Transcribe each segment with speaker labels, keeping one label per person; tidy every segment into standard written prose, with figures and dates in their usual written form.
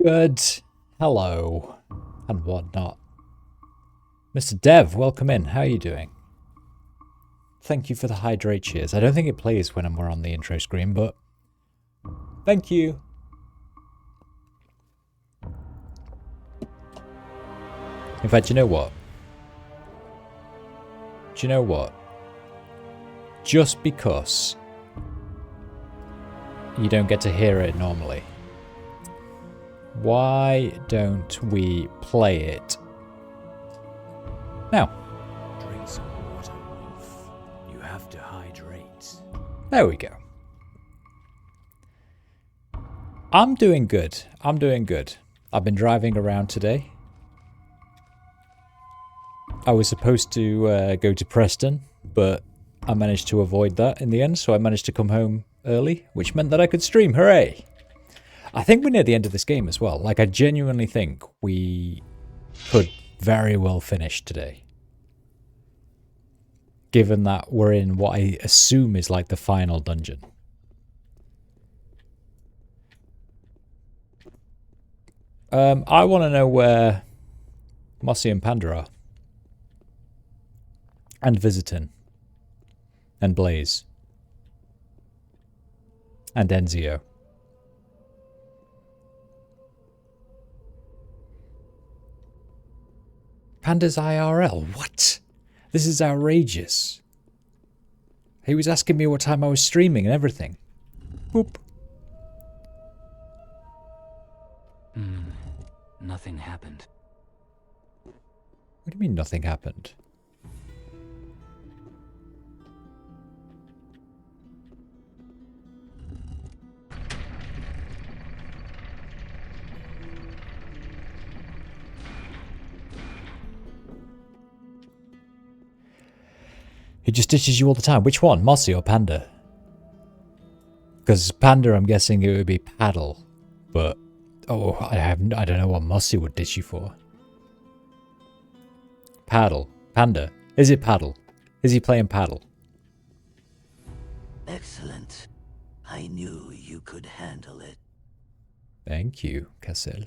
Speaker 1: Good. Hello. And whatnot. Mr. Dev, welcome in. How are you doing? Thank you for the hydrate cheers. I don't think it plays when we're on the intro screen, but thank you. In fact, you know what? Do you know what? Just because you don't get to hear it normally, why don't we play it now?
Speaker 2: Drink some water, Wolf. You have to hydrate.
Speaker 1: There we go. I'm doing good. I'm doing good. I've been driving around today. I was supposed to go to Preston, but I managed to avoid that in the end, so I managed to come home early, which meant that I could stream. Hooray! I think we're near the end of this game as well. Like, I genuinely think we could very well finish today. Given that we're in what I assume is like the final dungeon. I want to know where Mossy and Panda are. And Visitin. And Blaze. And Enzio. Panda's IRL? What? This is outrageous. He was asking me what time I was streaming and everything. Boop.
Speaker 2: Nothing happened.
Speaker 1: What do you mean nothing happened? He just ditches you all the time. Which one? Mossy or Panda? Because Panda, I'm guessing it would be Paddle. But, oh, I don't know what Mossy would ditch you for. Paddle. Panda. Is it Paddle? Is he playing Paddle?
Speaker 3: Excellent. I knew you could handle it.
Speaker 1: Thank you, Cassel.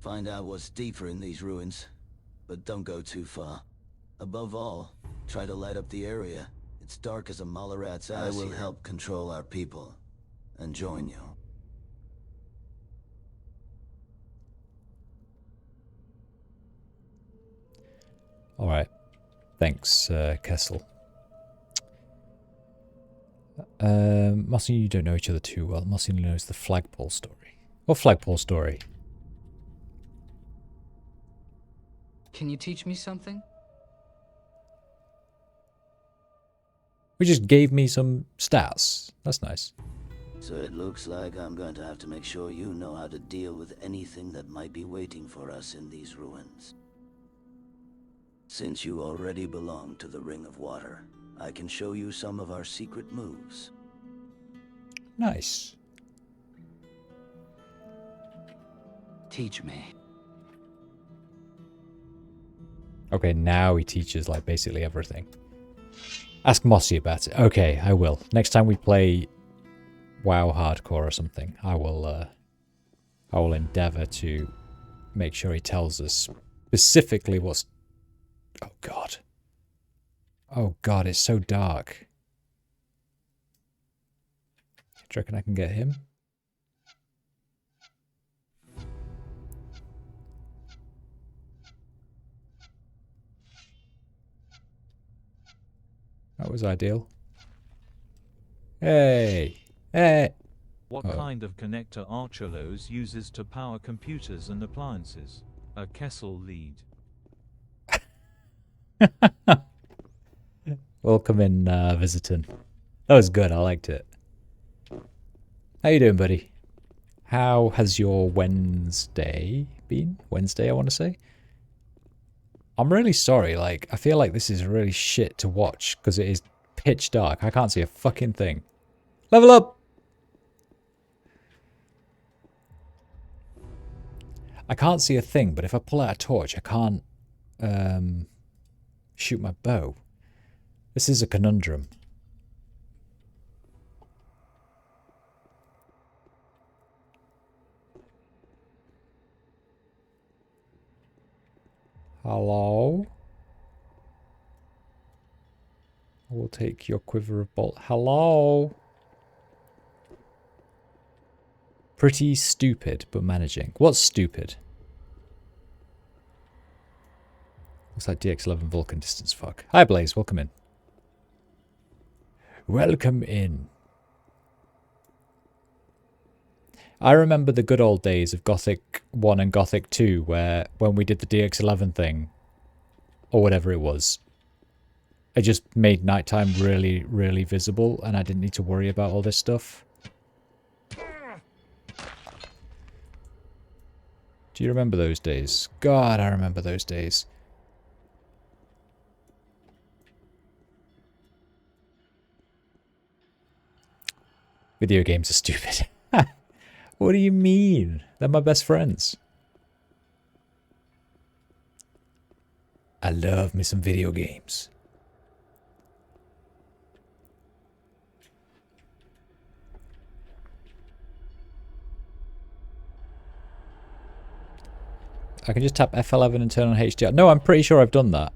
Speaker 3: Find out what's deeper in these ruins, but don't go too far. Above all, try to light up the area. It's dark as a Malarat's ass. I will help control our people and join you.
Speaker 1: Alright. Thanks, Kessel. Mossy, you don't know each other too well. Mossy knows the flagpole story. What flagpole story?
Speaker 4: Can you teach me something?
Speaker 1: We just gave me some stats. That's nice.
Speaker 3: So it looks like I'm going to have to make sure you know how to deal with anything that might be waiting for us in these ruins. Since you already belong to the Ring of Water, I can show you some of our secret moves.
Speaker 1: Nice.
Speaker 4: Teach me.
Speaker 1: Okay, now he teaches like basically everything. Ask Mossy about it. Okay, I will. Next time we play WoW Hardcore or something, I will endeavor to make sure he tells us specifically what's... Oh god. Oh god, it's so dark. Do you reckon I can get him? That was ideal. Hey! Hey!
Speaker 5: What kind of connector ARCHOLOS uses to power computers and appliances? A Kessel lead.
Speaker 1: Welcome in, Visitin. That was good, I liked it. How you doing, buddy? How has your Wednesday been? Wednesday, I want to say? I'm really sorry, like, I feel like this is really shit to watch, because it is pitch dark. I can't see a fucking thing. Level up! I can't see a thing, but if I pull out a torch, I can't, shoot my bow. This is a conundrum. Hello? I will take your quiver of bolt. Hello? Pretty stupid, but managing. What's stupid? Looks like DX11 Vulcan distance fuck. Hi Blaze, welcome in. Welcome in. I remember the good old days of Gothic 1 and Gothic 2 where when we did the DX11 thing, or whatever it was, it just made nighttime really, really visible and I didn't need to worry about all this stuff. Do you remember those days? God, I remember those days. Video games are stupid. What do you mean? They're my best friends. I love me some video games. I can just tap F11 and turn on HDR. No, I'm pretty sure I've done that.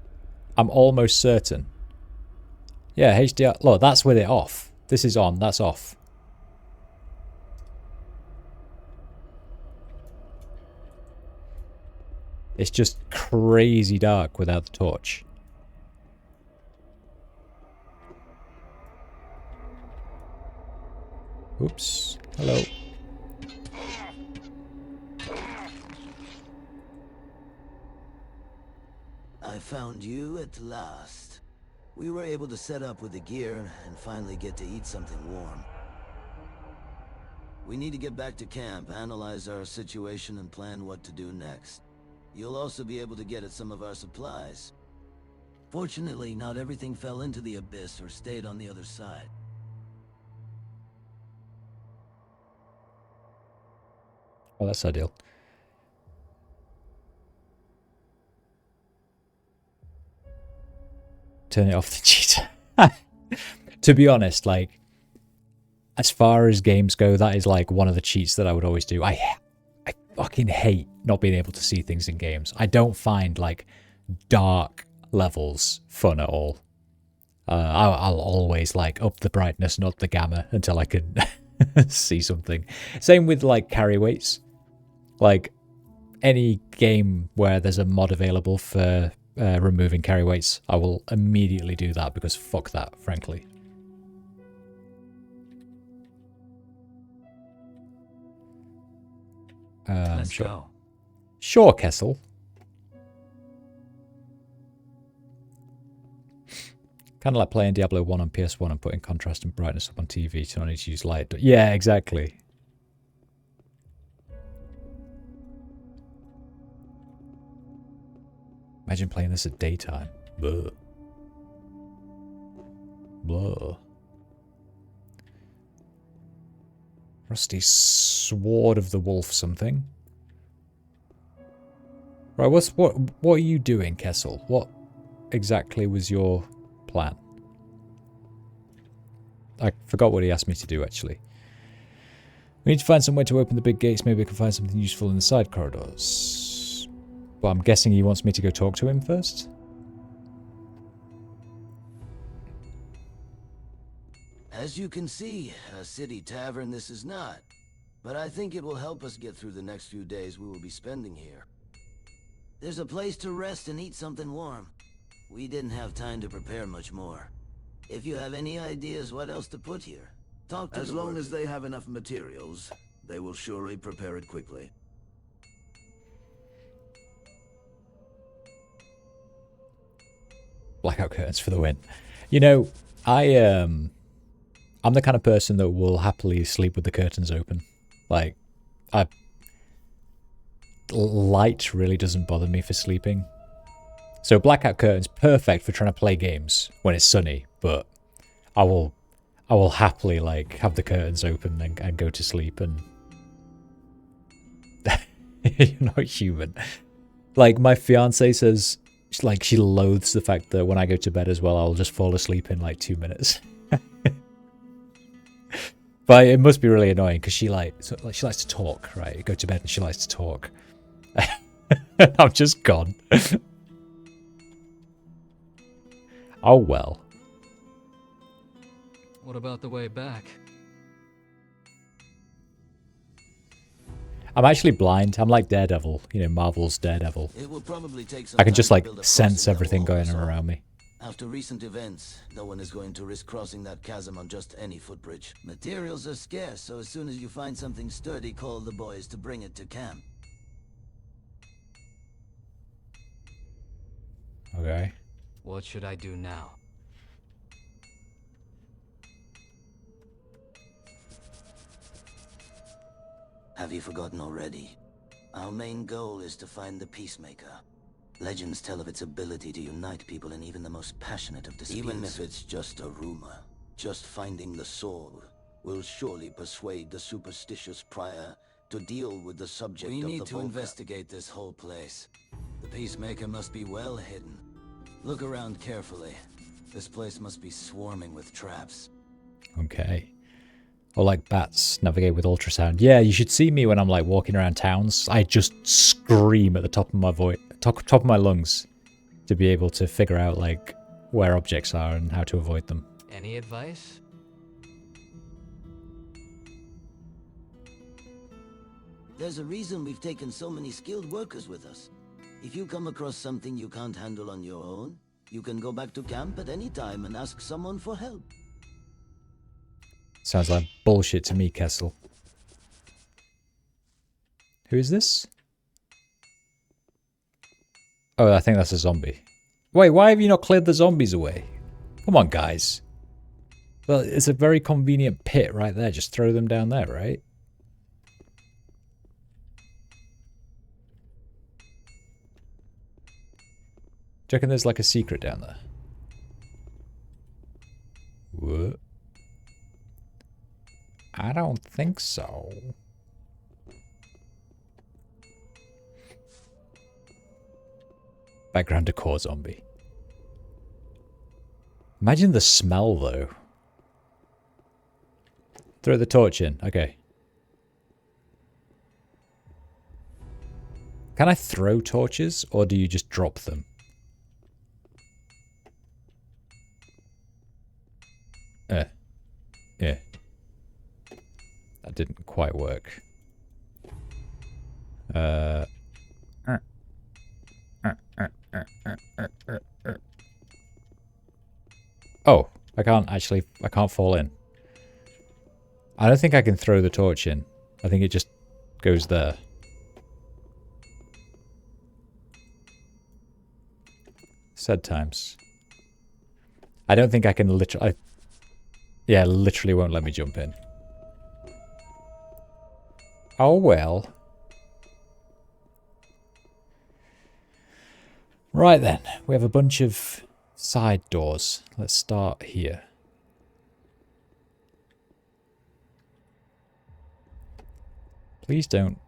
Speaker 1: I'm almost certain. Yeah, HDR. Look, that's with it off. This is on, that's off. It's just crazy dark without the torch. Oops. Hello.
Speaker 3: I found you at last. We were able to set up with the gear and finally get to eat something warm. We need to get back to camp, analyze our situation, and plan what to do next. You'll also be able to get at some of our supplies. Fortunately, not everything fell into the abyss or stayed on the other side.
Speaker 1: Oh, that's ideal. Turn it off the cheater. To be honest, like, as far as games go, that is like one of the cheats that I would always do. I fucking hate not being able to see things in games. I don't find like dark levels fun at all. I'll always like up the brightness and up the gamma until I can see something. Same with like carry weights. Like any game where there's a mod available for removing carry weights, I will immediately do that because fuck that, frankly.
Speaker 4: Let's
Speaker 1: sure.
Speaker 4: go.
Speaker 1: Sure, Kessel. Kind of like playing Diablo 1 on PS1 and putting contrast and brightness up on TV to not need to use light. Yeah, exactly. Imagine playing this at daytime. Blah. Blah. Rusty Sword of the Wolf something. Right, what are you doing, Kessel? What exactly was your plan? I forgot what he asked me to do, actually. We need to find some way to open the big gates. Maybe we can find something useful in the side corridors. But I'm guessing he wants me to go talk to him first?
Speaker 3: As you can see, a city tavern this is not. But I think it will help us get through the next few days we will be spending here. There's a place to rest and eat something warm. We didn't have time to prepare much more. If you have any ideas what else to put here, talk to
Speaker 6: As long as they have enough materials, they will surely prepare it quickly.
Speaker 1: Blackout curtains for the win. You know, I'm the kind of person that will happily sleep with the curtains open. Like, light really doesn't bother me for sleeping. So blackout curtains, perfect for trying to play games when it's sunny, but I will happily like have the curtains open and go to sleep and you're not human. Like my fiance says, like she loathes the fact that when I go to bed as well, I'll just fall asleep in like 2 minutes. But it must be really annoying because she likes to talk, right? You go to bed and she likes to talk. I'm just gone. Oh well.
Speaker 4: What about the way back?
Speaker 1: I'm actually blind. I'm like Daredevil. You know, Marvel's Daredevil.
Speaker 3: It will probably take some
Speaker 1: I can
Speaker 3: time
Speaker 1: just
Speaker 3: to
Speaker 1: like
Speaker 3: build a
Speaker 1: sense
Speaker 3: crossing that will
Speaker 1: everything
Speaker 3: hold
Speaker 1: going
Speaker 3: us
Speaker 1: on
Speaker 3: all.
Speaker 1: around me.
Speaker 3: After recent events, no one is going to risk crossing that chasm on just any footbridge. Materials are scarce, so as soon as you find something sturdy, call the boys to bring it to camp.
Speaker 1: Okay.
Speaker 4: What should I do now?
Speaker 3: Have you forgotten already? Our main goal is to find the Peacemaker. Legends tell of its ability to unite people in even the most passionate of disputes. Even if it's just a rumor, just finding the sword will surely persuade the superstitious prior to deal with the subject of the
Speaker 7: We need to
Speaker 3: Volca.
Speaker 7: investigate this whole place. The Peacemaker must be well hidden. Look around carefully. This place must be swarming with traps.
Speaker 1: Okay. Or like bats navigate with ultrasound. Yeah, you should see me when I'm like walking around towns. I just scream at the top of my voice, top of my lungs, to be able to figure out like where objects are and how to avoid them.
Speaker 4: Any advice?
Speaker 3: There's a reason we've taken so many skilled workers with us. If you come across something you can't handle on your own, you can go back to camp at any time and ask someone for help.
Speaker 1: Sounds like bullshit to me, Kessel. Who is this? Oh, I think that's a zombie. Wait, why have you not cleared the zombies away? Come on, guys. Well, it's a very convenient pit right there. Just throw them down there, right? Do you reckon there's like a secret down there? What? I don't think so. Background decor zombie. Imagine the smell though. Throw the torch in. Okay. Can I throw torches or do you just drop them? Yeah. That didn't quite work. Oh, I can't fall in. I don't think I can throw the torch in. I think it just goes there. Sad times. I don't think I can literally... Yeah, literally won't let me jump in. Oh well. Right then, we have a bunch of side doors. Let's start here. Please don't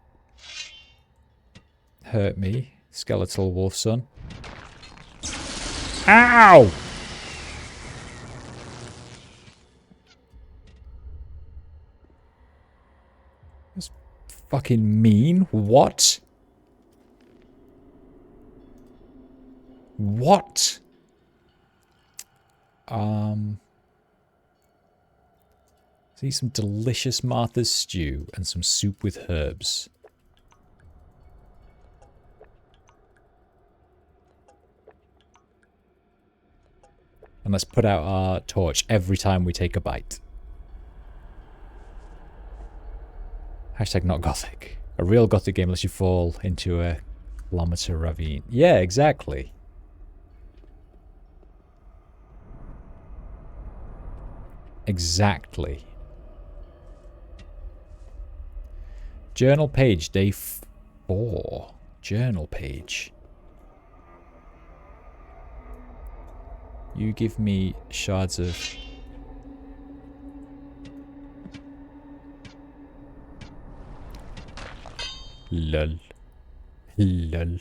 Speaker 1: hurt me, skeletal wolf son. Ow! That's fucking mean. What? What? See some delicious Martha's stew and some soup with herbs. And let's put out our torch every time we take a bite. Hashtag not gothic. A real gothic game lets you fall into a kilometer ravine. Yeah, exactly. Exactly. Journal page, day 4. Journal page. You give me shards of... Lol. Lol.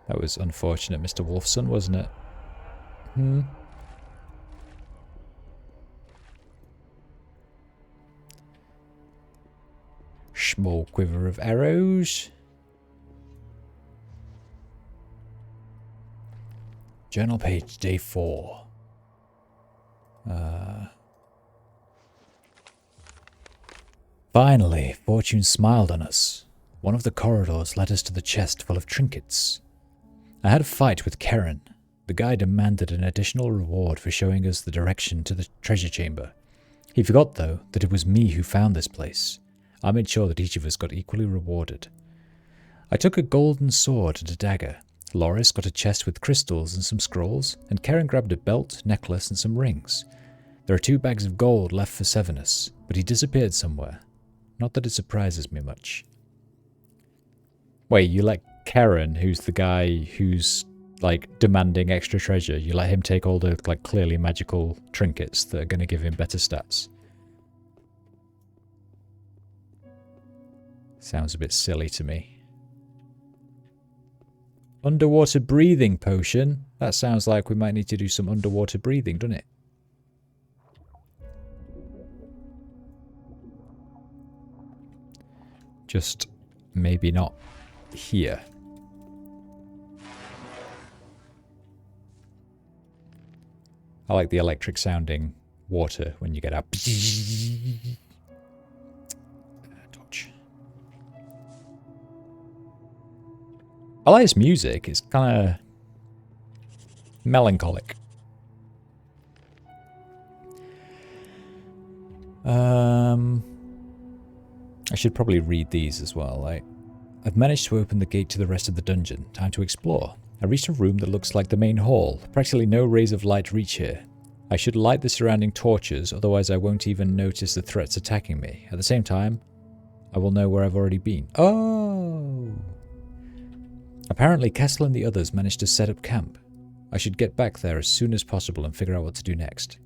Speaker 1: That was unfortunate, Mr. Wolfson, wasn't it? Hmm. Small quiver of arrows. Journal page, day 4. Finally, fortune smiled on us. One of the corridors led us to the chest full of trinkets. I had a fight with Karen. The guy demanded an additional reward for showing us the direction to the treasure chamber. He forgot, though, that it was me who found this place. I made sure that each of us got equally rewarded. I took a golden sword and a dagger. Loris got a chest with crystals and some scrolls, and Karen grabbed a belt, necklace, and some rings. There are 2 bags of gold left for Severus, but he disappeared somewhere. Not that it surprises me much. Wait, you let Karen, who's the guy who's, like, demanding extra treasure, you let him take all the, like, clearly magical trinkets that are going to give him better stats? Sounds a bit silly to me. Underwater breathing potion? That sounds like we might need to do some underwater breathing, doesn't it? Just maybe not here. I like the electric sounding water when you get out. Torch. I like this music. It's kind of melancholic. I should probably read these as well. I've managed to open the gate to the rest of the dungeon. Time to explore. I reached a room that looks like the main hall. Practically no rays of light reach here. I should light the surrounding torches, otherwise I won't even notice the threats attacking me. At the same time, I will know where I've already been. Oh! Apparently, Kessel and the others managed to set up camp. I should get back there as soon as possible and figure out what to do next.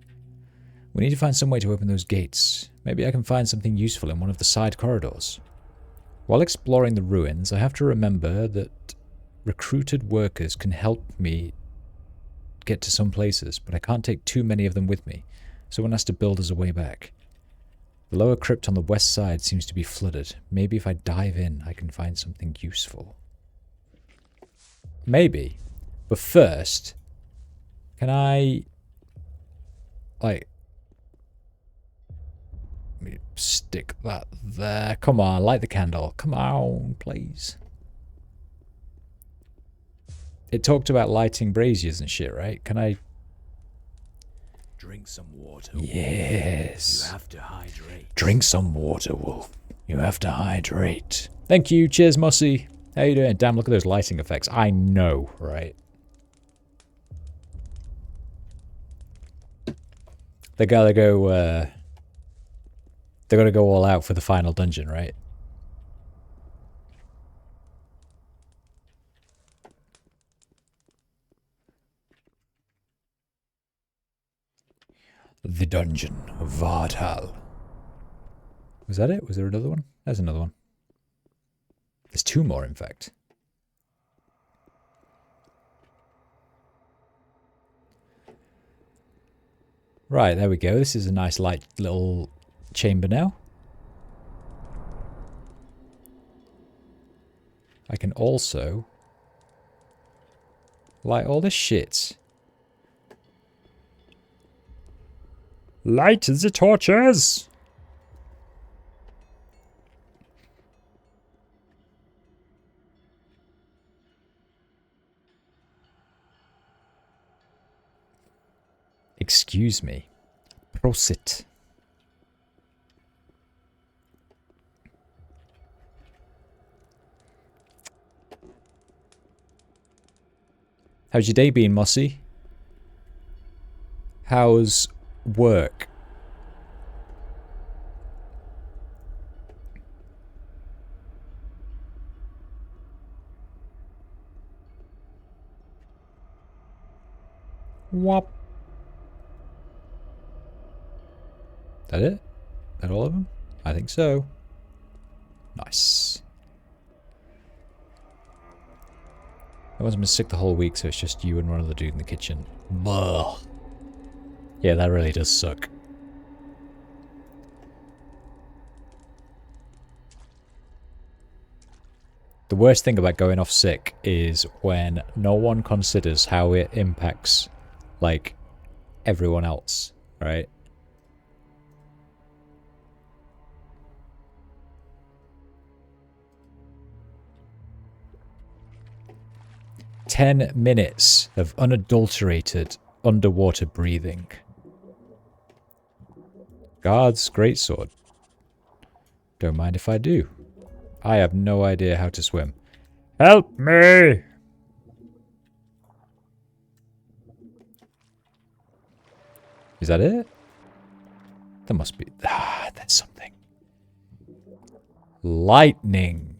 Speaker 1: We need to find some way to open those gates. Maybe I can find something useful in one of the side corridors. While exploring the ruins, I have to remember that recruited workers can help me get to some places, but I can't take too many of them with me. Someone has to build us a way back. The lower crypt on the west side seems to be flooded. Maybe if I dive in, I can find something useful. Maybe. But first, can I, like, let me stick that there. Come on, light the candle. Come on, please. It talked about lighting braziers and shit, right? Can I?
Speaker 2: Drink some water.
Speaker 1: Yes.
Speaker 2: You have to hydrate.
Speaker 1: Drink some water, Wolf. You have to hydrate. Thank you. Cheers, Mossy. How you doing? Damn, look at those lighting effects. I know, right? They gotta go, they gotta go all out for the final dungeon, right? The Dungeon of Vardhal. Was that it? Was there another one? There's another one. There's 2 more, in fact. Right, there we go. This is a nice light little chamber now. I can also light all this shit. Light the torches! Excuse me. Prosit. How's your day been, Mossy? How's work? Whop. That it? That all of them? I think so. Nice. Everyone's been sick the whole week, so it's just you and one other dude in the kitchen. Blah. Yeah, that really does suck. The worst thing about going off sick is when no one considers how it impacts, like, everyone else, right? "10 minutes of unadulterated underwater breathing. Guard's greatsword. Don't mind if I do. I have no idea how to swim. Help me! Is that it? There must be... Ah, that's something. Lightning.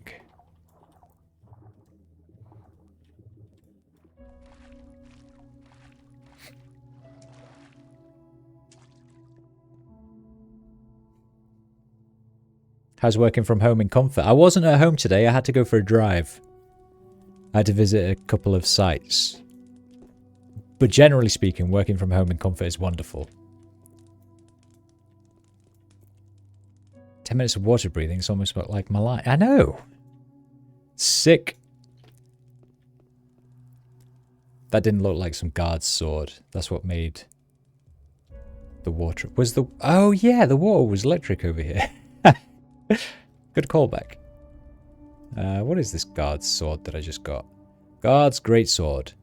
Speaker 1: How's working from home in comfort? I wasn't at home today. I had to go for a drive. I had to visit a couple of sites. But generally speaking, working from home in comfort is wonderful. 10 minutes of water breathing is almost like my life. I know. Sick. That didn't look like some guard's sword. That's what made the water... Was the... Oh yeah, the water was electric over here. Good callback. What is this guard's sword that I just got? Guard's greatsword.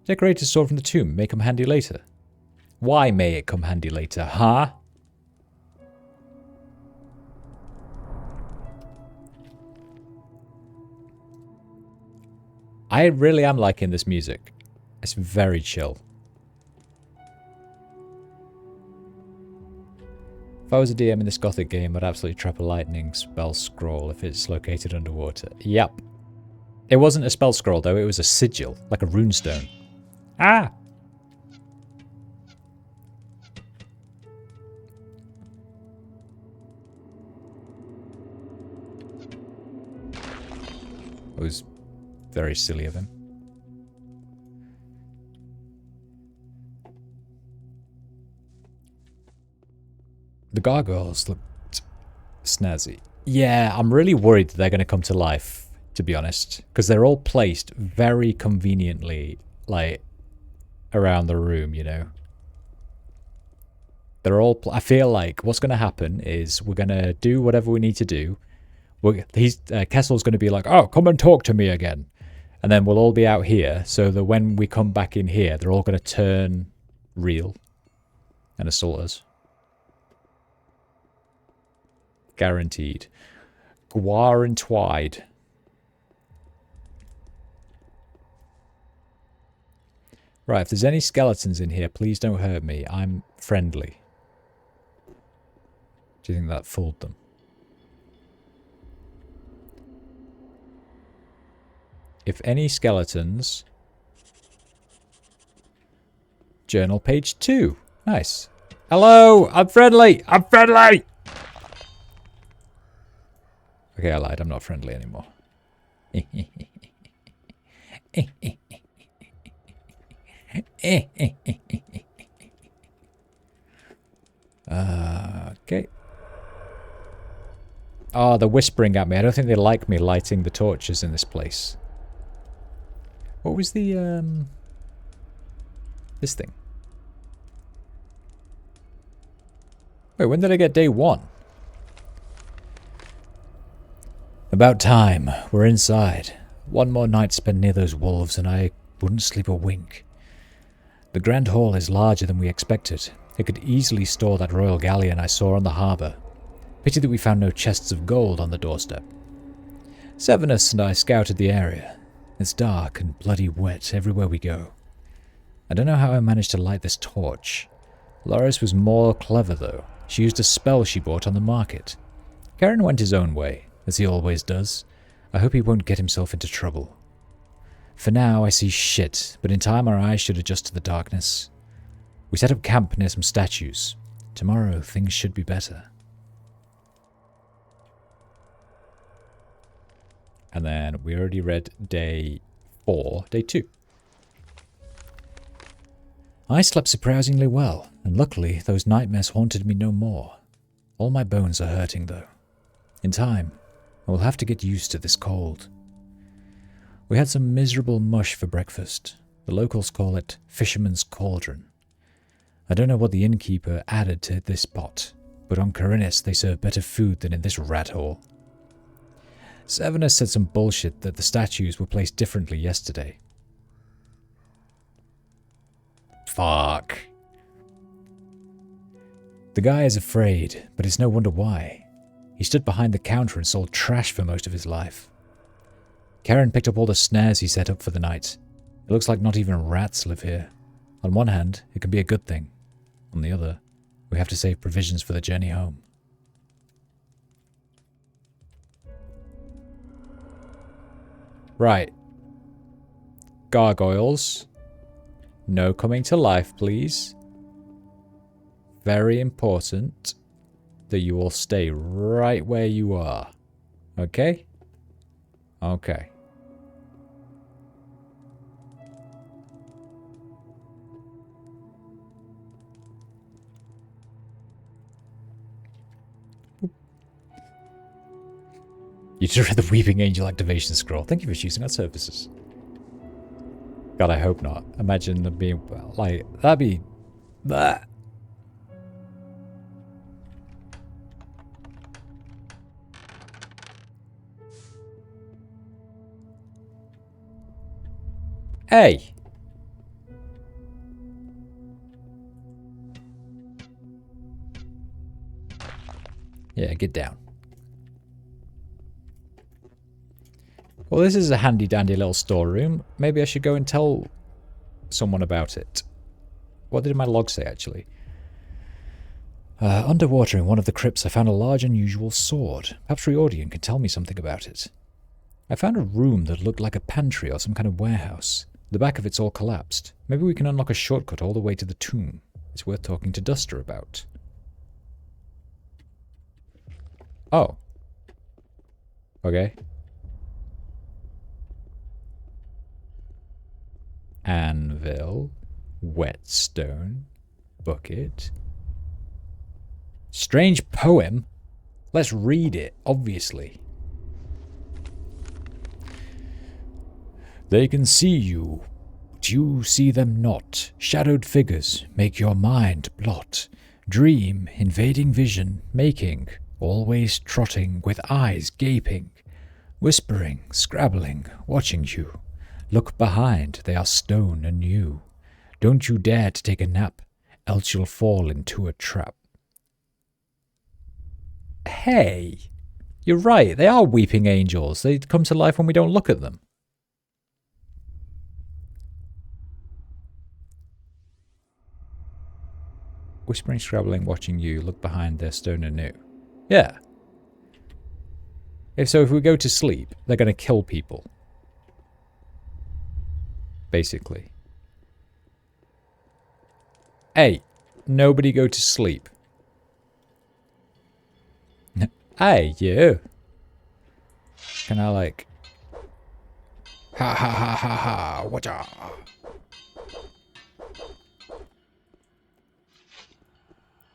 Speaker 1: Decorated sword from the tomb. May come handy later. Why may it come handy later, huh? I really am liking this music. It's very chill. If I was a DM in this gothic game, I'd absolutely trap a lightning spell scroll if it's located underwater. Yep. It wasn't a spell scroll though, it was a sigil, like a runestone. Ah! It was very silly of him. The gargoyles looked snazzy. Yeah, I'm really worried that they're going to come to life, to be honest. Because they're all placed very conveniently, like, around the room, you know. They're all... I feel like what's going to happen is we're going to do whatever we need to do. Kessel's going to be like, oh, come and talk to me again. And then we'll all be out here, so that when we come back in here, they're all going to turn real and assault us. Guaranteed. Guaranteed. Right, if there's any skeletons in here, please don't hurt me. I'm friendly. Do you think that fooled them? If any skeletons... Journal page 2. Nice. Hello! I'm friendly! I'm friendly! Okay, I lied. I'm not friendly anymore. Okay. Oh, they're whispering at me. I don't think they like me lighting the torches in this place. What was the, this thing? Wait, when did I get day 1? About time. We're inside. One more night spent near those wolves and I wouldn't sleep a wink. The Grand Hall is larger than we expected. It could easily store that royal galleon I saw on the harbour. Pity that we found no chests of gold on the doorstep. Sevenus and I scouted the area. It's dark and bloody wet everywhere we go. I don't know how I managed to light this torch. Loris was more clever though. She used a spell she bought on the market. Karen went his own way, as he always does. I hope he won't get himself into trouble. For now, I see shit, but in time our eyes should adjust to the darkness. We set up camp near some statues. Tomorrow, things should be better. And then we already read day 4, day 2. I slept surprisingly well, and luckily those nightmares haunted me no more. All my bones are hurting though. In time, I will have to get used to this cold. We had some miserable mush for breakfast. The locals call it fisherman's cauldron. I don't know what the innkeeper added to this pot, but on Corinus they serve better food than in this rat hole. Sevenus said some bullshit that the statues were placed differently yesterday. Fuck. The guy is afraid, but it's no wonder why. He stood behind the counter and sold trash for most of his life. Karen picked up all the snares he set up for the night. It looks like not even rats live here. On one hand, it can be a good thing. On the other, we have to save provisions for the journey home. Right. Gargoyles. No coming to life, please. Very important that you all stay right where you are. Okay? Okay. You just read the Weeping Angel activation scroll. Thank you for choosing our services. God, I hope not. Imagine them being, like, that'd be... that. Hey! Yeah, get down. Well, this is a handy-dandy little storeroom. Maybe I should go and tell someone about it. What did my log say, actually? Underwater in one of the crypts, I found a large, unusual sword. Perhaps Riordan can tell me something about it. I found a room that looked like a pantry or some kind of warehouse. The back of it's all collapsed. Maybe we can unlock a shortcut all the way to the tomb. It's worth talking to Duster about. Oh. Okay. Anvil, whetstone, bucket. Strange poem? Let's read it, obviously. They can see you, but you see them not. Shadowed figures make your mind blot. Dream, invading vision, making, always trotting with eyes gaping. Whispering, scrabbling, watching you. Look behind, they are stone anew. Don't you dare to take a nap, else you'll fall into a trap. Hey, you're right, they are weeping angels. They come to life when we don't look at them. Whispering, scrabbling, watching you, look behind, they're stone anew. Yeah. If we go to sleep, they're going to kill people. Basically. Hey, nobody go to sleep. Hey, you. Can I like... Ha ha ha ha ha, watcha.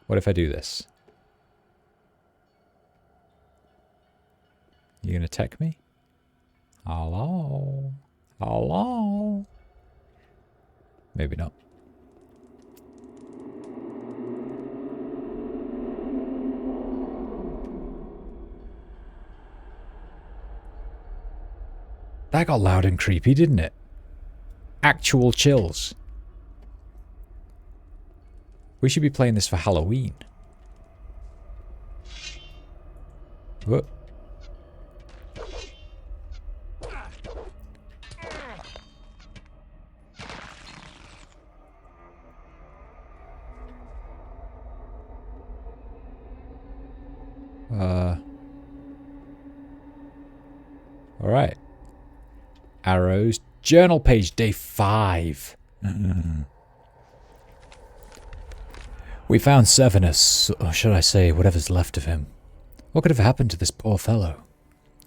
Speaker 1: What if I do this? You gonna tech me? Hello? Hello? Maybe not. That got loud and creepy, didn't it? Actual chills. We should be playing this for Halloween. What? Alright. Arrows. Journal page, day 5. We found Sevenus, or should I say, whatever's left of him. What could have happened to this poor fellow?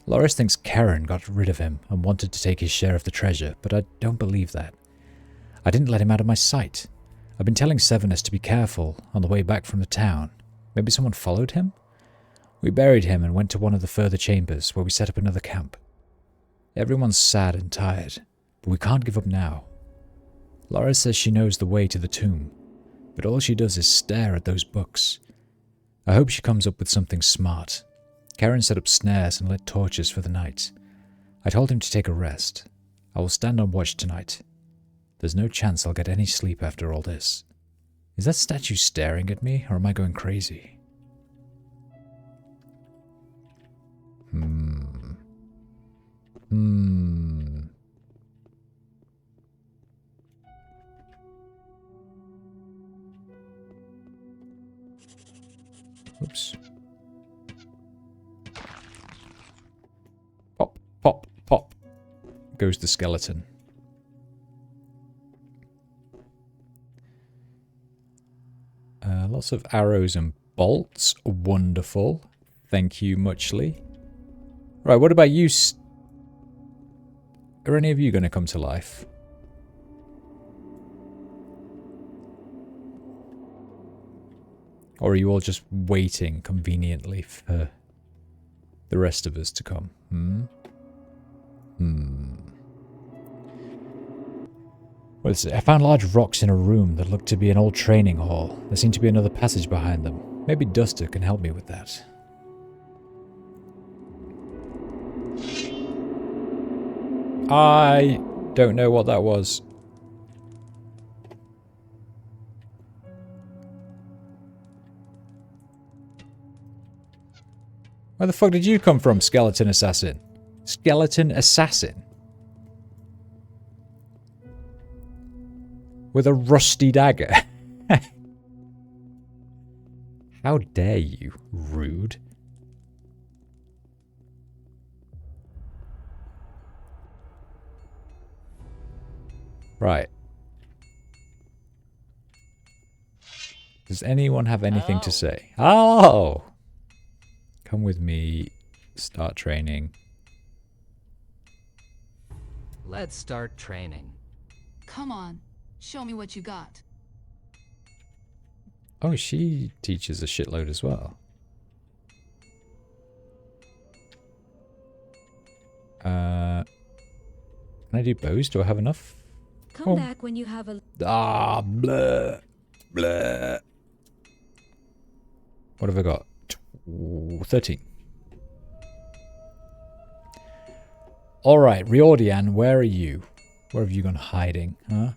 Speaker 1: Loris thinks Karen got rid of him and wanted to take his share of the treasure, but I don't believe that. I didn't let him out of my sight. I've been telling Sevenus to be careful on the way back from the town. Maybe someone followed him? We buried him and went to one of the further chambers, where we set up another camp. Everyone's sad and tired, but we can't give up now. Laura says she knows the way to the tomb, but all she does is stare at those books. I hope she comes up with something smart. Karen set up snares and lit torches for the night. I told him to take a rest. I will stand on watch tonight. There's no chance I'll get any sleep after all this. Is that statue staring at me, or am I going crazy? Oops. Pop, pop, pop. Goes the skeleton. Lots of arrows and bolts. Wonderful. Thank you muchly. Right, what about you? Are any of you going to come to life? Or are you all just waiting conveniently for the rest of us to come? What is it? I found large rocks in a room that looked to be an old training hall. There seemed to be another passage behind them. Maybe Duster can help me with that. I don't know what that was. Where the fuck did you come from, skeleton assassin? Skeleton assassin? With a rusty dagger. How dare you, rude. Right. Does anyone have anything to say? Oh! Come with me. Start training.
Speaker 4: Let's start training.
Speaker 8: Come on. Show me what you got.
Speaker 1: Oh, she teaches a shitload as well. Can I do bows? Do I have enough?
Speaker 9: Come back when you have a...
Speaker 1: Ah, blah, blah. What have I got? 13. Alright, Riordan, where are you? Where have you gone hiding, huh?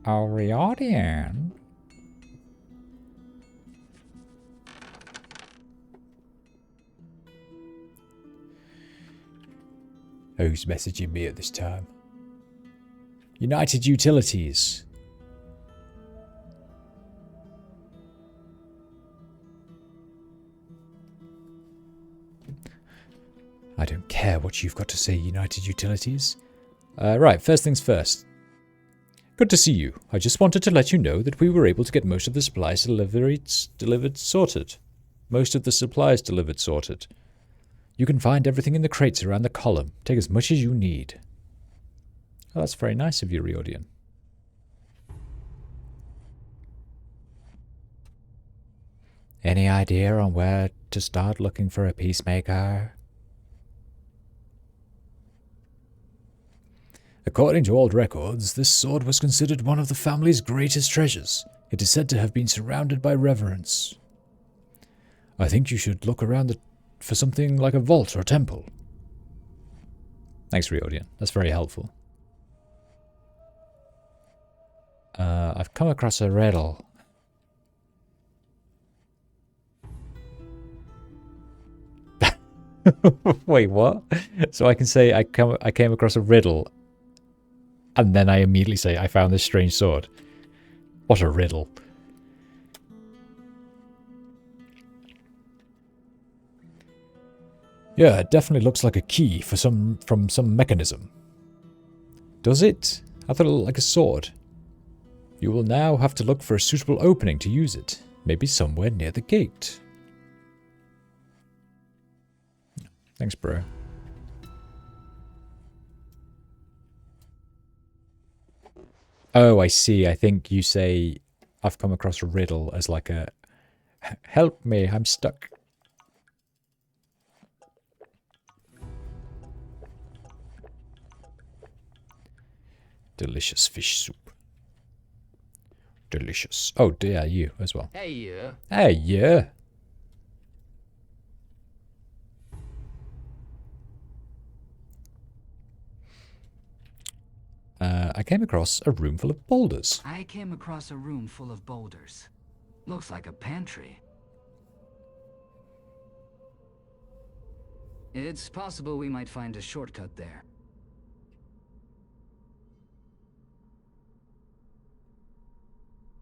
Speaker 1: Oh, Riordan. Who's messaging me at this time? United Utilities. I don't care what you've got to say, United Utilities. Right, first things first. Good to see you. I just wanted to let you know that we were able to get most of the supplies delivered sorted. Most of the supplies delivered sorted. You can find everything in the crates around the column. Take as much as you need. Oh, that's very nice of you, Riordan. Any idea on where to start looking for a peacemaker? According to old records, this sword was considered one of the family's greatest treasures. It is said to have been surrounded by reverence. I think you should look around for something like a vault or temple. Thanks, Riordan. That's very helpful. I've come across a riddle. Wait, what? So I can say I came across a riddle, and then I immediately say I found this strange sword. What a riddle. Yeah, it definitely looks like a key for from some mechanism. Does it? I thought it looked like a sword. You will now have to look for a suitable opening to use it. Maybe somewhere near the gate. Thanks, bro. Oh, I see. I think you say, I've come across a riddle as like a, help me, I'm stuck. Delicious fish soup. Delicious. Oh dear, you as well.
Speaker 4: Hey, you.
Speaker 1: Hey, yeah. I came across a room full of boulders.
Speaker 4: I came across a room full of boulders. Looks like a pantry. It's possible we might find a shortcut there.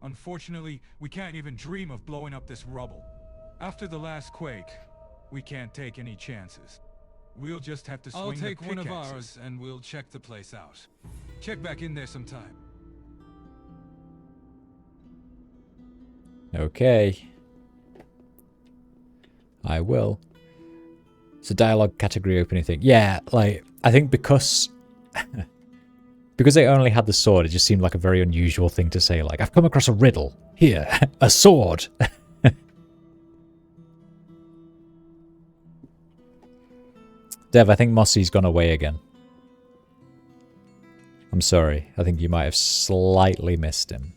Speaker 10: Unfortunately, we can't even dream of blowing up this rubble. After the last quake, we can't take any chances. We'll just have to swing the pickaxes. I'll take one of ours and we'll check the place out. Check back in there sometime.
Speaker 1: Okay. I will. It's a dialogue category opening thing. Yeah, like, I think because... because they only had the sword, it just seemed like a very unusual thing to say. Like, I've come across a riddle. Here, a sword. Dev, I think Mossy's gone away again. I'm sorry. I think you might have slightly missed him.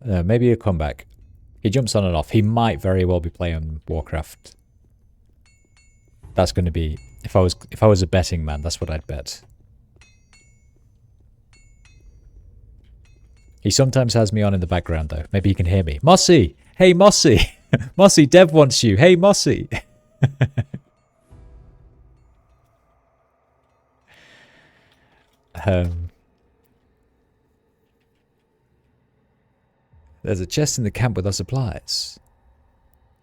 Speaker 1: Maybe he'll come back. He jumps on and off. He might very well be playing Warcraft. That's going to be... If I was a betting man, that's what I'd bet. He sometimes has me on in the background, though. Maybe he can hear me. Mossy! Hey, Mossy! Mossy, Dev wants you. Hey, Mossy! There's a chest in the camp with our supplies.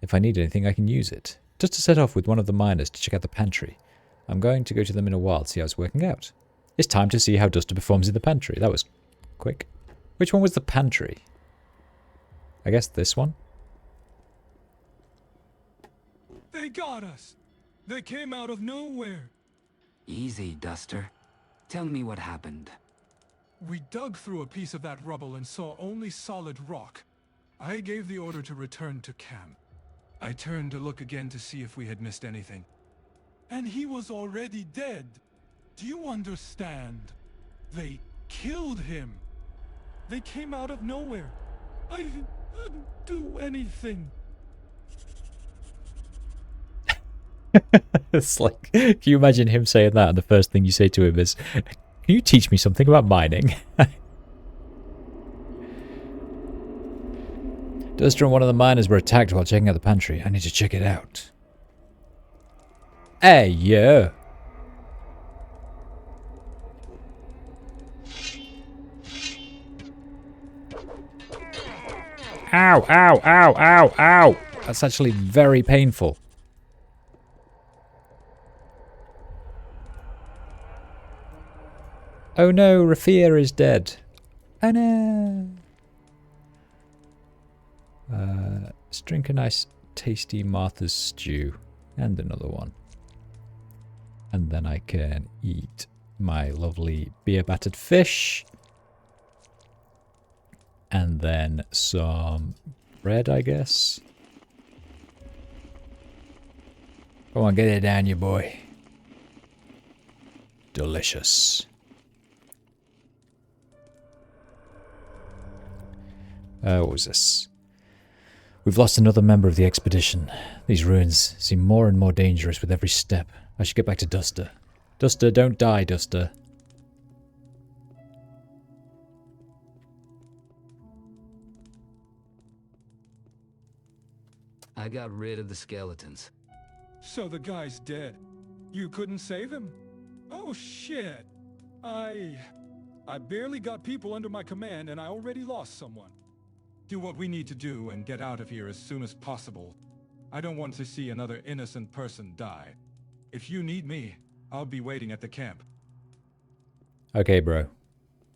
Speaker 1: If I need anything, I can use it. Just to set off with one of the miners to check out the pantry. I'm going to go to them in a while to see how it's working out. It's time to see how Duster performs in the pantry. That was quick. Which one was the pantry? I guess this one?
Speaker 10: They got us! They came out of nowhere!
Speaker 4: Easy, Duster. Tell me what happened.
Speaker 10: We dug through a piece of that rubble and saw only solid rock. I gave the order to return to camp. I turned to look again to see if we had missed anything. And he was already dead. Do you understand? They killed him. They came out of nowhere. I didn't do anything.
Speaker 1: It's like, can you imagine him saying that and the first thing you say to him is, can you teach me something about mining? Duster and one of the miners were attacked while checking out the pantry. I need to check it out. Hey, yeah. Ow, ow, ow, ow, ow. That's actually very painful. Oh no, Rafia is dead. Oh no. Let's drink a nice tasty Martha's stew. And another one. And then I can eat my lovely beer battered fish. And then some bread, I guess. Come on, get it down, you boy. Delicious. What was this? We've lost another member of the expedition. These ruins seem more and more dangerous with every step. I should get back to Duster. Duster, don't die, Duster.
Speaker 4: I got rid of the skeletons.
Speaker 10: So the guy's dead. You couldn't save him? Oh shit. I barely got people under my command and I already lost someone. Do what we need to do and get out of here as soon as possible. I don't want to see another innocent person die. If you need me, I'll be waiting at the camp.
Speaker 1: Okay, bro.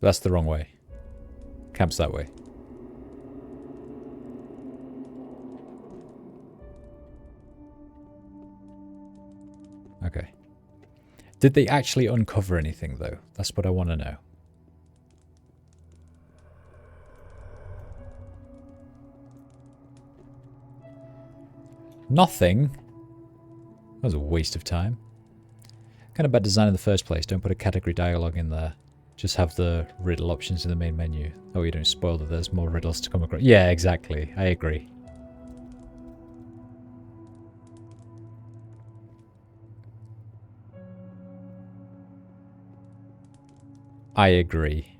Speaker 1: That's the wrong way. Camp's that way. Okay. Did they actually uncover anything, though? That's what I want to know. Nothing? That was a waste of time. Kind of bad design in the first place. Don't put a category dialogue in there. Just have the riddle options in the main menu. Oh, you don't spoil that there's more riddles to come across. Yeah, exactly. I agree. I agree.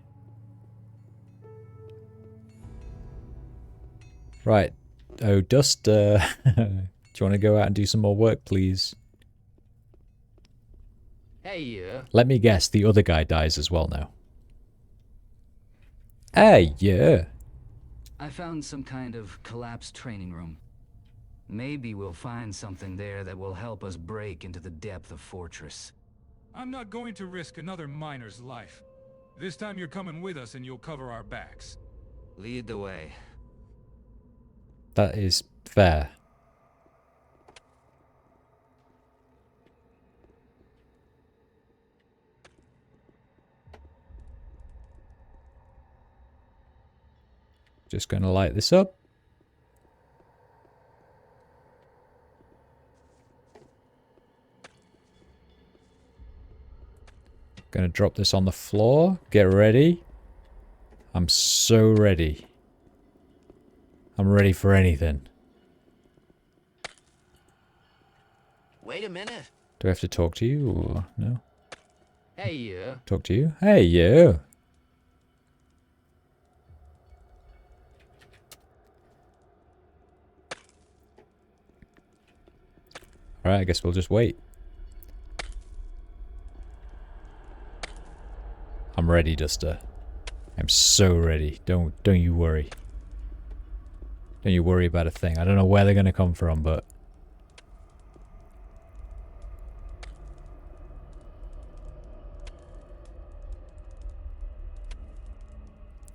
Speaker 1: Right. Oh, Dust, do you want to go out and do some more work, please?
Speaker 4: Hey,
Speaker 1: Let me guess, the other guy dies as well now. Hey, yeah.
Speaker 4: I found some kind of collapsed training room. Maybe we'll find something there that will help us break into the depth of Fortress.
Speaker 10: I'm not going to risk another miner's life. This time you're coming with us and you'll cover our backs.
Speaker 4: Lead the way.
Speaker 1: That is fair. Just going to light this up. Going to drop this on the floor. Get ready. I'm so ready. I'm ready for anything.
Speaker 7: Wait a minute.
Speaker 1: Do I have to talk to you or no?
Speaker 4: Hey,
Speaker 1: Talk to you? Hey, you. Alright, I guess we'll just wait. I'm ready, Duster. I'm so ready. Don't you worry. Don't you worry about a thing. I don't know where they're gonna come from, but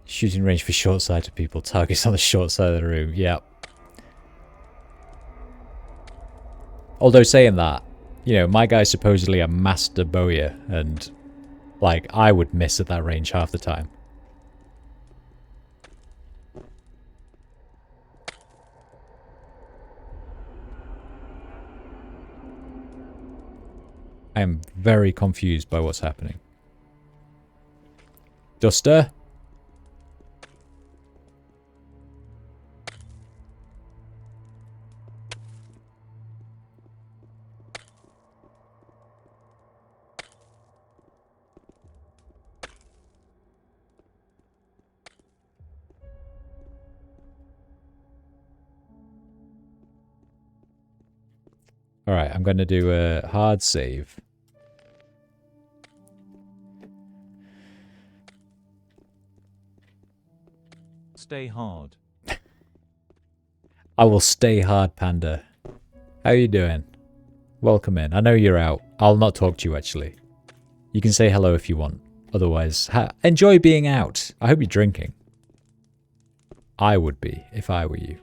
Speaker 1: shooting range for short-sighted people. Targets on the short side of the room. Yep. Although saying that, you know, my guy's supposedly a master bowyer, and like I would miss at that range half the time. I am very confused by what's happening. Duster? Alright, I'm going to do a hard save.
Speaker 5: Stay hard.
Speaker 1: I will stay hard, Panda. How you doing? Welcome in. I know you're out. I'll not talk to you, actually. You can say hello if you want. Otherwise, enjoy being out. I hope you're drinking. I would be, if I were you.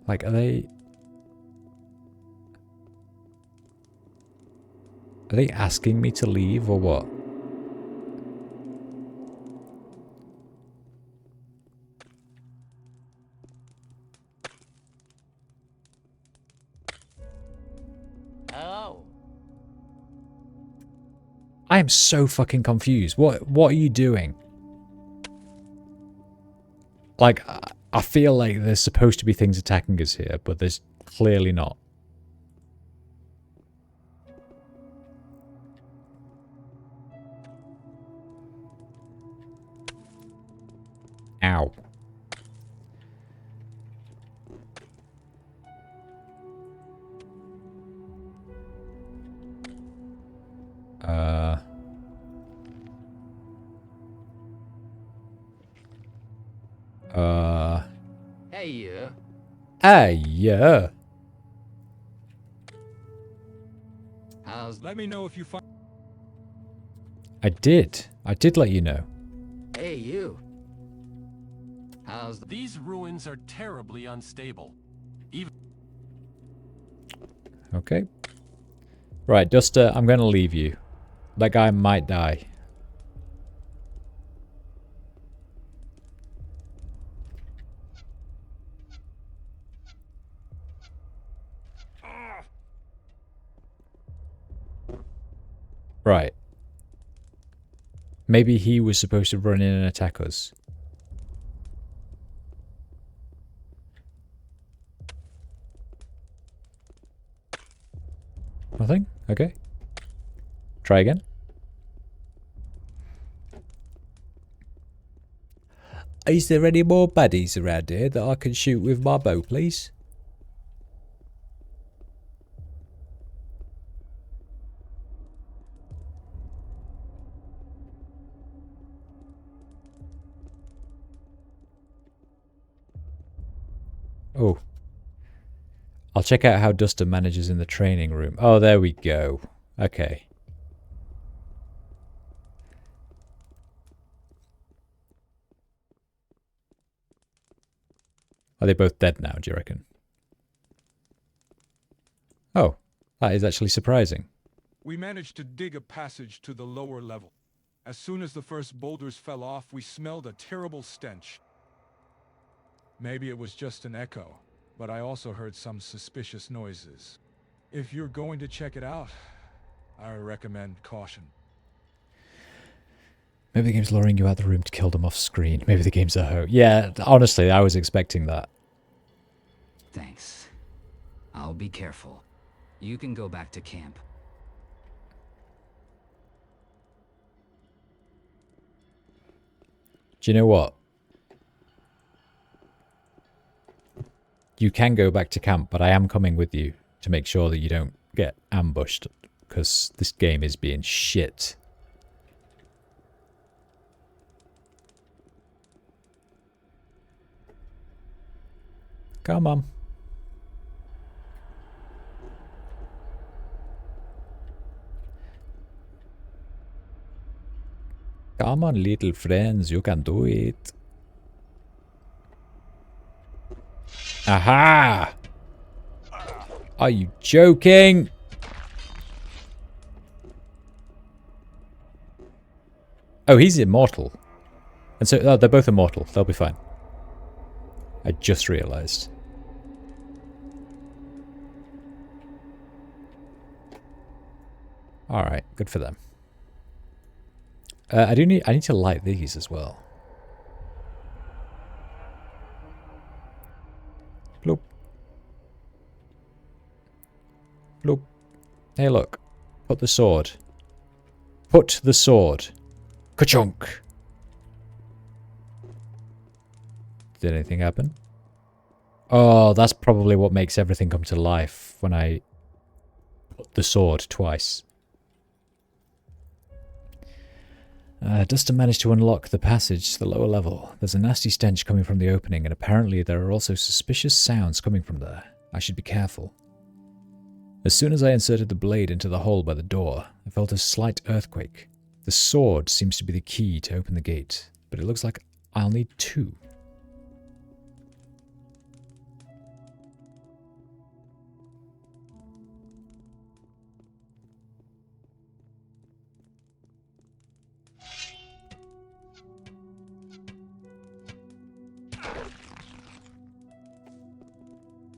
Speaker 1: Like, are they asking me to leave or what?
Speaker 7: Oh.
Speaker 1: I am so fucking confused. What are you doing? Like, I feel like there's supposed to be things attacking us here, but there's clearly not. Ow.
Speaker 4: Hey,
Speaker 1: Hey, yeah.
Speaker 4: how's...
Speaker 10: Let me know if you find...
Speaker 1: I did let you know.
Speaker 4: Hey, you. How's...
Speaker 11: These ruins are terribly unstable. Even...
Speaker 1: Okay. Right, Duster, I'm going to leave you. That guy might die. Right. Maybe he was supposed to run in and attack us. Nothing? Okay. Try again. Is there any more baddies around here that I can shoot with my bow, please? Oh. I'll check out how Dustin manages in the training room. Oh, there we go. Okay. Are they both dead now, do you reckon? Oh, that is actually surprising.
Speaker 10: We managed to dig a passage to the lower level. As soon as the first boulders fell off, we smelled a terrible stench. Maybe it was just an echo, but I also heard some suspicious noises. If you're going to check it out, I recommend caution.
Speaker 1: Maybe the game's luring you out the room to kill them off screen. Maybe the game's a hoax. Yeah, honestly, I was expecting that.
Speaker 4: Thanks. I'll be careful. You can go back to camp.
Speaker 1: Do you know what? You can go back to camp, but I am coming with you to make sure that you don't get ambushed, because this game is being shit. Come on. Come on, little friends, you can do it. Aha! Are you joking? Oh, he's immortal. And so, they're both immortal. They'll be fine. I just realized. Alright, good for them. I need to light these as well. Bloop. Bloop. Hey, look. Put the sword. Put the sword. Ka-chunk. Did anything happen? Oh, that's probably what makes everything come to life when I put the sword twice. Dustin managed to unlock the passage to the lower level. There's a nasty stench coming from the opening, and apparently there are also suspicious sounds coming from there. I should be careful. As soon as I inserted the blade into the hole by the door, I felt a slight earthquake. The sword seems to be the key to open the gate, but it looks like I'll need two.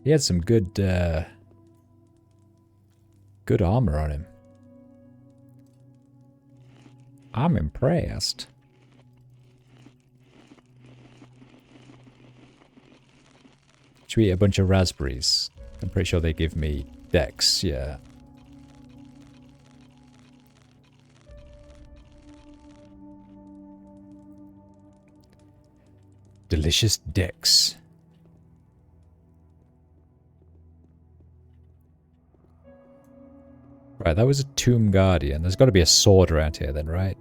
Speaker 1: He had some good armor on him. I'm impressed. Should we eat a bunch of raspberries? I'm pretty sure they give me dex, yeah. Delicious dex. Right, that was a Tomb Guardian. There's got to be a sword around here then, right?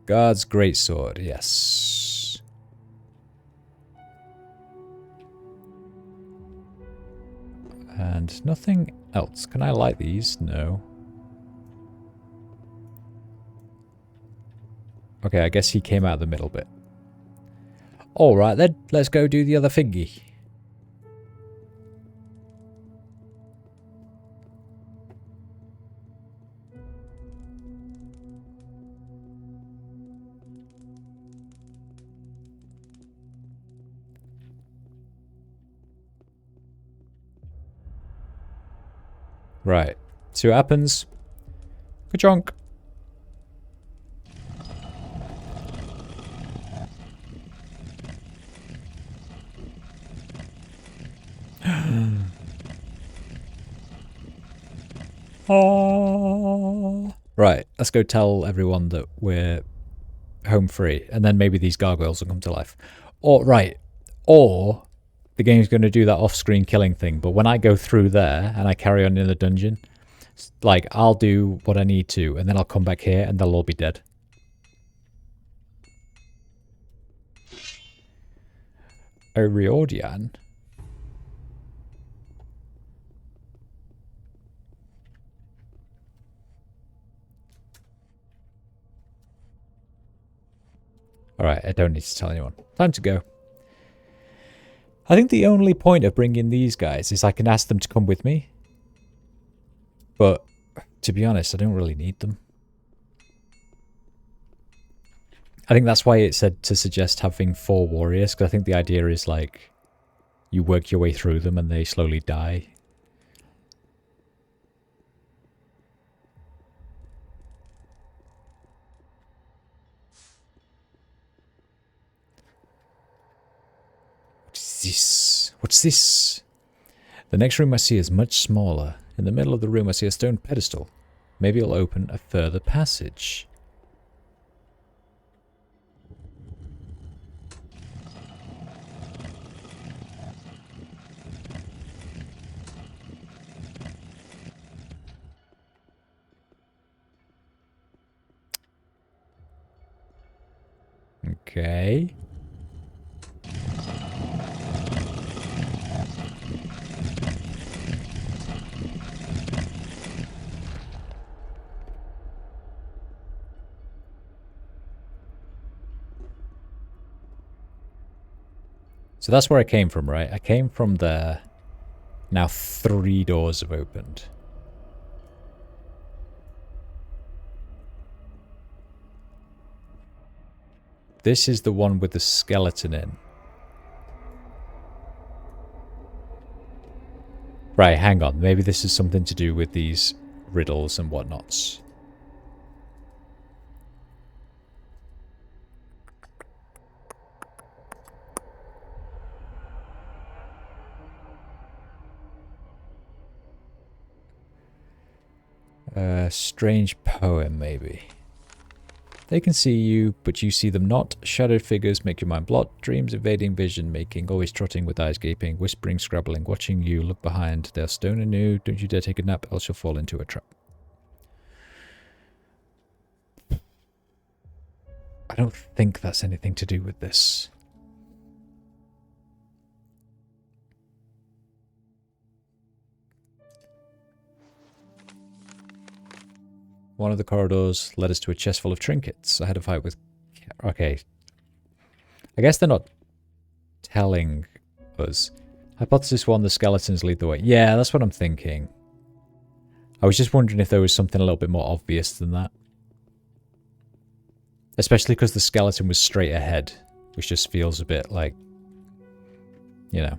Speaker 1: Guard's Greatsword, yes. And nothing else. Can I light these? No. Okay, I guess he came out of the middle bit. Alright then, let's go do the other thingy. Right. See what happens. Ka-chonk. Oh. Right, let's go tell everyone that we're home free, and then maybe these gargoyles will come to life. Or, right, or the game's going to do that off-screen killing thing, but when I go through there and I carry on in the dungeon, like, I'll do what I need to, and then I'll come back here and they'll all be dead. Oriordian? Alright, I don't need to tell anyone. Time to go. I think the only point of bringing these guys is I can ask them to come with me. But, to be honest, I don't really need them. I think that's why it said to suggest having 4 warriors, because I think the idea is, like, you work your way through them and they slowly die. What's this? What's this? The next room I see is much smaller. In the middle of the room I see a stone pedestal. Maybe it'll open a further passage. Okay. So that's where I came from, right? I came from there. Now 3 doors have opened. This is the one with the skeleton in. Right, hang on. Maybe this is something to do with these riddles and whatnots. Strange poem, maybe. They can see you, but you see them not. Shadowed figures make your mind blot. Dreams evading vision making. Always trotting with eyes gaping. Whispering, scrabbling, watching you. Look behind. They are stone and new. Don't you dare take a nap, else you'll fall into a trap. I don't think that's anything to do with this. One of the corridors led us to a chest full of trinkets. I had a fight with... Okay. I guess they're not telling us. Hypothesis 1, the skeletons lead the way. Yeah, that's what I'm thinking. I was just wondering if there was something a little bit more obvious than that. Especially because the skeleton was straight ahead, which just feels a bit like, you know.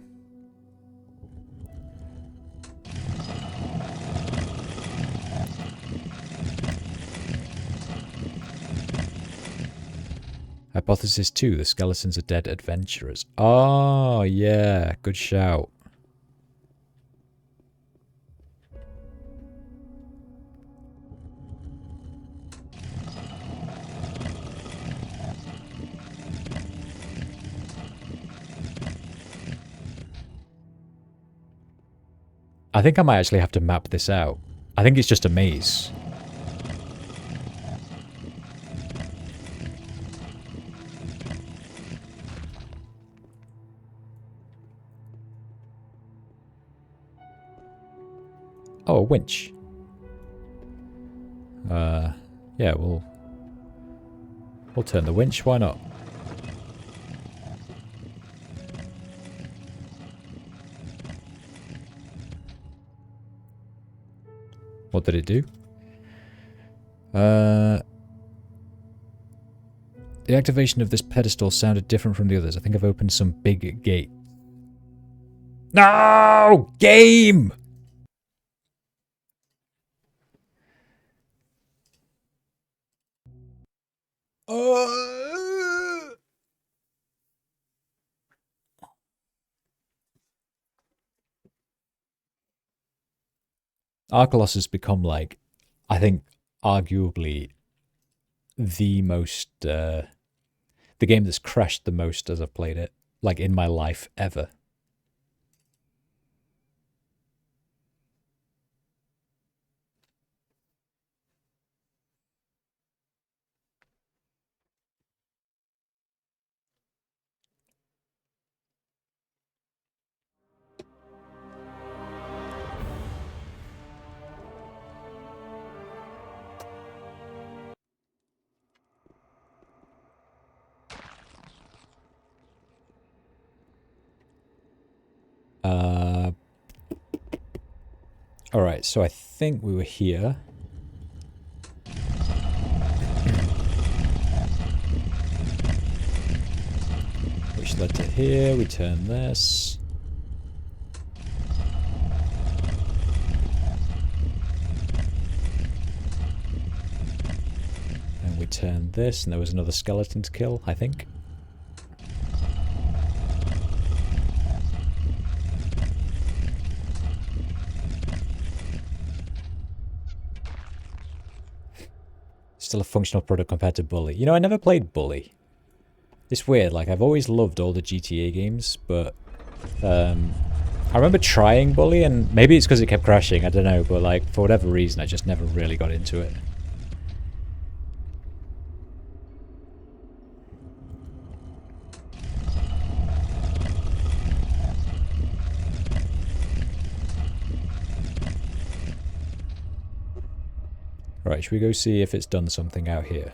Speaker 1: Hypothesis 2, the skeletons are dead adventurers. Oh, yeah, good shout. I think I might actually have to map this out. I think it's just a maze. Oh, a winch. Yeah, we'll turn the winch, why not? What did it do? The activation of this pedestal sounded different from the others. I think I've opened some big gate. No! Game! ARCHOLOS has become, like, I think, arguably the most, the game that's crashed the most as I've played it, like, in my life ever. Alright, so I think we were here. Which led to here. We turn this. And we turn this, and there was another skeleton to kill, I think. Still a functional product compared to Bully. You know, I never played Bully. It's weird, like, I've always loved all the GTA games, but I remember trying Bully, and maybe it's because it kept crashing, I don't know, but, like, for whatever reason, I just never really got into it. Right, should we go see if it's done something out here?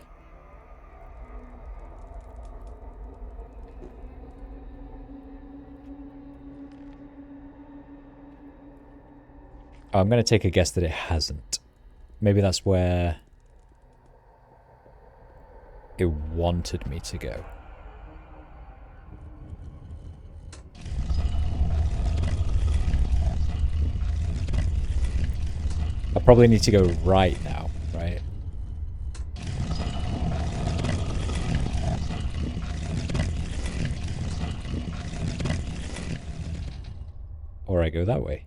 Speaker 1: Oh, I'm going to take a guess that it hasn't. Maybe that's where it wanted me to go. I probably need to go right now, right? Or I go that way.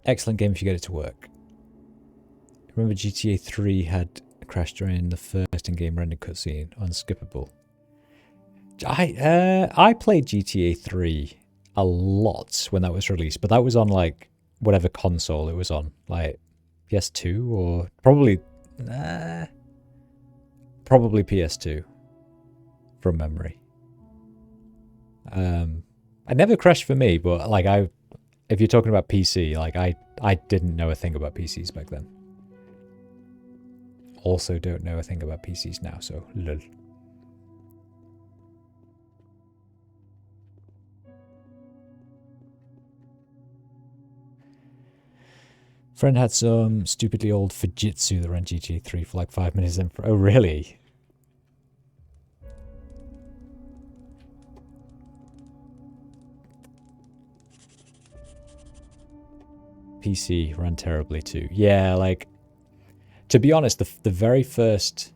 Speaker 1: Excellent game if you get it to work. Remember GTA 3 had a crash during the first in-game render cutscene, unskippable. I played GTA 3 a lot when that was released, but that was on, like, whatever console it was on, like PS2 or probably PS2 from memory. I never crashed for me, but, like, if you're talking about PC, like, I didn't know a thing about PCs back then. Also don't know a thing about PCs now, so lol. Friend had some stupidly old Fujitsu that ran GTA 3 for like 5 minutes in. Oh, really? PC ran terribly too. Yeah, like, to be honest, the very first,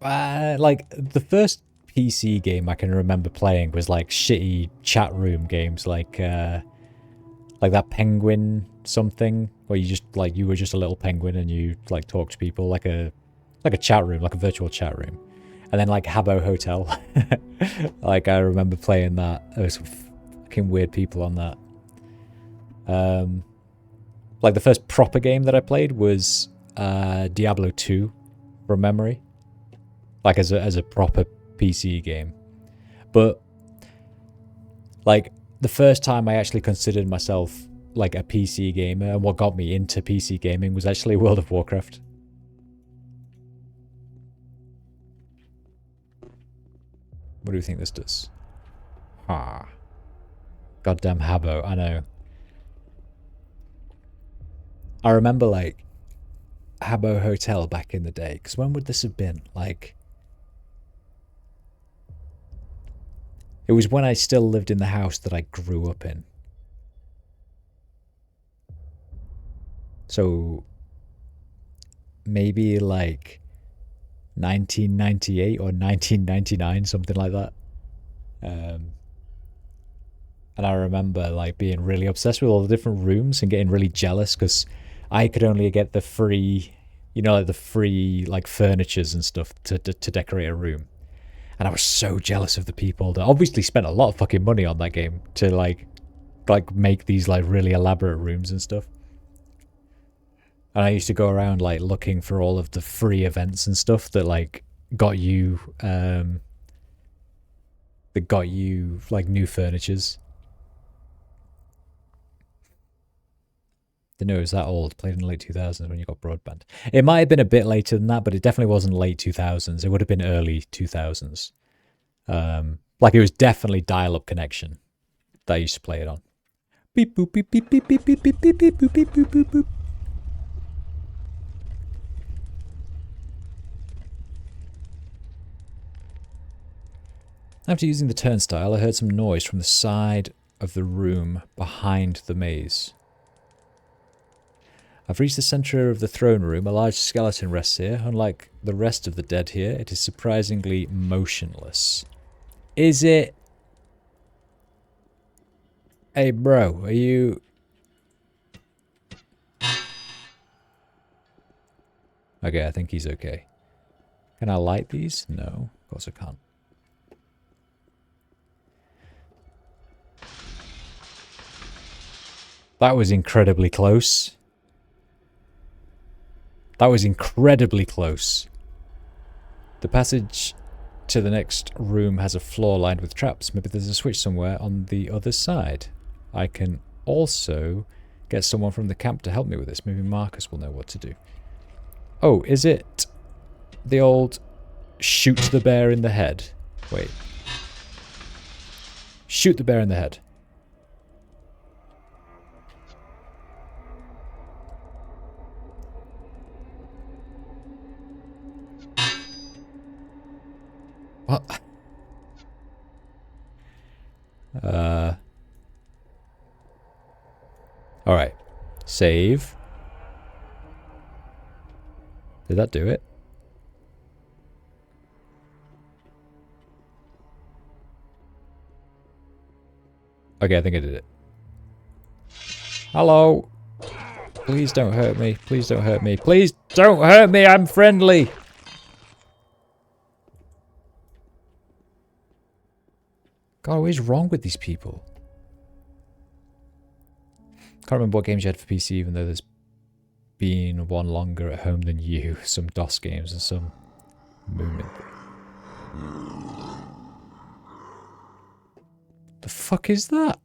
Speaker 1: like, the first PC game I can remember playing was like shitty chat room games, like that penguin something, where you just, like, you were just a little penguin and you, like, talk to people, like a chat room, like a virtual chat room. And then, like, Habbo Hotel. Like, I remember playing that. There was some fucking weird people on that. Like, the first proper game that I played was Diablo 2 from memory, like, as a proper PC game. But, like, the first time I actually considered myself, like, a PC gamer, and what got me into PC gaming was actually World of Warcraft. What do you think this does? Ah, goddamn Habbo, I know. I remember, like, Habbo Hotel back in the day, because when would this have been? Like, it was when I still lived in the house that I grew up in. So maybe like 1998 or 1999, something like that. And I remember like being really obsessed with all the different rooms and getting really jealous because I could only get the free, you know, like the free like furnitures and stuff to decorate a room. And I was so jealous of the people that obviously spent a lot of fucking money on that game to like make these like really elaborate rooms and stuff. And I used to go around like looking for all of the free events and stuff that like got you like new furnitures. Didn't know it was that old. Played in the late 2000s when you got broadband. It might have been a bit later than that, but it definitely wasn't late 2000s. It would have been early 2000s. Like it was definitely dial-up connection that I used to play it on. Beep boop beep beep beep beep beep beep beep beep boop beep boop boop boop. After using the turnstile, I heard some noise from the side of the room behind the maze. I've reached the center of the throne room. A large skeleton rests here. Unlike the rest of the dead here, it is surprisingly motionless. Is it... Hey bro, are you... Okay, I think he's okay. Can I light these? No, of course I can't. That was incredibly close. That was incredibly close. The passage to the next room has a floor lined with traps. Maybe there's a switch somewhere on the other side. I can also get someone from the camp to help me with this. Maybe Marcus will know what to do. Oh, is it the old shoot the bear in the head? Wait. Shoot the bear in the head. What? Alright. Save. Did that do it? Okay, I think I did it. Hello. Please don't hurt me. Please don't hurt me. Please don't hurt me. I'm friendly. God, what is wrong with these people? Can't remember what games you had for PC, even though there's been one longer at home than you. Some DOS games and some movement. The fuck is that?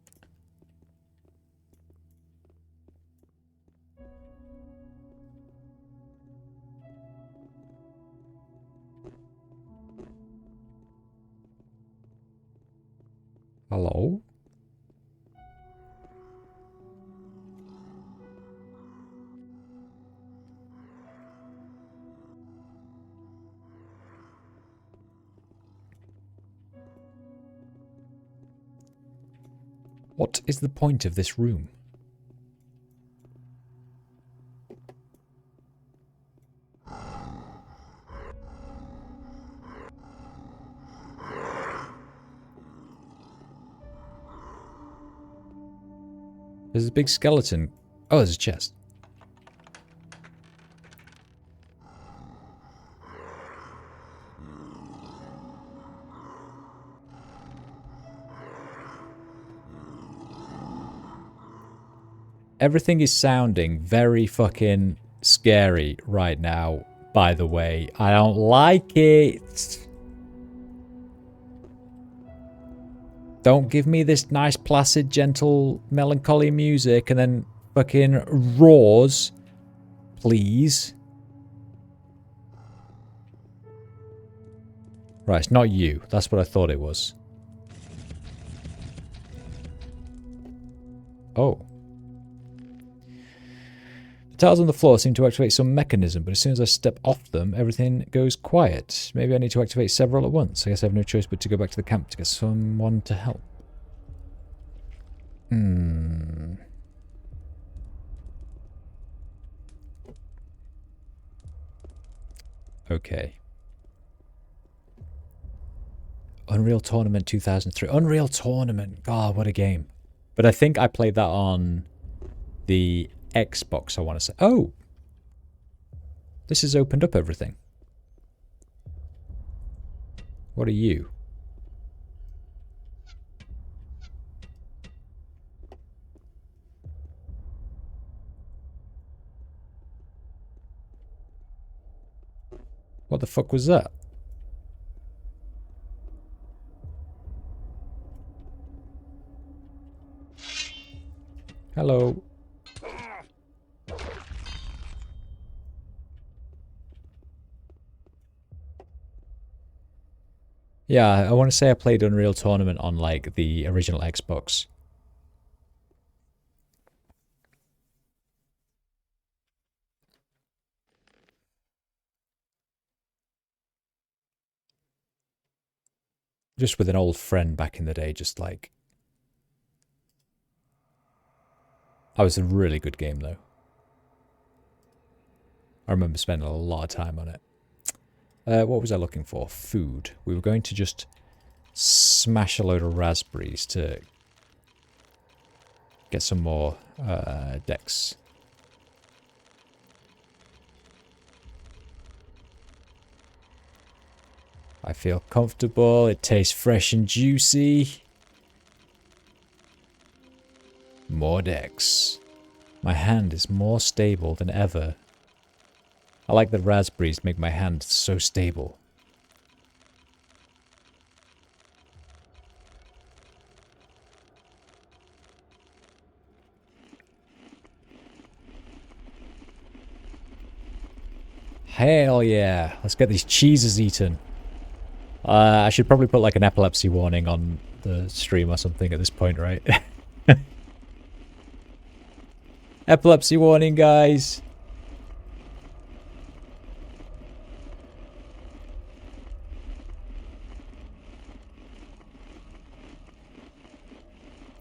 Speaker 1: Hello? What is the point of this room? There's a big skeleton. Oh, there's a chest. Everything is sounding very fucking scary right now, by the way. I don't like it. Don't give me this nice, placid, gentle, melancholy music and then fucking roars. Please. Right, it's not you. That's what I thought it was. Oh. The tiles on the floor seem to activate some mechanism, but as soon as I step off them, everything goes quiet. Maybe I need to activate several at once. I guess I have no choice but to go back to the camp to get someone to help. Okay. Unreal Tournament 2003. Unreal Tournament. God, what a game. But I think I played that on the Xbox, I want to say. Oh! This has opened up everything. What are you? What the fuck was that? Hello. Yeah, I want to say I played Unreal Tournament on like the original Xbox. Just with an old friend back in the day, just like... That was a really good game though. I remember spending a lot of time on it. What was I looking for? Food. We were going to just smash a load of raspberries to get some more decks. I feel comfortable. It tastes fresh and juicy. More decks. My hand is more stable than ever. I like that raspberries make my hand so stable. Hell yeah. Let's get these cheeses eaten. I should probably put like an epilepsy warning on the stream or something at this point, right? Epilepsy warning, guys.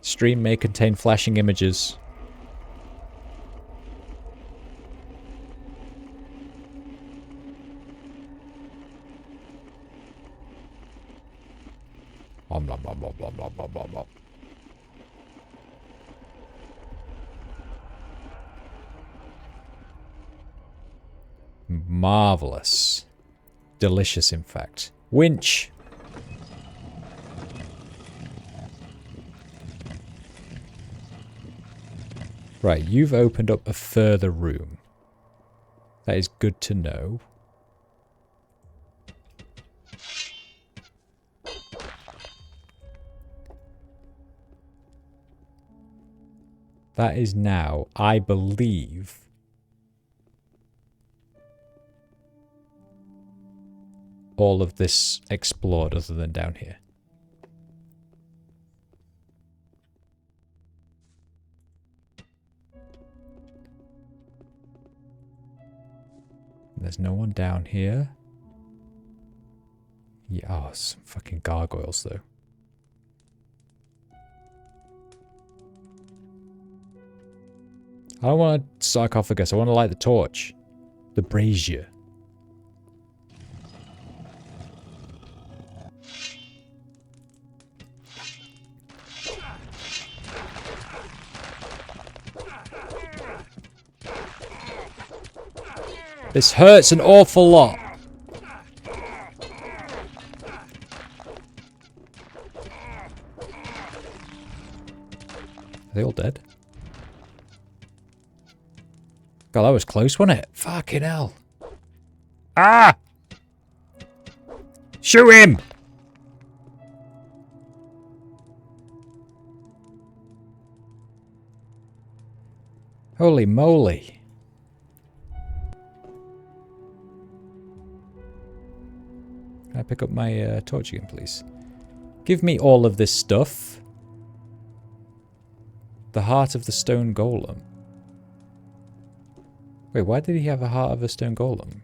Speaker 1: Stream may contain flashing images. Om nom nom nom nom nom nom nom nom. Marvelous. Delicious, in fact. Winch! Right, you've opened up a further room. That is good to know. That is now, I believe... all of this explored other than down here. There's no one down here. Yeah, oh, some fucking gargoyles though. I don't want a sarcophagus, I want to light the torch. The brazier. This hurts an awful lot. Are they all dead? God, that was close, wasn't it? Fucking hell. Ah! Shoot him! Holy moly. Can I pick up my torch again, please? Give me all of this stuff. The heart of the stone golem. Wait, why did he have a heart of a stone golem?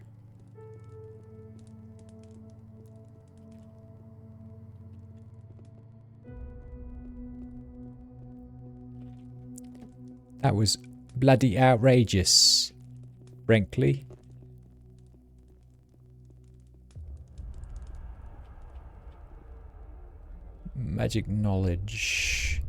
Speaker 1: That was bloody outrageous, frankly. Magic knowledge.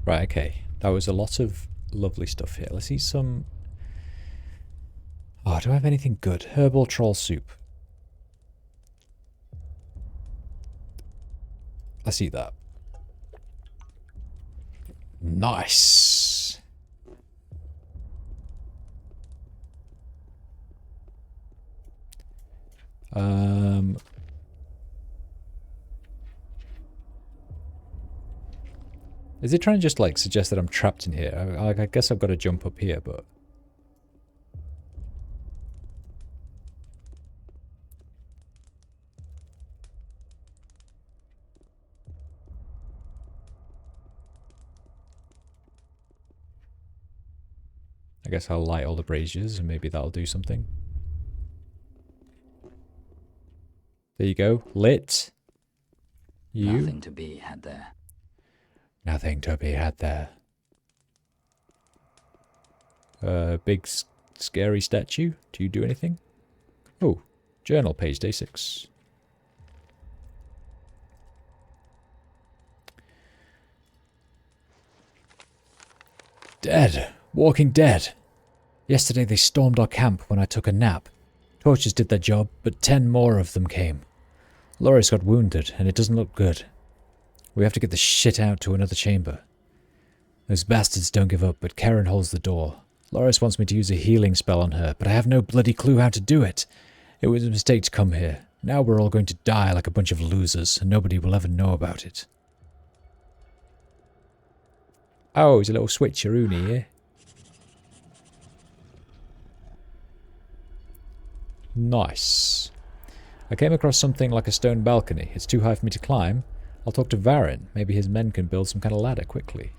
Speaker 1: Right, okay. That was a lot of lovely stuff here. Let's eat some... Oh, do I have anything good? Herbal troll soup. Let's eat that. Nice. Is it trying to just like suggest that I'm trapped in here? I guess I've got to jump up here, but... I guess I'll light all the braziers and maybe that'll do something. There you go. Lit. You.
Speaker 4: Nothing to be had there.
Speaker 1: Nothing to be had there. Big scary statue. Do you do anything? Oh, journal page day 6. Dead. Walking dead. Yesterday they stormed our camp when I took a nap. Torches did their job, but 10 more of them came. Loris got wounded, and it doesn't look good. We have to get the shit out to another chamber. Those bastards don't give up, but Karen holds the door. Loris wants me to use a healing spell on her, but I have no bloody clue how to do it. It was a mistake to come here. Now we're all going to die like a bunch of losers, and nobody will ever know about it. Oh, there's a little switcheroonie here. Nice. I came across something like a stone balcony. It's too high for me to climb. I'll talk to Varin. Maybe his men can build some kind of ladder quickly.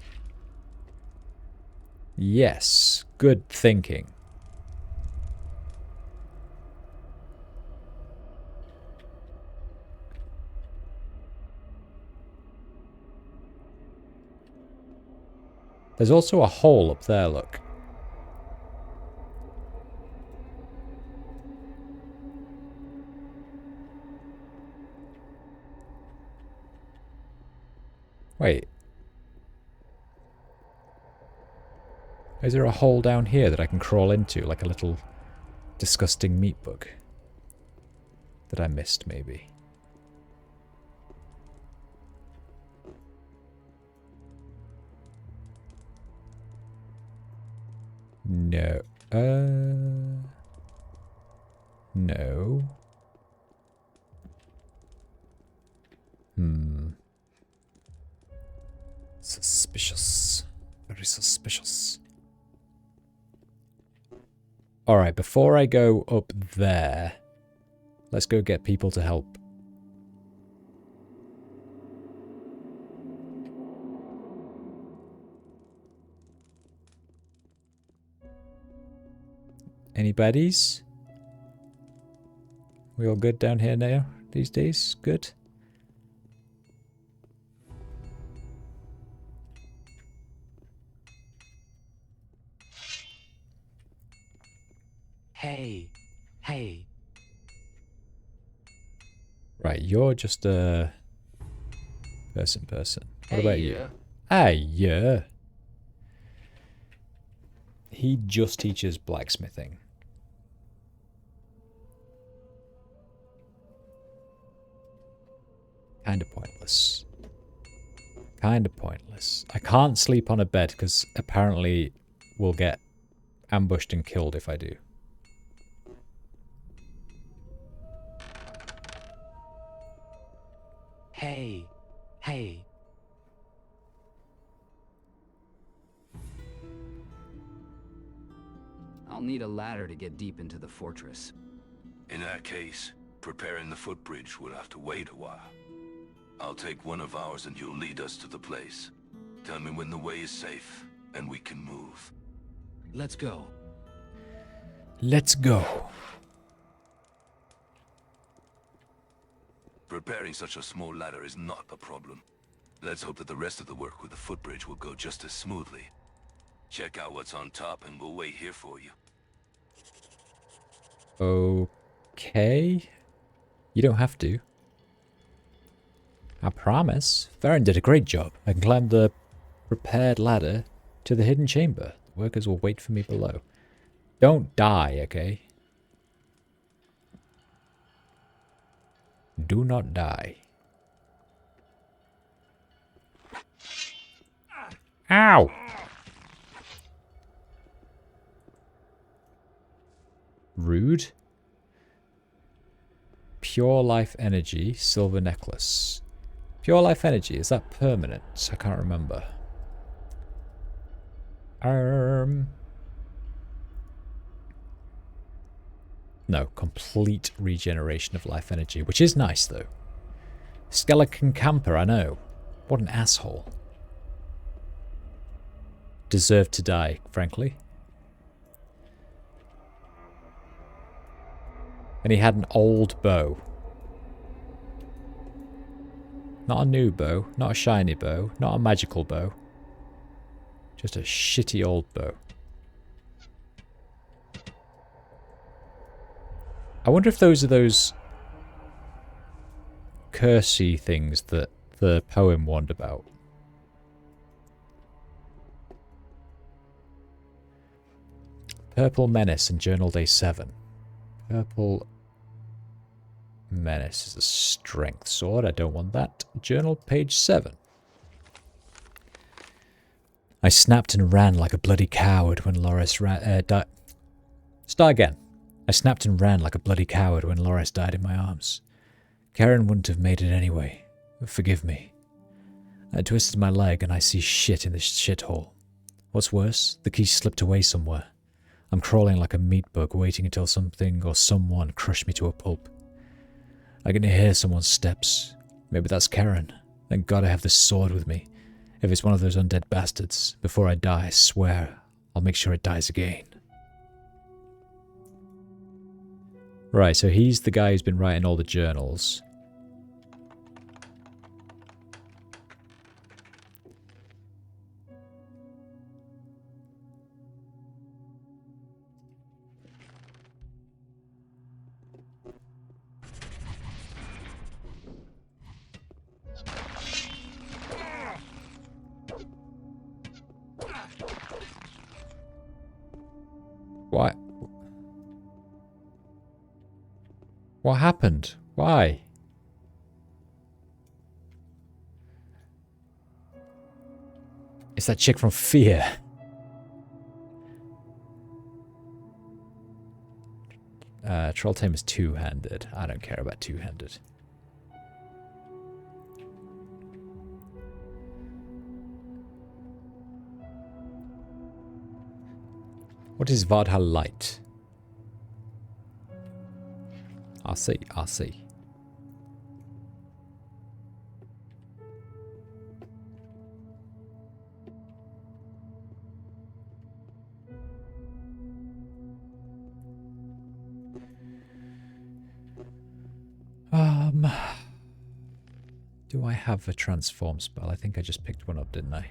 Speaker 1: Yes. Good thinking. There's also a hole up there, look. Wait. Is there a hole down here that I can crawl into, like a little disgusting meat bug? That I missed, maybe. No. No. Suspicious. Very suspicious. Alright, before I go up there, let's go get people to help. Any baddies? We all good down here now these days? Good?
Speaker 2: Hey. Hey.
Speaker 1: Right, you're just a person. What about you? Hey, yeah. He just teaches blacksmithing. Kinda pointless. Kinda pointless. I can't sleep on a bed because apparently we'll get ambushed and killed if I do.
Speaker 2: Hey. Hey.
Speaker 4: I'll need a ladder to get deep into the fortress.
Speaker 6: In that case, preparing the footbridge will have to wait a while. I'll take one of ours and you'll lead us to the place. Tell me when the way is safe, and we can move.
Speaker 4: Let's go.
Speaker 1: Let's go.
Speaker 6: Preparing such a small ladder is not a problem. Let's hope that the rest of the work with the footbridge will go just as smoothly. Check out what's on top and we'll wait here for you.
Speaker 1: Okay. You don't have to. I promise. Farron did a great job. I can climb the prepared ladder to the hidden chamber. The workers will wait for me below. Don't die, okay? Do not die. Ow! Rude. Pure life energy, silver necklace. Pure life energy, is that permanent? I can't remember. No, complete regeneration of life energy, which is nice though. Skeleton camper, I know. What an asshole. Deserved to die, frankly. And he had an old bow. Not a new bow, not a shiny bow, not a magical bow. Just a shitty old bow. I wonder if those are those cursey things that the poem warned about. Purple Menace and Journal Day 7. Purple Menace is a strength sword. I don't want that. Journal page 7. I snapped and ran like a bloody coward when Loris died. Start again. I snapped and ran like a bloody coward when Loris died in my arms. Karen wouldn't have made it anyway. Forgive me. I twisted my leg and I see shit in this shithole. What's worse, the key slipped away somewhere. I'm crawling like a meat bug, waiting until something or someone crushed me to a pulp. I can hear someone's steps. Maybe that's Karen. Thank God I have this sword with me. If it's one of those undead bastards, before I die, I swear, I'll make sure it dies again. Right, so he's the guy who's been writing all the journals. What? What happened? Why? It's that chick from Fear. Troll Tame is two-handed. I don't care about two-handed. What is Vardha Light? I see, I see. Do I have a transform spell? I think I just picked one up, didn't I?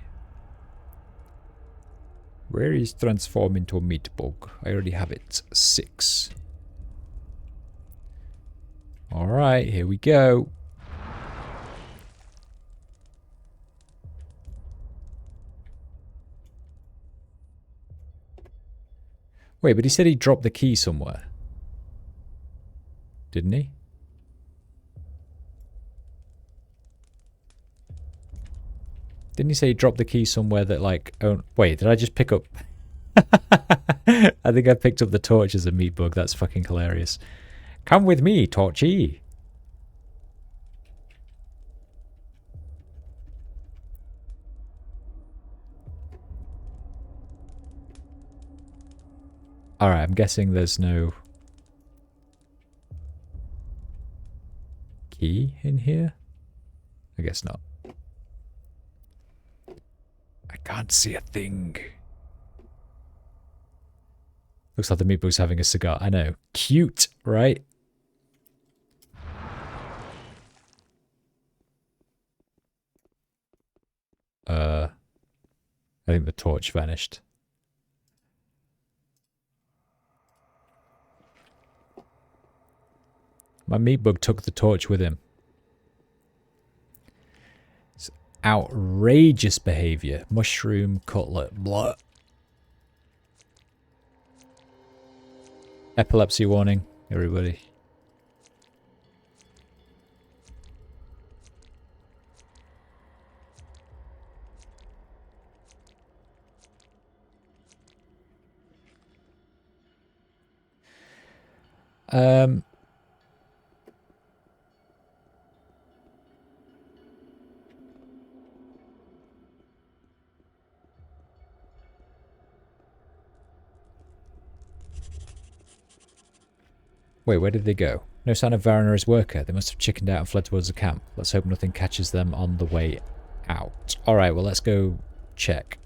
Speaker 1: Where is transform into a meat bug? I already have it. 6. Alright, here we go. Wait, but he said he dropped the key somewhere. Didn't he? Didn't he say he dropped the key somewhere that like... Oh, wait, did I just pick up... I think I picked up the torch as a meat bug. That's fucking hilarious. Come with me, Torchy. Alright, I'm guessing there's no... key in here? I guess not. I can't see a thing. Looks like the meat bug's having a cigar. I know. Cute, right? I think the torch vanished. My meat bug took the torch with him. It's outrageous behavior. Mushroom cutlet. Blah. Epilepsy warning, everybody. Wait, where did they go? No sign of Varren or his worker. They must have chickened out and fled towards the camp. Let's hope nothing catches them on the way out. Alright, well, let's go check.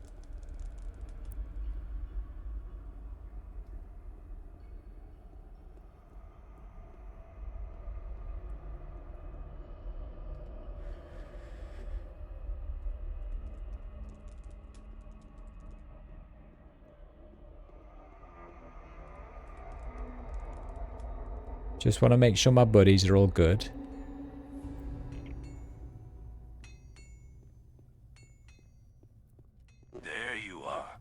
Speaker 1: Just want to make sure my buddies are all good.
Speaker 6: There you are.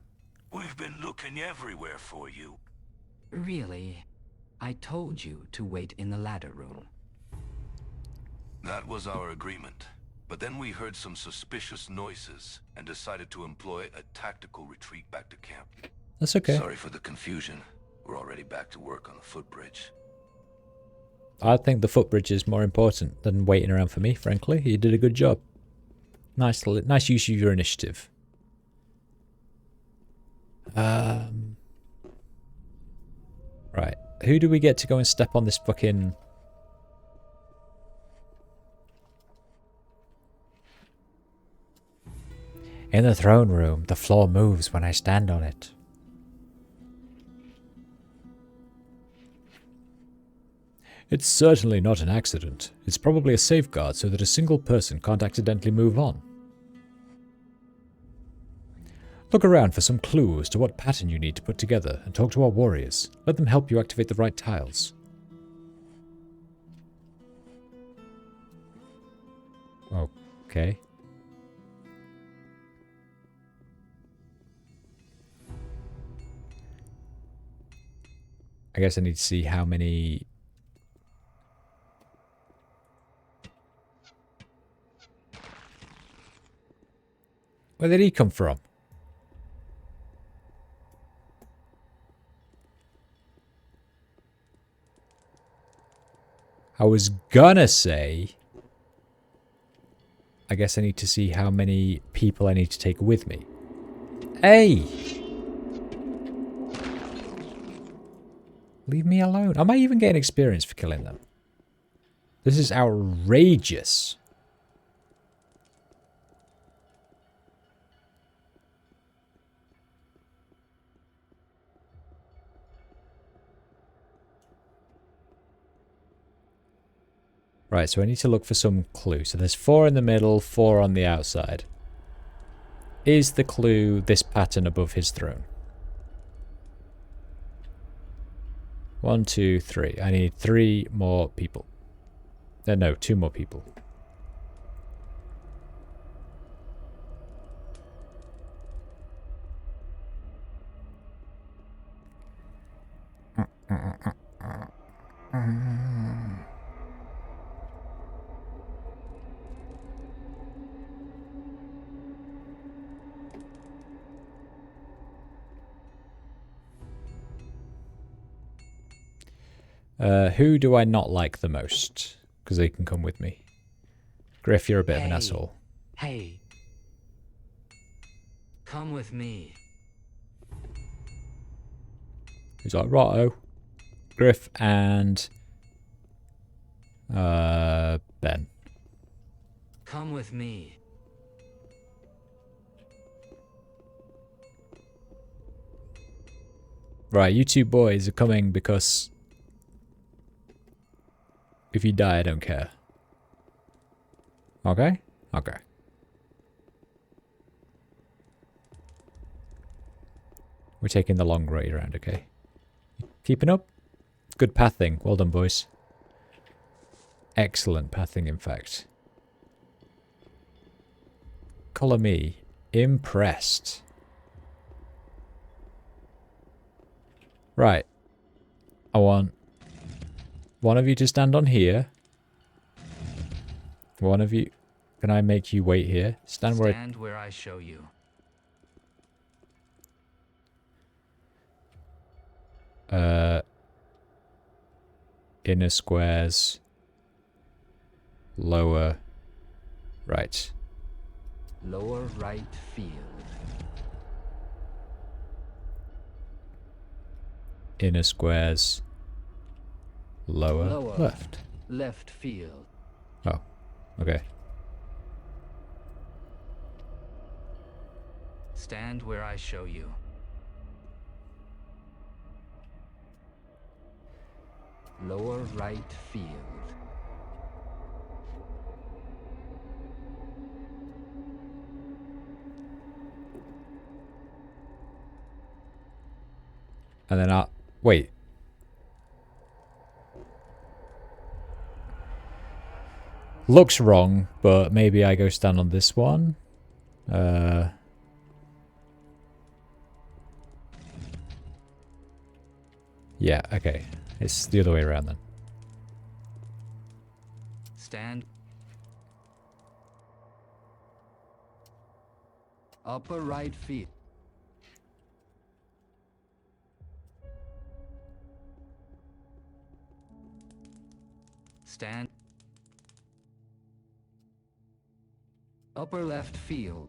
Speaker 6: We've been looking everywhere for you.
Speaker 4: Really? I told you to wait in the ladder room.
Speaker 6: That was our agreement. But then we heard some suspicious noises and decided to employ a tactical retreat back to camp.
Speaker 1: That's okay.
Speaker 6: Sorry for the confusion. We're already back to work on the footbridge.
Speaker 1: I think the footbridge is more important than waiting around for me, frankly. You did a good job. Nice use of your initiative. Right. Who do we get to go and step on this fucking... In the throne room, the floor moves when I stand on it. It's certainly not an accident. It's probably a safeguard so that a single person can't accidentally move on. Look around for some clue as to what pattern you need to put together and talk to our warriors. Let them help you activate the right tiles. Okay. I guess I need to see how many... Where did he come from? I was gonna say... I guess I need to see how many people I need to take with me. Hey! Leave me alone. Am I even getting experience for killing them? This is outrageous. Right, so I need to look for some clue. So there's 4 in the middle, 4 on the outside. Is the clue this pattern above his throne? 1, 2, 3. I need 3 more people. No, 2 more people. Who do I not like the most? Because they can come with me. Griff, you're a bit of an asshole.
Speaker 4: Hey. Come with me.
Speaker 1: He's like, righto. Griff and... Ben.
Speaker 4: Come with me.
Speaker 1: Right, you 2 boys are coming because... If you die, I don't care. Okay? Okay. We're taking the long way around, okay. Keeping up? Good pathing. Well done, boys. Excellent pathing, in fact. Colour me impressed. Right. I want one of you to stand on here. One of you... Can I make you wait here? Stand
Speaker 4: where I show you.
Speaker 1: Inner squares. Lower right.
Speaker 4: Lower right field.
Speaker 1: Inner squares. Lower left.
Speaker 4: Left field.
Speaker 1: Oh, okay.
Speaker 4: Stand where I show you. Lower right field.
Speaker 1: And then I'll... Wait. Looks wrong, but maybe I go stand on this one. Yeah, okay. It's the other way around then.
Speaker 4: Stand. Upper right field. Stand. Upper left field.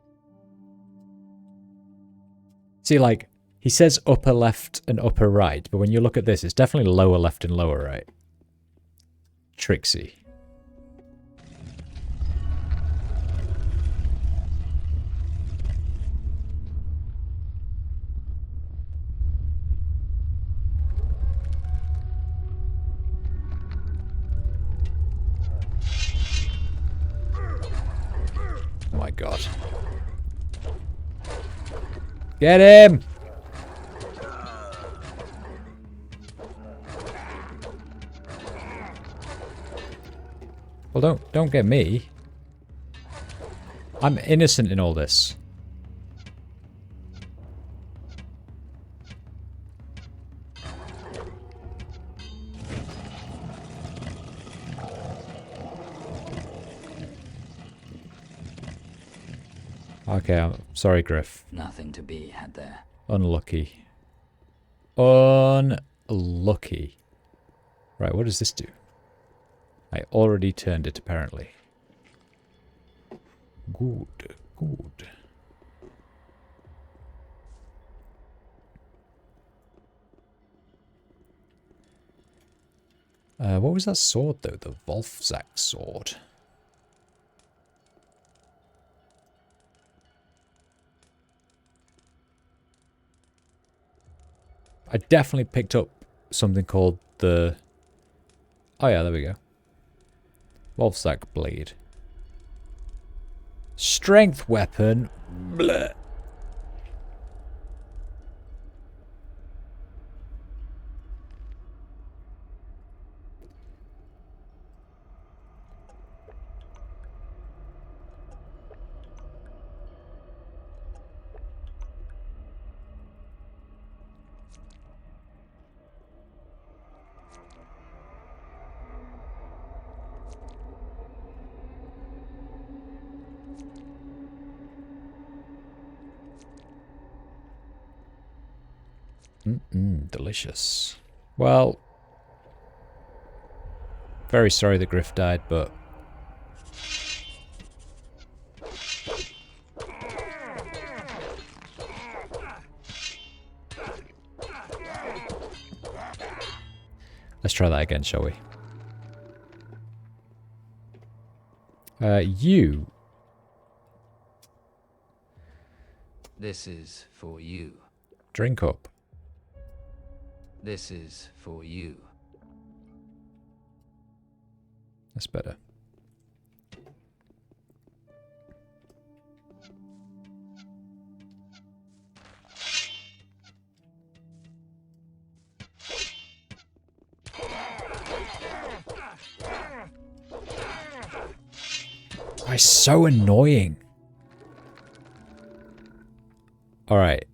Speaker 1: See, like, he says upper left and upper right, but when you look at this, it's definitely lower left and lower right. Tricksy. Oh my god. Get him! Well, don't get me. I'm innocent in all this. Okay, I'm sorry, Griff.
Speaker 4: Nothing to be had there.
Speaker 1: Unlucky. Unlucky. Right, what does this do? I already turned it, apparently. Good, good. What was that sword, though? The Wolfsack sword. I definitely picked up something called the... Oh yeah, there we go. Wolfsack blade. Strength weapon. Bleh. Delicious. Well, very sorry that Griff died, but... Let's try that again, shall we? You.
Speaker 4: This is for you.
Speaker 1: Drink up.
Speaker 4: This is for you.
Speaker 1: That's better. Oh, it's so annoying. Alright.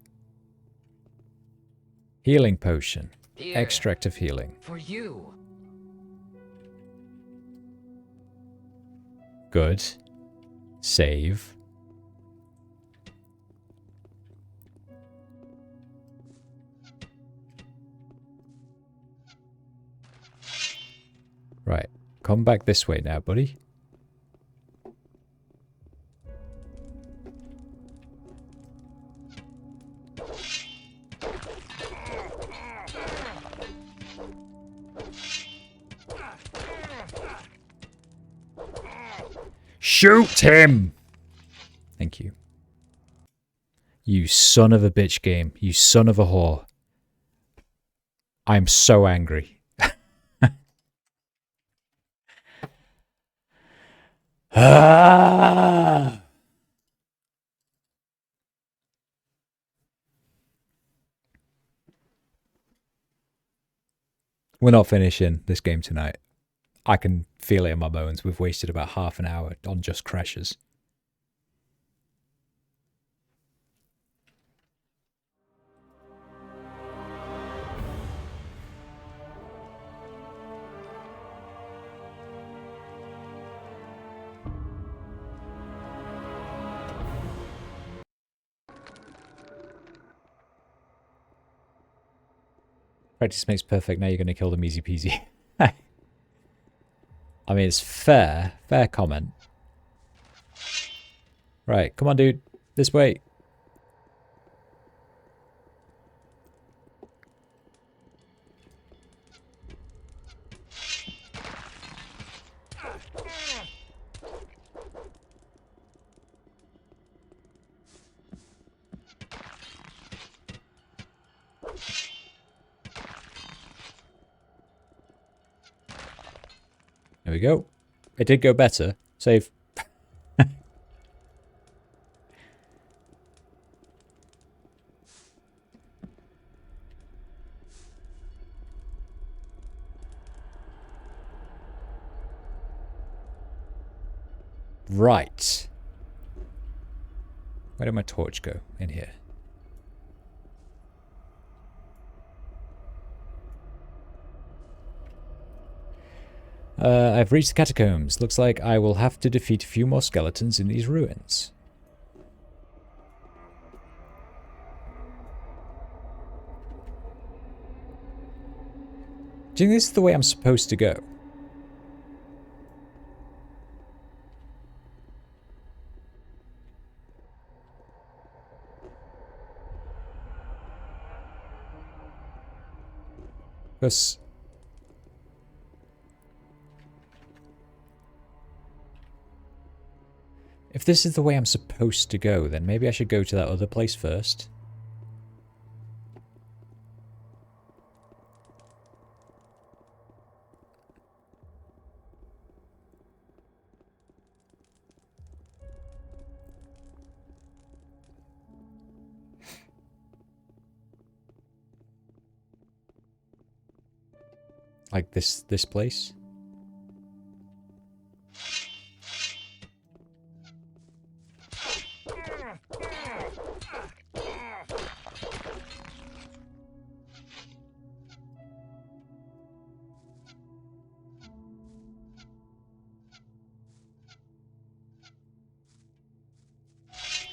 Speaker 1: Healing potion.
Speaker 4: Here,
Speaker 1: Extract of healing.
Speaker 4: for you.
Speaker 1: Good. Save. Right. Come back this way now, buddy. Shoot him! Thank you. You son of a bitch game. You son of a whore. I'm so angry. Ah! We're not finishing this game tonight. I can feel it in my bones. We've wasted about half an hour on just crashes. Practice makes perfect. Now you're going to kill them easy peasy. I mean, it's fair. Fair comment. Right, come on, dude. This way. There we go. It did go better. Save. Right. Where did my torch go? In here. I've reached the catacombs. Looks like I will have to defeat a few more skeletons in these ruins. Do you think this is the way I'm supposed to go? Because if this is the way I'm supposed to go, then maybe I should go to that other place first. Like this place?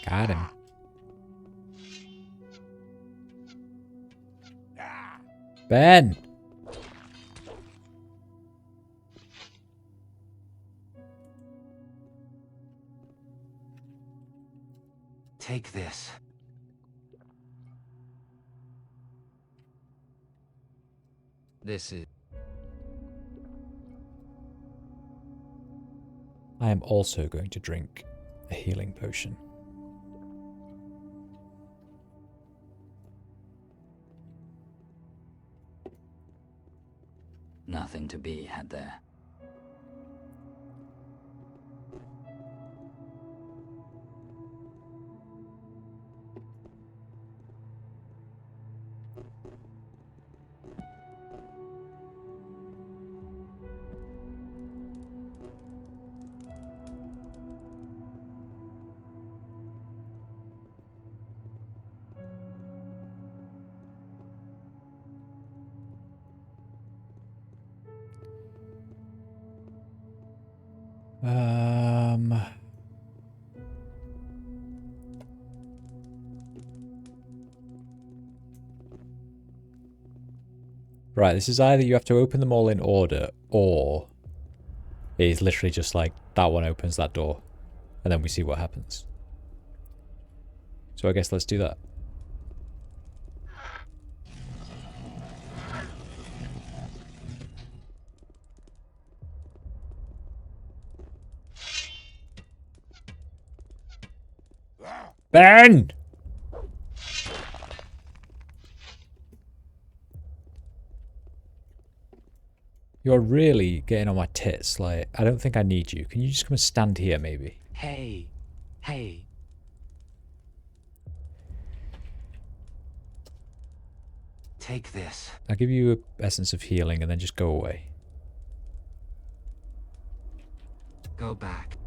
Speaker 1: Got him. Ben!
Speaker 4: Take this. This is...
Speaker 1: I am also going to drink a healing potion.
Speaker 4: Nothing to be had there.
Speaker 1: Right, this is either you have to open them all in order, or it is literally just like that one opens that door, and then we see what happens. So I guess let's do that. Ben! You're really getting on my tits. Like, I don't think I need you. Can you just come and stand here, maybe?
Speaker 2: Hey. Hey. Take this.
Speaker 1: I'll give you an essence of healing and then just go away.
Speaker 4: Go back.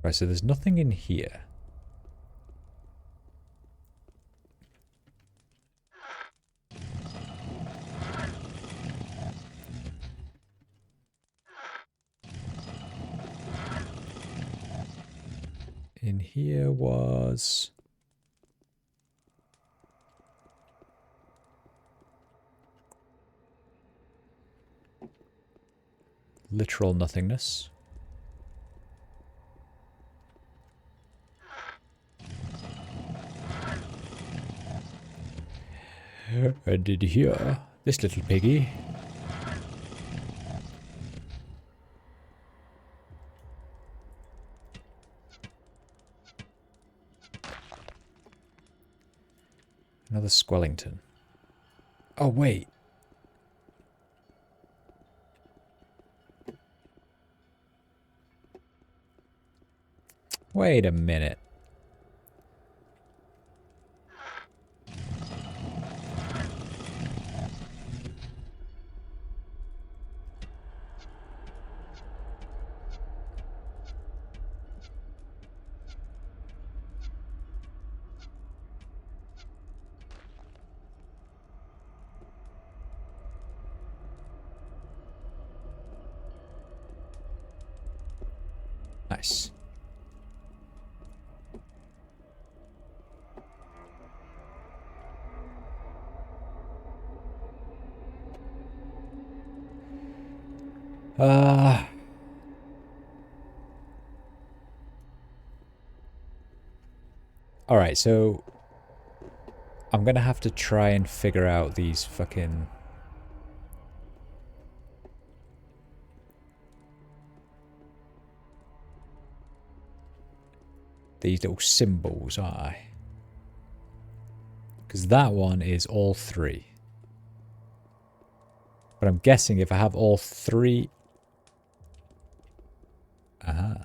Speaker 1: Right, so there's nothing in here. In here was... literal nothingness. And did here, this little piggy. Another Squellington. Oh, wait. Wait a minute. Nice. Alright, so I'm gonna have to try and figure out these fucking... these little symbols, aren't I? Because that one is all three. But I'm guessing if I have all three... Aha.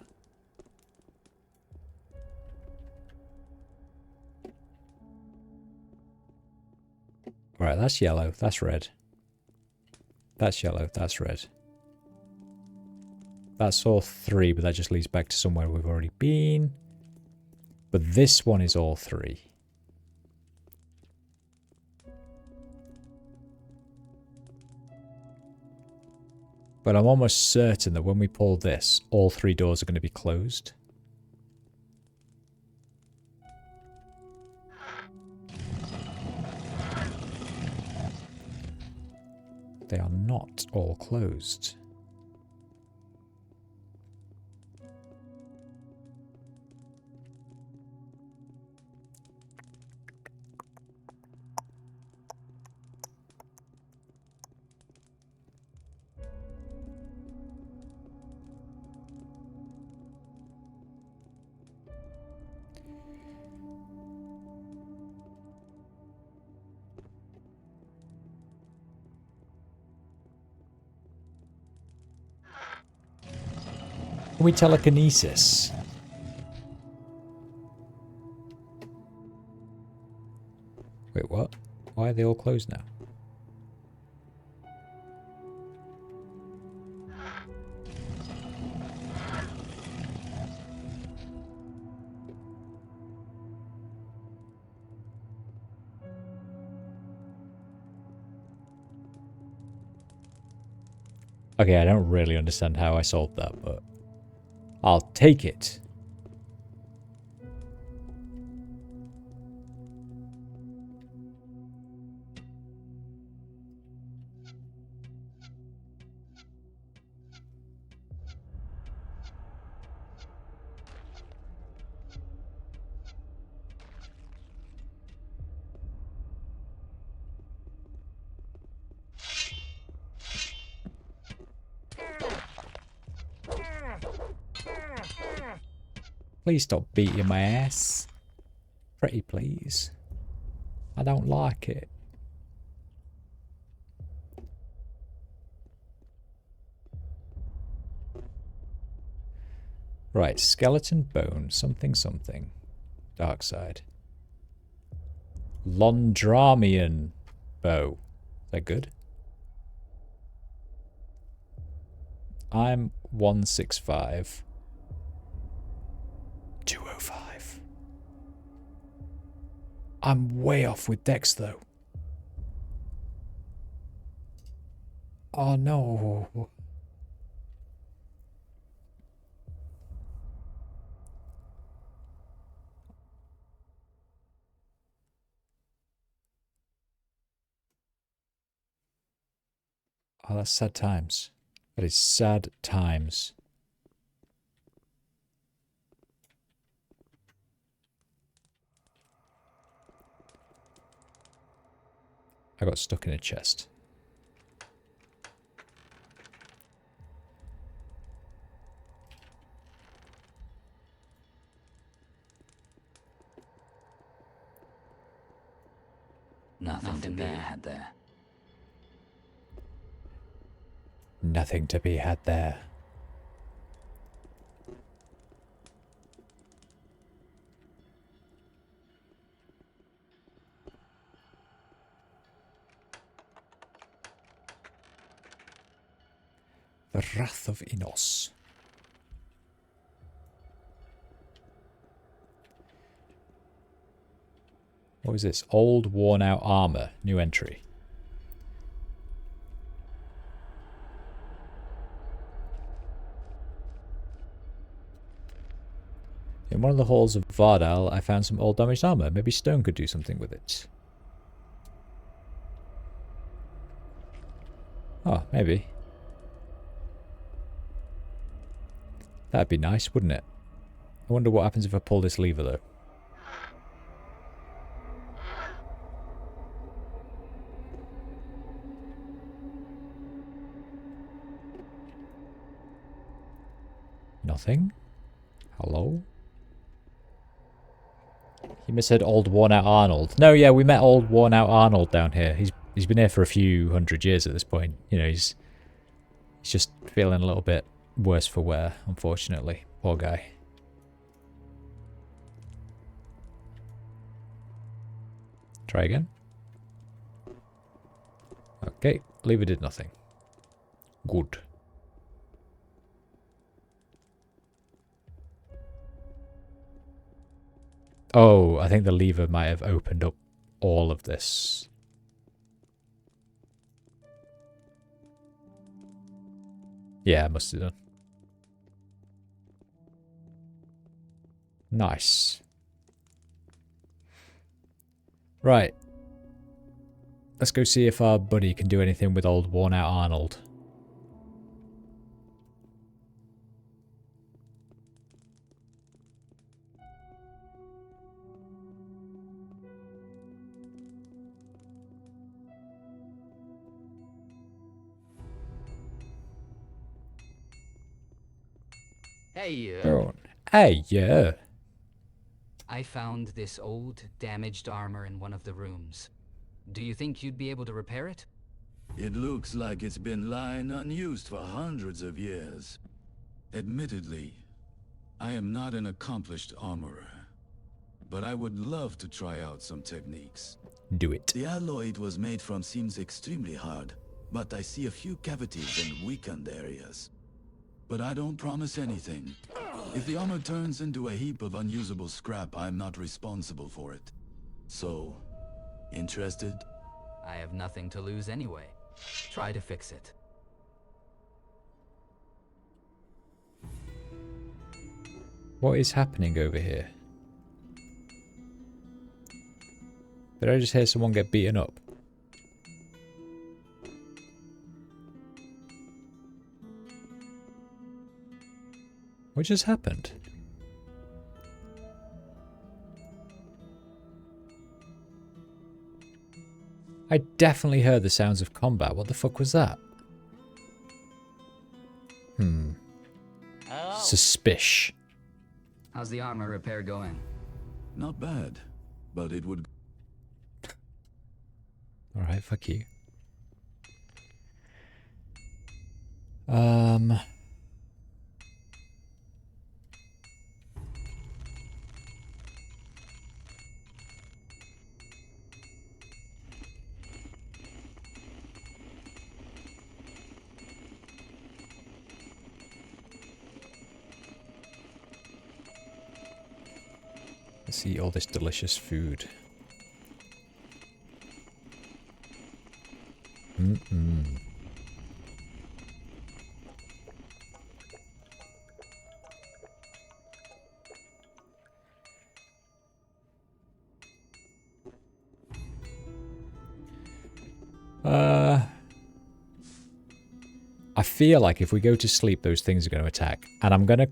Speaker 1: Right, that's yellow, that's red. That's yellow, that's red. That's all three, but that just leads back to somewhere we've already been. But this one is all three. But I'm almost certain that when we pull this, all three doors are going to be closed. They are not all closed. Can we telekinesis? Wait, what? Why are they all closed now? Okay, I don't really understand how I solved that, but I'll take it. Please stop beating my ass. Pretty please. I don't like it. Right, skeleton bone, something something. Dark side. Londramian bow. Is that good? I'm 165. 205. I'm way off with dex though. Oh no. Oh, that's sad times. That is sad times. I got stuck in a chest.
Speaker 4: Nothing to be had there.
Speaker 1: Nothing to be had there. The Wrath of Innos. What is this? Old worn out armor. New entry. In one of the halls of Vardal, I found some old damaged armor. Maybe stone could do something with it. Oh, maybe. That'd be nice, wouldn't it? I wonder what happens if I pull this lever, though. Nothing? Hello? You misheard old worn out Arnold. No, yeah, we met old worn out Arnold down here. He's been here for a few hundred years at this point. You know, he's just feeling a little bit worse for wear, unfortunately. Poor guy. Try again. Okay, lever did nothing. Good. Oh, I think the lever might have opened up all of this. Yeah, it must have done. Nice. Right. Let's go see if our buddy can do anything with old worn out Arnold.
Speaker 4: Hey,
Speaker 1: Oh. Hey, yeah.
Speaker 4: I found this old, damaged armor in one of the rooms. Do you think you'd be able to repair it?
Speaker 3: It looks like it's been lying unused for hundreds of years. Admittedly, I am not an accomplished armorer, but I would love to try out some techniques.
Speaker 1: Do it.
Speaker 3: The alloy it was made from seems extremely hard, but I see a few cavities and weakened areas. But I don't promise anything. If the armor turns into a heap of unusable scrap, I'm not responsible for it. So, interested?
Speaker 4: I have nothing to lose anyway. Try to fix it.
Speaker 1: What is happening over here? Did I just hear someone get beaten up? What just happened? I definitely heard the sounds of combat. What the fuck was that? Suspicious.
Speaker 4: How's the armor repair going?
Speaker 2: Not bad, but it would...
Speaker 1: Alright, fuck you. Let's eat all this delicious food. I feel like if we go to sleep, those things are going to attack. And I'm going to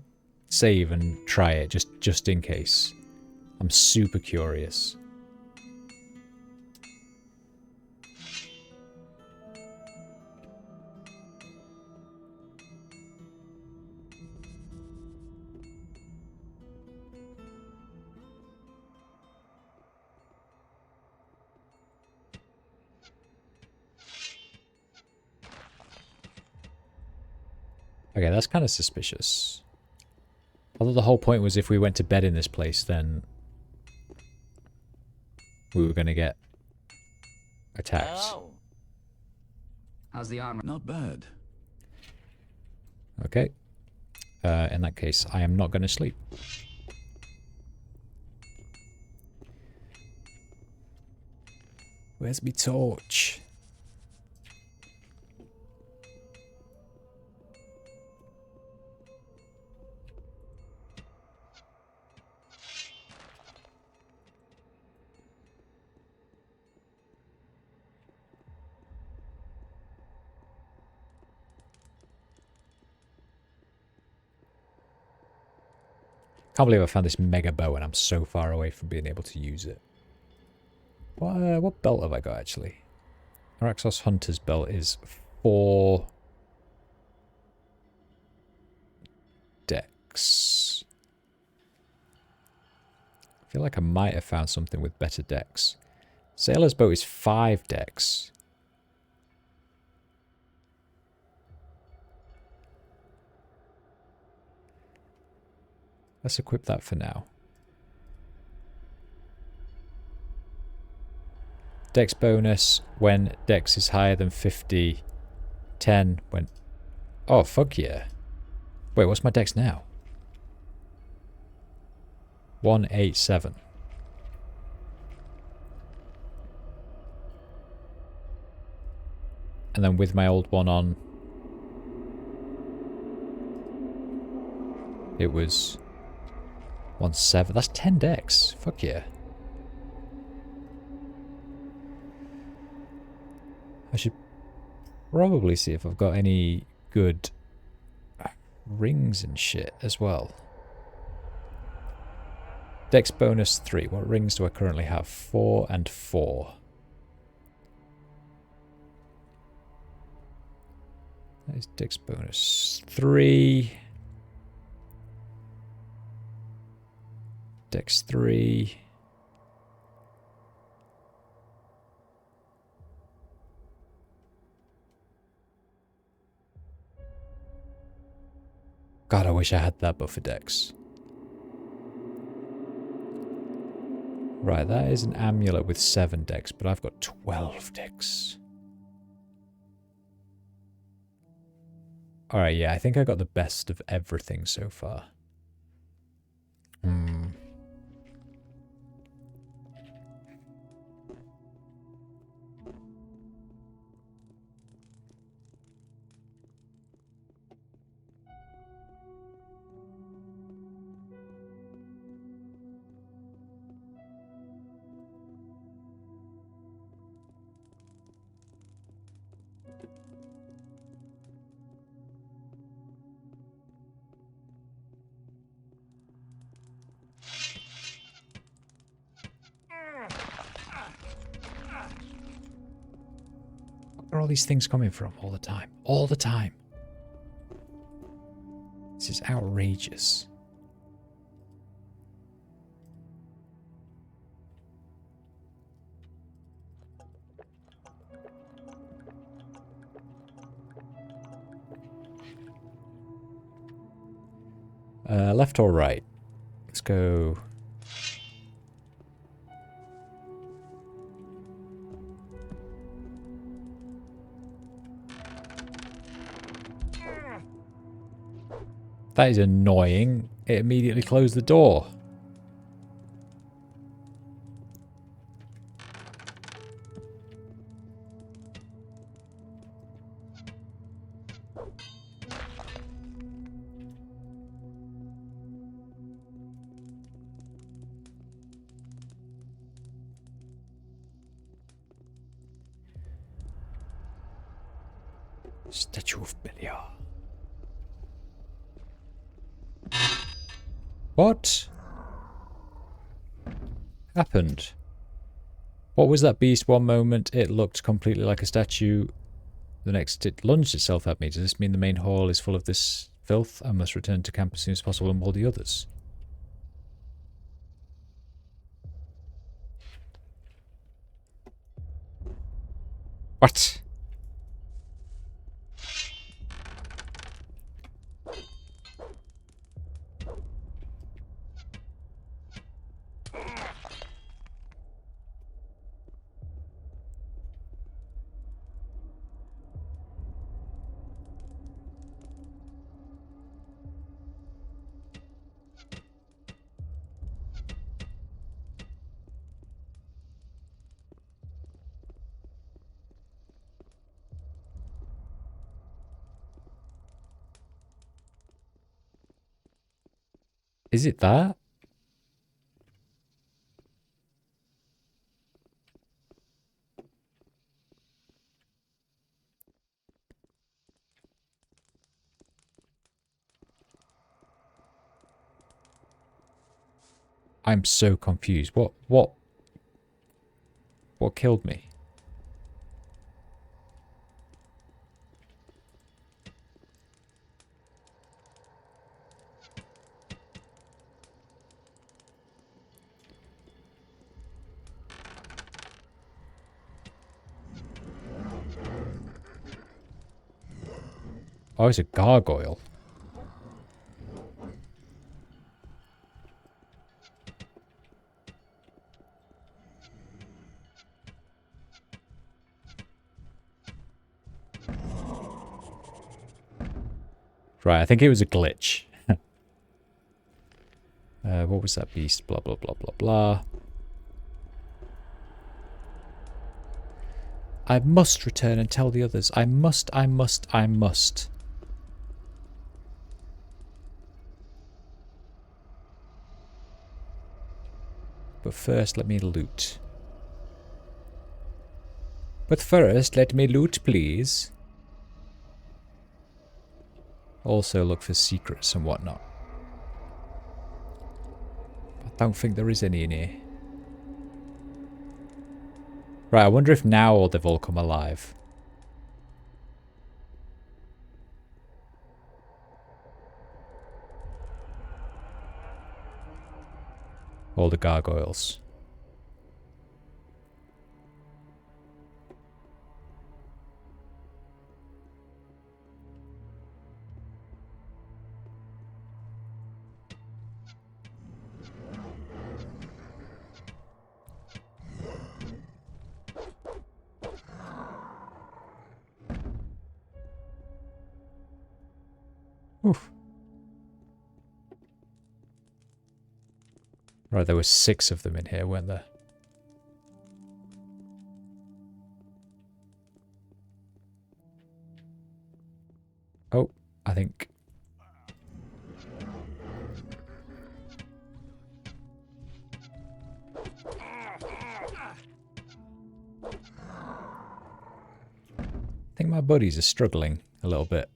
Speaker 1: save and try it just in case. I'm super curious. Okay, that's kind of suspicious. Although the whole point was if we went to bed in this place, then we were going to get attacked.
Speaker 4: Oh. How's the armor?
Speaker 2: Not bad.
Speaker 1: Okay. In that case, I am not going to sleep. Where's my torch? Can't believe I found this mega bow and I'm so far away from being able to use it. What belt have I got actually? ARCHOLOS Hunter's belt is 4 dex. I feel like I might have found something with better dex. Sailor's boat is 5 dex. Let's equip that for now. Dex bonus when dex is higher than 50. 10 when... Oh, fuck yeah. Wait, what's my dex now? 187. And then with my old one on... It was... 17. That's 10 dex. Fuck yeah. I should probably see if I've got any good rings and shit as well. Dex bonus 3. What rings do I currently have? 4 and 4. That is Dex bonus 3. Dex 3. God, I wish I had that but for Dex. Right, that is an amulet with 7 Dex, but I've got 12 Dex. Alright, yeah, I think I got the best of everything so far. Where are all these things coming from all the time? All the time. This is outrageous. Left or right? Let's go. That is annoying. It immediately closed the door. Statue of Belial. What happened? What was that beast? One moment it looked completely like a statue. The next it lunged itself at me. Does this mean the main hall is full of this filth? I must return to camp as soon as possible and warn the others. What? Is it that? I'm so confused. What killed me? Oh, it's a gargoyle. Right, I think it was a glitch. What was that beast? Blah, blah, blah, blah, blah. I must return and tell the others. I must. But first, let me loot. Please. Also look for secrets and whatnot. I don't think there is any in here. Right, I wonder if now or they've all come alive. All the gargoyles. Oof. Right, there were 6 of them in here, weren't there? Oh, I think... I think my buddies are struggling a little bit.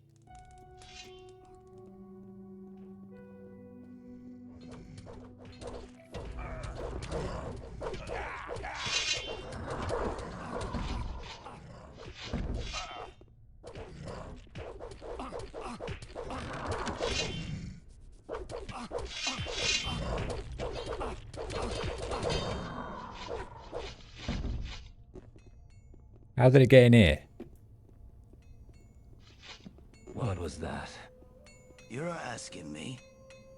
Speaker 1: How did it get in here?
Speaker 4: What was that?
Speaker 3: You're asking me?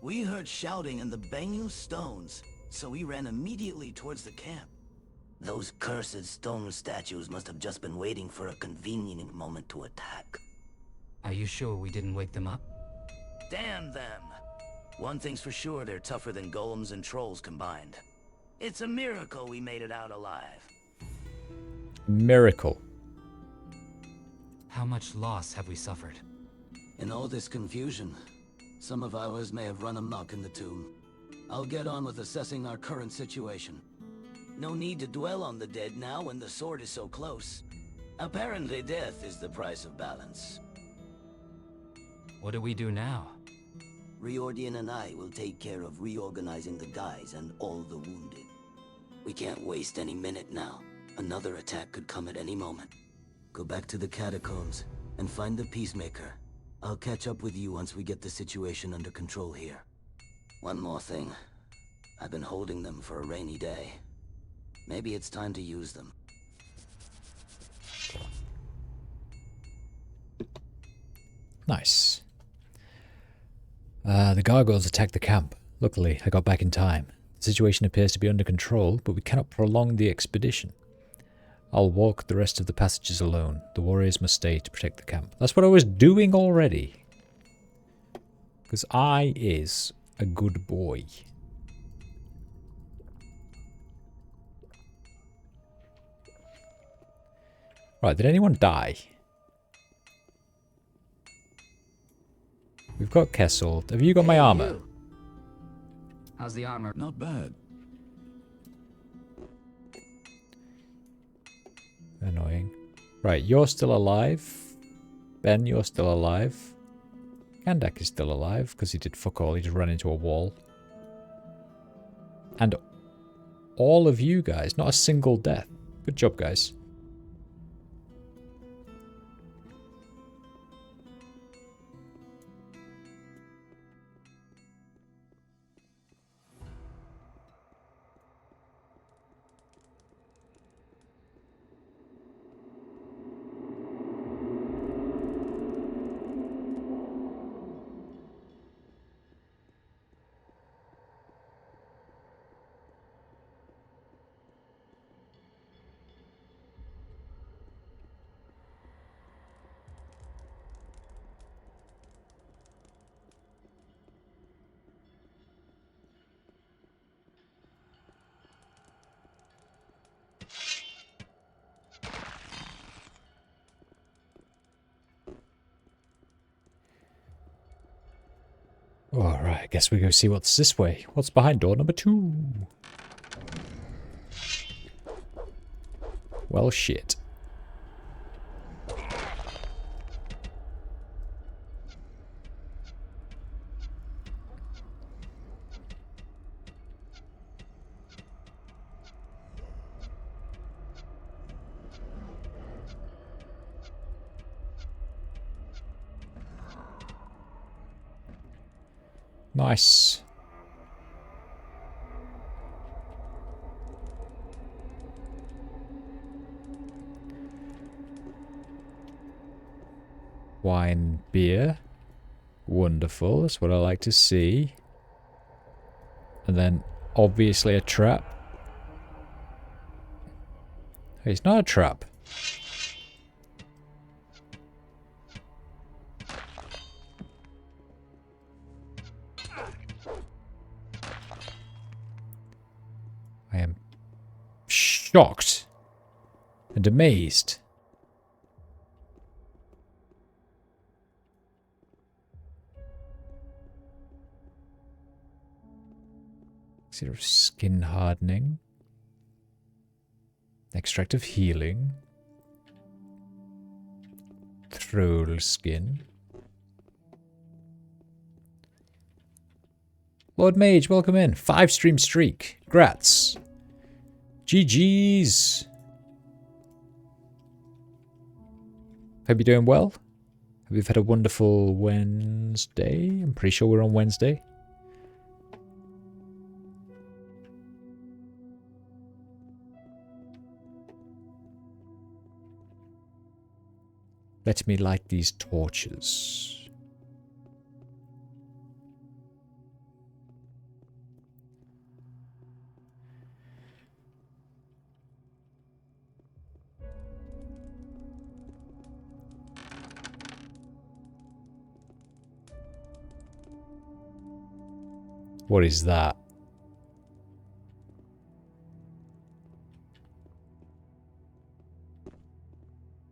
Speaker 3: We heard shouting and the banging of stones, so we ran immediately towards the camp. Those cursed stone statues must have just been waiting for a convenient moment to attack.
Speaker 4: Are you sure we didn't wake them up?
Speaker 3: Damn them! One thing's for sure, they're tougher than golems and trolls combined. It's a miracle we made it out alive.
Speaker 1: Miracle.
Speaker 4: How much loss have we suffered?
Speaker 3: In all this confusion, some of ours may have run amok in the tomb. I'll get on with assessing our current situation. No need to dwell on the dead now when the sword is so close. Apparently death is the price of balance.
Speaker 4: What do we do now?
Speaker 3: Riordan and I will take care of reorganizing the guys and all the wounded. We can't waste any minute now. Another attack could come at any moment. Go back to the catacombs and find the Peacemaker. I'll catch up with you once we get the situation under control here. One more thing. I've been holding them for a rainy day. Maybe it's time to use them.
Speaker 1: Nice. The gargoyles attacked the camp. Luckily, I got back in time. The situation appears to be under control, but we cannot prolong the expedition. I'll walk the rest of the passages alone. The warriors must stay to protect the camp. That's what I was doing already. Because I is a good boy. Right, did anyone die? We've got Kessel. Have you got my armor?
Speaker 4: You. How's the armor?
Speaker 2: Not bad.
Speaker 1: Annoying. Right, you're still alive. Ben, you're still alive. Kandak is still alive because he did fuck all. He just ran into a wall. And all of you guys, not a single death. Good job, guys. Alright, I guess we go see what's this way. What's behind door number 2? Well, shit. Nice. Wine, beer. Wonderful. That's what I like to see. And then, obviously, a trap. Hey, it's not a trap. I am shocked and amazed. Zero skin hardening. Extract of healing. Troll skin. Lord Mage, welcome in. 5-stream streak. Grats. GG's. Hope you're doing well. Hope you've had a wonderful Wednesday. I'm pretty sure we're on Wednesday. Let me light these torches. What is that?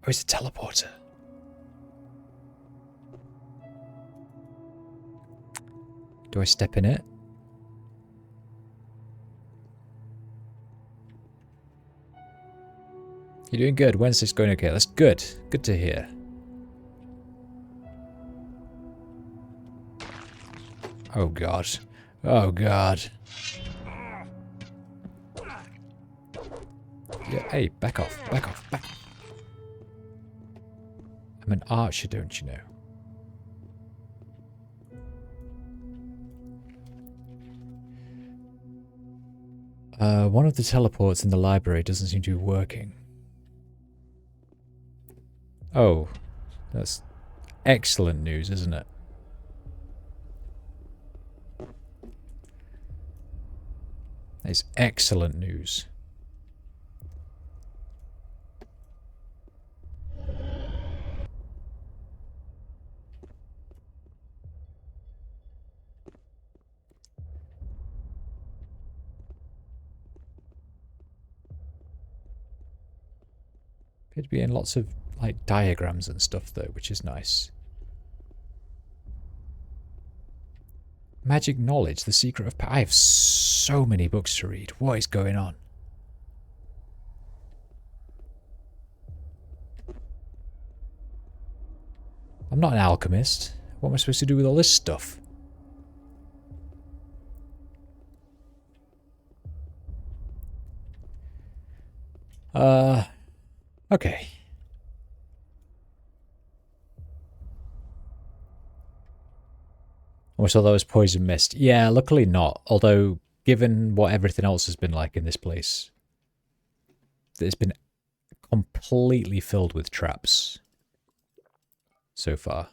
Speaker 1: Oh, it's a teleporter. Do I step in it? You're doing good. Wednesday's going okay. That's good. Good to hear. Oh god. Oh god. Yeah, hey, back off. Back off. Back. I'm an archer, don't you know? One of the teleports in the library doesn't seem to be working. Oh, that's excellent news, isn't it? It's excellent news. Appear to be in lots of like diagrams and stuff though, which is nice. Magic knowledge, the secret of power. I have so many books to read. What is going on? I'm not an alchemist. What am I supposed to do with all this stuff? Okay. Oh, so that was poison mist. Yeah, luckily not. Although, given what everything else has been like in this place, it's been completely filled with traps so far.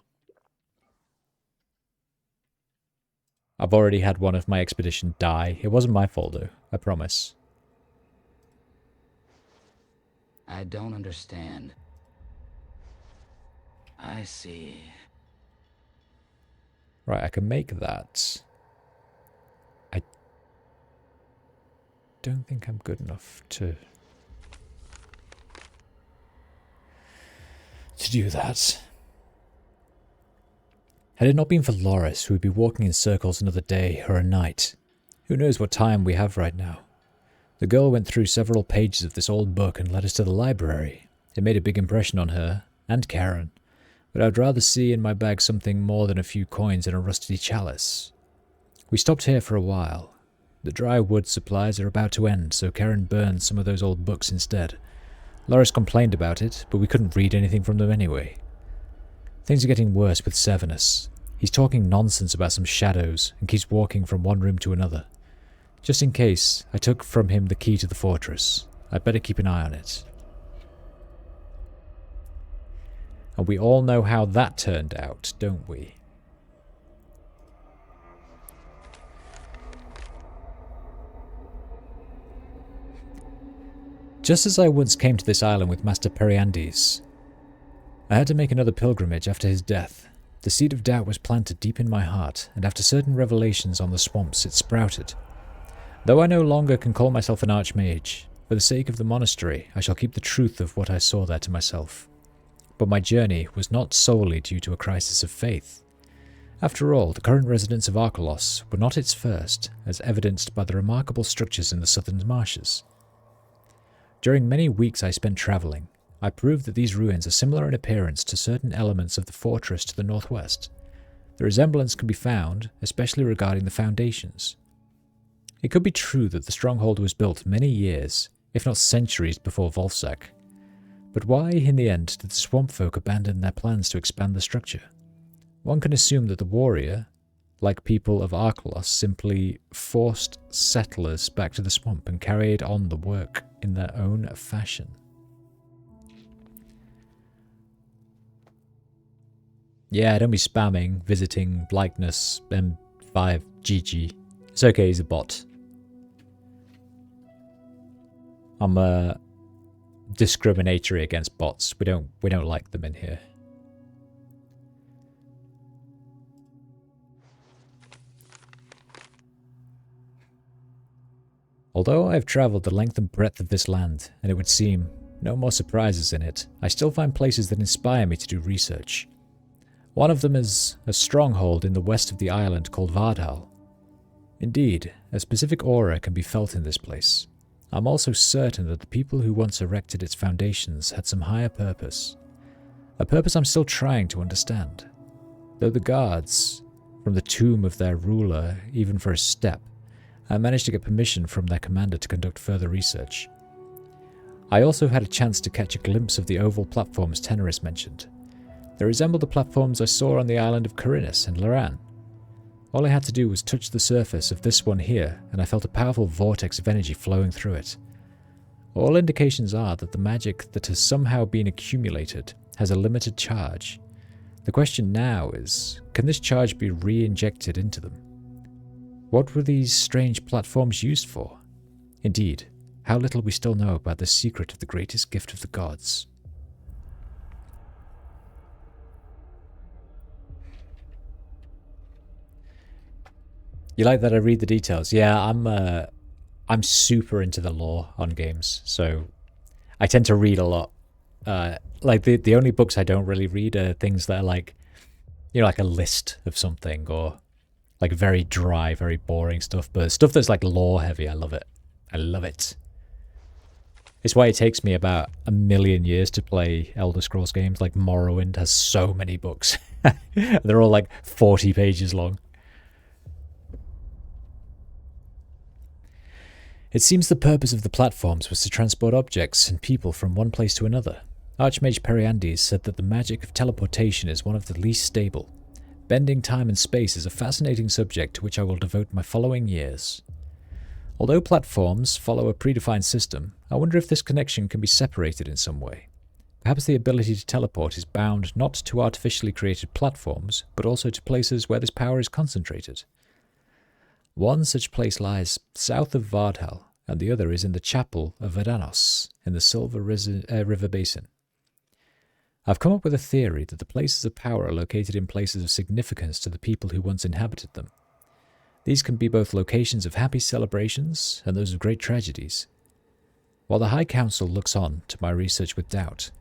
Speaker 1: I've already had one of my expedition die. It wasn't my fault though, I promise.
Speaker 4: I don't understand. I see.
Speaker 1: Right, I can make that. I don't think I'm good enough to do that. Had it not been for Loris, we would be walking in circles another day or a night. Who knows what time we have right now? The girl went through several pages of this old book and led us to the library. It made a big impression on her, and Karen, but I'd rather see in my bag something more than a few coins and a rusty chalice. We stopped here for a while. The dry wood supplies are about to end, so Karen burned some of those old books instead. Loris complained about it, but we couldn't read anything from them anyway. Things are getting worse with Severus. He's talking nonsense about some shadows and keeps walking from one room to another. Just in case, I took from him the key to the fortress. I'd better keep an eye on it. And we all know how that turned out, don't we? Just as I once came to this island with Master Perianddes, I had to make another pilgrimage after his death. The seed of doubt was planted deep in my heart, and after certain revelations on the swamps, it sprouted. Though I no longer can call myself an archmage, for the sake of the monastery, I shall keep the truth of what I saw there to myself. But my journey was not solely due to a crisis of faith. After all, the current residents of ARCHOLOS were not its first, as evidenced by the remarkable structures in the southern marshes. During many weeks I spent travelling, I proved that these ruins are similar in appearance to certain elements of the fortress to the northwest. The resemblance can be found, especially regarding the foundations. It could be true that the stronghold was built many years, if not centuries before Wolfsack. But why, in the end, did the swamp folk abandon their plans to expand the structure? One can assume that the warrior, like people of ARCHOLOS, simply forced settlers back to the swamp and carried on the work in their own fashion. Yeah, don't be spamming, visiting, likeness, M5, GG. It's okay, he's a bot. I'm discriminatory against bots. We don't like them in here. Although I have travelled the length and breadth of this land, and it would seem no more surprises in it, I still find places that inspire me to do research. One of them is a stronghold in the west of the island called Vardal. Indeed, a specific aura can be felt in this place. I'm also certain that the people who once erected its foundations had some higher purpose. A purpose I'm still trying to understand. Though the guards, from the tomb of their ruler, even for a step, I managed to get permission from their commander to conduct further research. I also had a chance to catch a glimpse of the oval platforms Tenorus mentioned. They resembled the platforms I saw on the island of Corinus and Loran. All I had to do was touch the surface of this one here, and I felt a powerful vortex of energy flowing through it. All indications are that the magic that has somehow been accumulated has a limited charge. The question now is, can this charge be re-injected into them? What were these strange platforms used for? Indeed, how little we still know about the secret of the greatest gift of the gods. You like that I read the details? Yeah, I'm super into the lore on games, so I tend to read a lot. Like the only books I don't really read are things that are like, you know, like a list of something, or like very dry, very boring stuff. But stuff that's like lore heavy, I love it. I love it. It's why it takes me about 1 million years to play Elder Scrolls games. Like Morrowind has so many books. They're all like 40 pages long. It seems the purpose of the platforms was to transport objects and people from one place to another. Archmage Periandes said that the magic of teleportation is one of the least stable. Bending time and space is a fascinating subject to which I will devote my following years. Although platforms follow a predefined system, I wonder if this connection can be separated in some way. Perhaps the ability to teleport is bound not to artificially created platforms, but also to places where this power is concentrated. One such place lies south of Vardal, and the other is in the chapel of Vadanos, in the Silver River Basin. I've come up with a theory that the places of power are located in places of significance to the people who once inhabited them. These can be both locations of happy celebrations and those of great tragedies. While the High Council looks on to my research with doubt,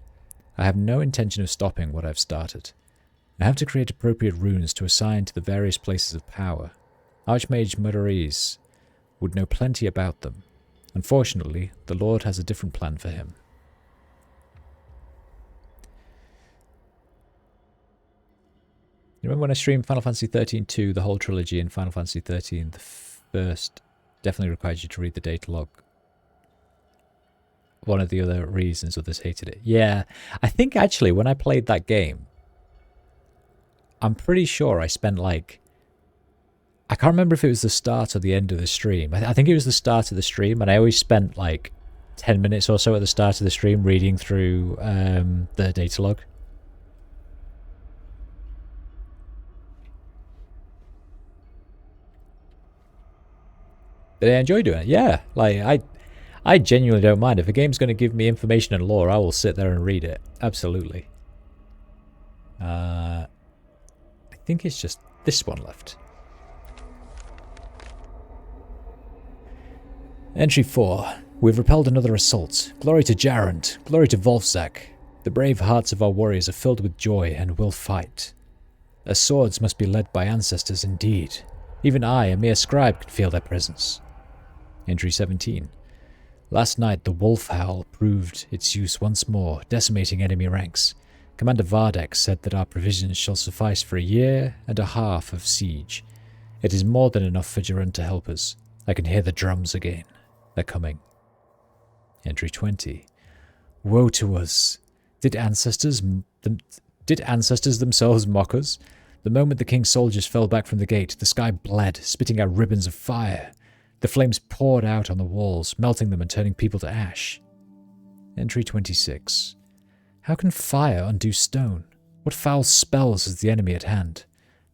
Speaker 1: I have no intention of stopping what I've started. I have to create appropriate runes to assign to the various places of power. Archmage Myrtana would know plenty about them. Unfortunately, the Lord has a different plan for him. You remember when I streamed Final Fantasy 13-2, the whole trilogy, and Final Fantasy 13, the first, definitely required you to read the data log. One of the other reasons others hated it. Yeah, I think actually when I played that game, I'm pretty sure I spent like, I can't remember if it was the start or the end of the stream. I think it was the start of the stream, and I always spent like 10 minutes or so at the start of the stream reading through the data log. But I enjoy doing it. Yeah, like I genuinely don't mind. If a game's going to give me information and lore, I will sit there and read it. Absolutely. I think it's just this one left. Entry 4. We've repelled another assault. Glory to Jarrand. Glory to Wolfzak. The brave hearts of our warriors are filled with joy and will fight. Their swords must be led by ancestors indeed. Even I, a mere scribe, can feel their presence. Entry 17. Last night the wolf howl proved its use once more, decimating enemy ranks. Commander Vardek said that our provisions shall suffice for 1.5 years of siege. It is more than enough for Jarrand to help us. I can hear the drums again. They're coming. Entry 20. Woe to us! Did ancestors themselves mock us? The moment the king's soldiers fell back from the gate, the sky bled, spitting out ribbons of fire. The flames poured out on the walls, melting them and turning people to ash. Entry 26. How can fire undo stone? What foul spells is the enemy at hand?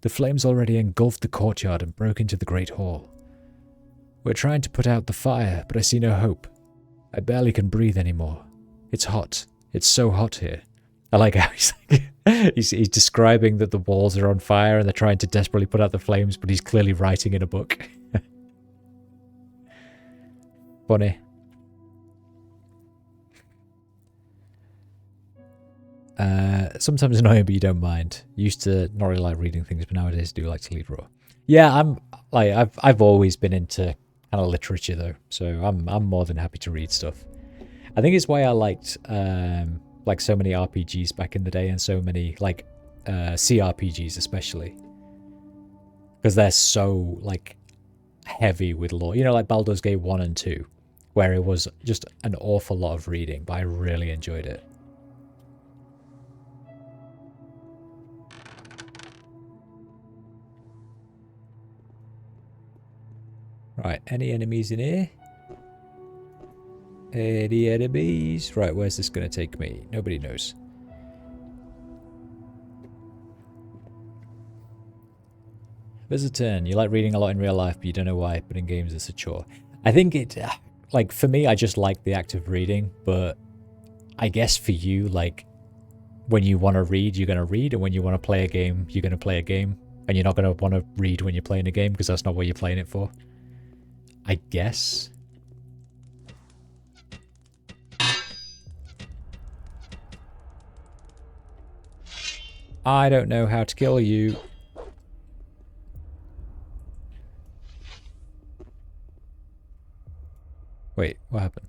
Speaker 1: The flames already engulfed the courtyard and broke into the great hall. We're trying to put out the fire, but I see no hope. I barely can breathe anymore. It's hot. It's so hot here. I like how he's describing that the walls are on fire and they're trying to desperately put out the flames, but he's clearly writing in a book. Funny. Sometimes annoying, but you don't mind. Used to not really like reading things, but nowadays I do like to read raw. Yeah, I've always been into kind of literature though, so I'm more than happy to read stuff. I think it's why I liked like so many RPGs back in the day, and so many like CRPGs especially, because they're so like heavy with lore. You know, like Baldur's Gate 1 and 2, where it was just an awful lot of reading, but I really enjoyed it. Right, any enemies in here? Any enemies? Right, where's this going to take me? Nobody knows. Visitor, you like reading a lot in real life, but you don't know why, but in games it's a chore. I think it, like, for me, I just like the act of reading, but I guess for you, like, when you want to read, you're going to read, and when you want to play a game, you're going to play a game, and you're not going to want to read when you're playing a game, because that's not what you're playing it for. I guess. I don't know how to kill you. Wait, what happened?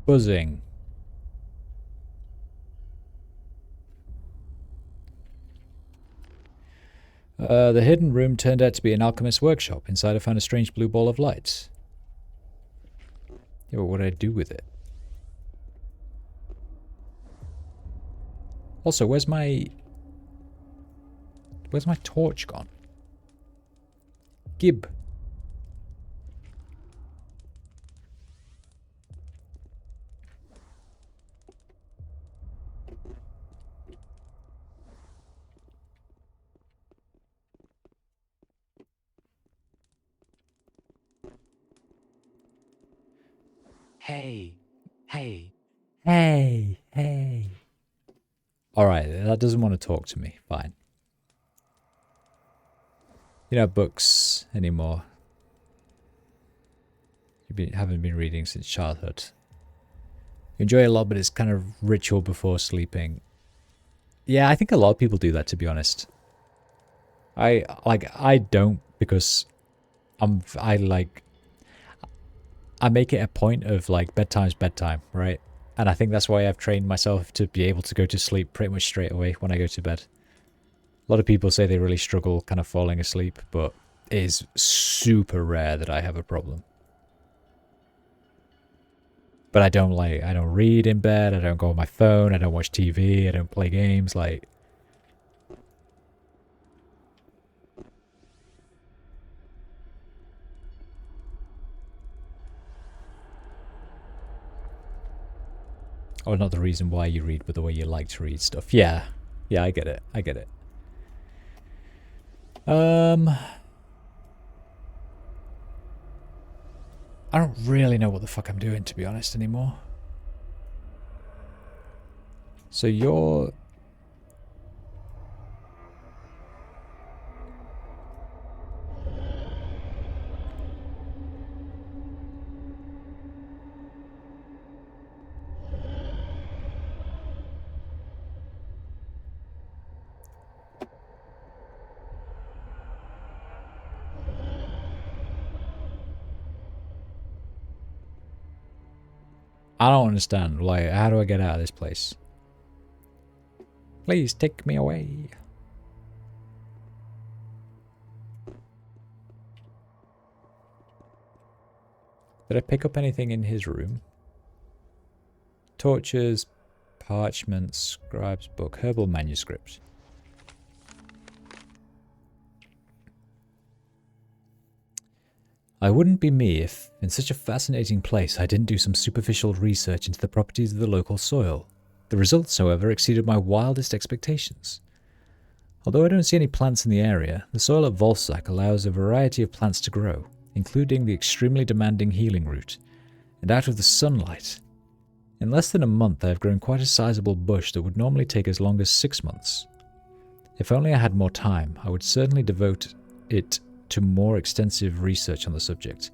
Speaker 1: Buzzing. The hidden room turned out to be an alchemist's workshop. Inside I found a strange blue ball of light. Yeah, but what do I do with it? Also, where's my torch gone? Gib.
Speaker 2: Hey, hey.
Speaker 1: Hey, hey. Alright, that doesn't want to talk to me. Fine. You don't have books anymore. You haven't been reading since childhood. You enjoy it a lot, but it's kind of ritual before sleeping. Yeah, I think a lot of people do that, to be honest. I don't, because I make it a point of like bedtime's bedtime, right? And I think that's why I've trained myself to be able to go to sleep pretty much straight away when I go to bed. A lot of people say they really struggle kind of falling asleep, but it is super rare that I have a problem. But I don't read in bed, I don't go on my phone, I don't watch TV, I don't play games, like... Oh, not the reason why you read, but the way you like to read stuff. Yeah. Yeah, I get it. I get it. I don't really know what the fuck I'm doing, to be honest, anymore. So you're... I don't understand. Like, how do I get out of this place? Please take me away. Did I pick up anything in his room? Torches, Parchment, scribe's book, herbal manuscript. I wouldn't be me if, in such a fascinating place, I didn't do some superficial research into the properties of the local soil. The results, however, exceeded my wildest expectations. Although I don't see any plants in the area, the soil at Wolfsack allows a variety of plants to grow, including the extremely demanding healing root. And out of the sunlight, in less than a month I have grown quite a sizable bush that would normally take as long as 6 months. If only I had more time, I would certainly devote it to more extensive research on the subject.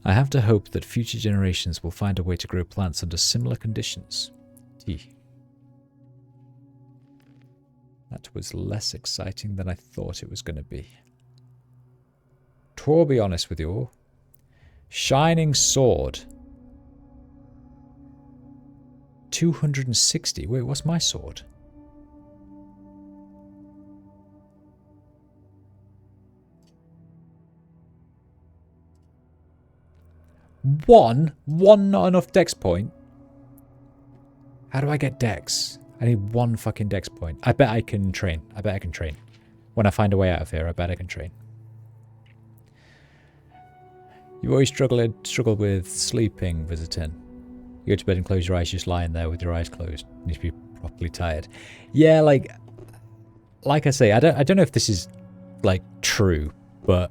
Speaker 1: I have to hope that future generations will find a way to grow plants under similar conditions. That was less exciting than I thought it was going to be. To be honest with you, Shining Sword. 260. Wait, what's my sword? One not enough dex point. How do I get dex? I need 1 fucking dex point. I bet I can train. When I find a way out of here, I bet I can train. You've always struggled with sleeping, visiting. You go to bed and close your eyes, just lying there with your eyes closed. You need to be properly tired. Yeah, like I say, I don't know if this is like true, but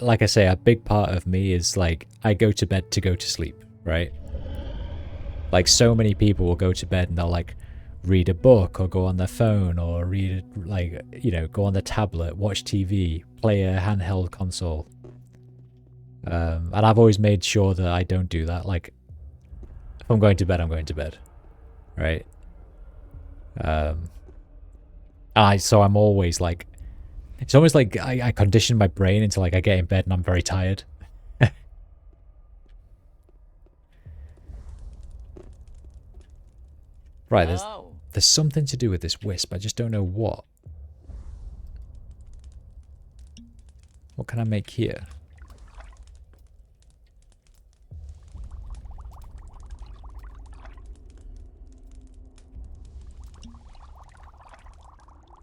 Speaker 1: like I say, a big part of me is like I go to bed to go to sleep, right? Like so many people will go to bed and they'll like read a book or go on their phone or read like, you know, go on their tablet, watch TV, play a handheld console. And I've always made sure that I don't do that. Like, if I'm going to bed, I'm going to bed, right? So I'm always like, it's almost like I condition my brain into like I get in bed and I'm very tired. Right, there's something to do with this wisp. I just don't know what. What can I make here?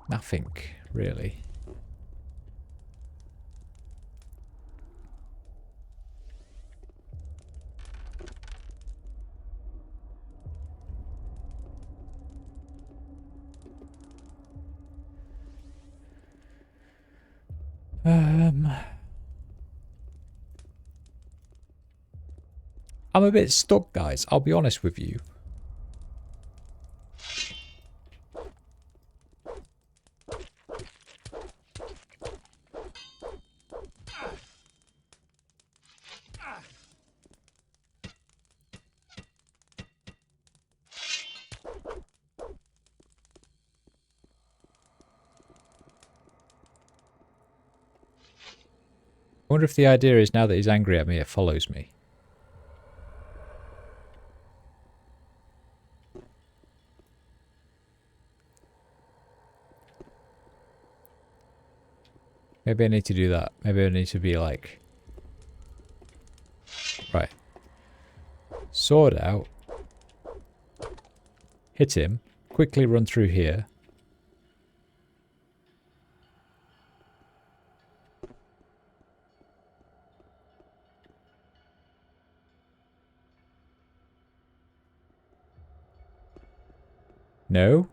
Speaker 1: Nothing, really. I'm a bit stuck, guys. I'll be honest with you. I wonder if the idea is now that he's angry at me, it follows me. Maybe I need to do that. Maybe I need to be like... Right. Sword out. Hit him. Quickly run through here. No?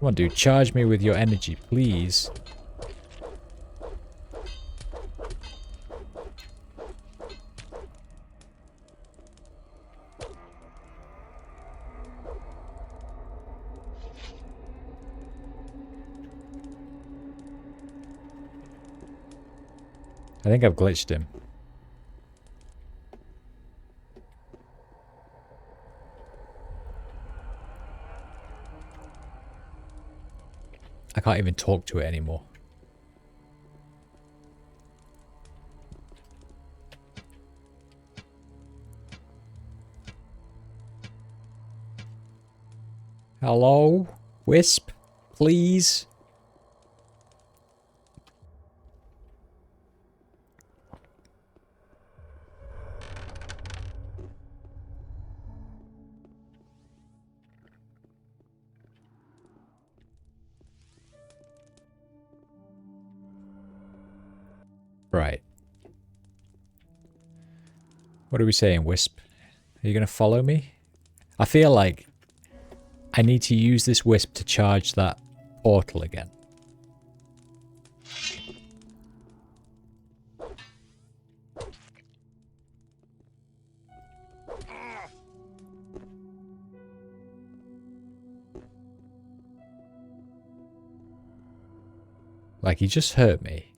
Speaker 1: Come on, dude. Charge me with your energy, please. I think I've glitched him. I can't even talk to it anymore. Hello? Wisp? Please? Right. What are we saying, Wisp? Are you going to follow me? I feel like I need to use this Wisp to charge that portal again. Like, he just hurt me.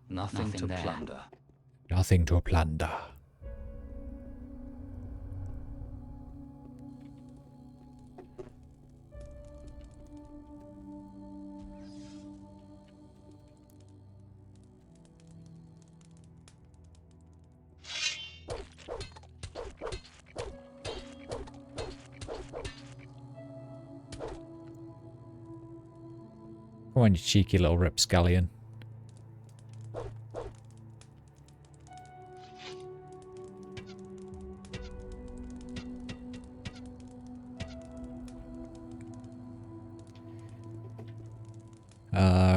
Speaker 4: Nothing to plunder.
Speaker 1: Nothing to plunder. Come on, you cheeky little rapscallion.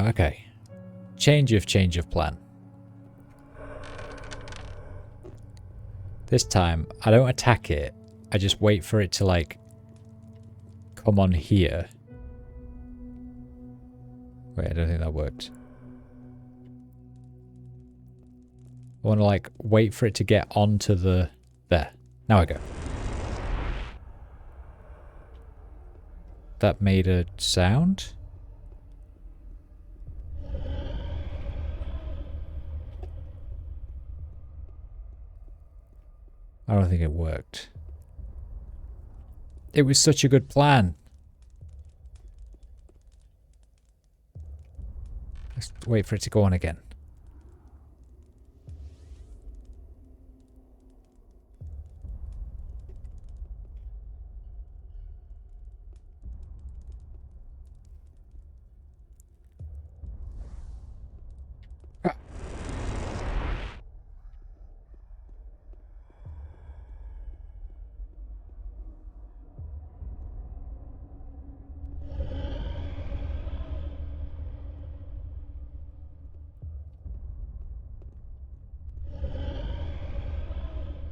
Speaker 1: Okay. Change of plan. This time, I don't attack it. I just wait for it to, like, come on here. Wait, I don't think that worked. I want to, like, wait for it to get onto the... There. Now I go. That made a sound? I don't think it worked. It was such a good plan. Let's wait for it to go on again.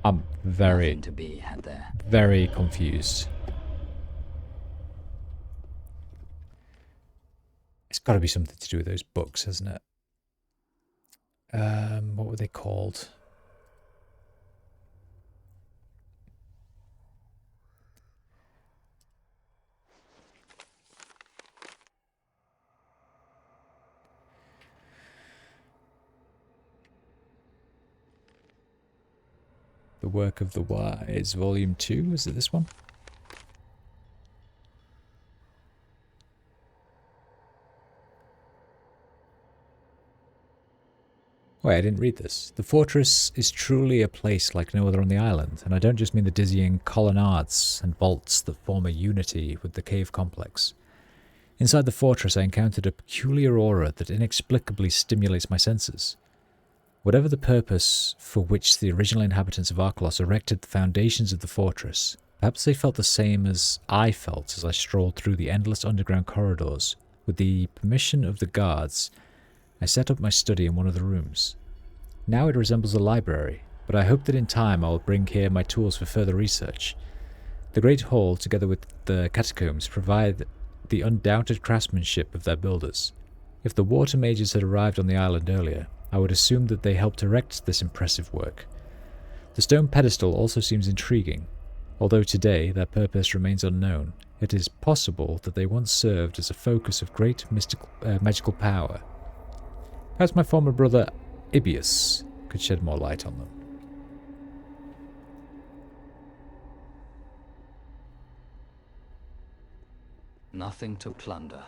Speaker 1: I'm very,
Speaker 4: to be had there.
Speaker 1: very confused. It's got to be something to do with those books, hasn't it? What were they called? The Work of the Wise, Volume 2, is it this one? Wait, I didn't read this. The fortress is truly a place like no other on the island, and I don't just mean the dizzying colonnades and vaults that form a unity with the cave complex. Inside the fortress I encountered a peculiar aura that inexplicably stimulates my senses. Whatever the purpose for which the original inhabitants of ARCHOLOS erected the foundations of the fortress, perhaps they felt the same as I felt as I strolled through the endless underground corridors. With the permission of the guards, I set up my study in one of the rooms. Now it resembles a library, but I hope that in time I will bring here my tools for further research. The Great Hall, together with the catacombs, provide the undoubted craftsmanship of their builders. If the water mages had arrived on the island earlier, I would assume that they helped erect this impressive work. The stone pedestal also seems intriguing. Although today their purpose remains unknown, it is possible that they once served as a focus of great magical power. Perhaps my former brother Ibius could shed more light on them.
Speaker 4: Nothing to plunder.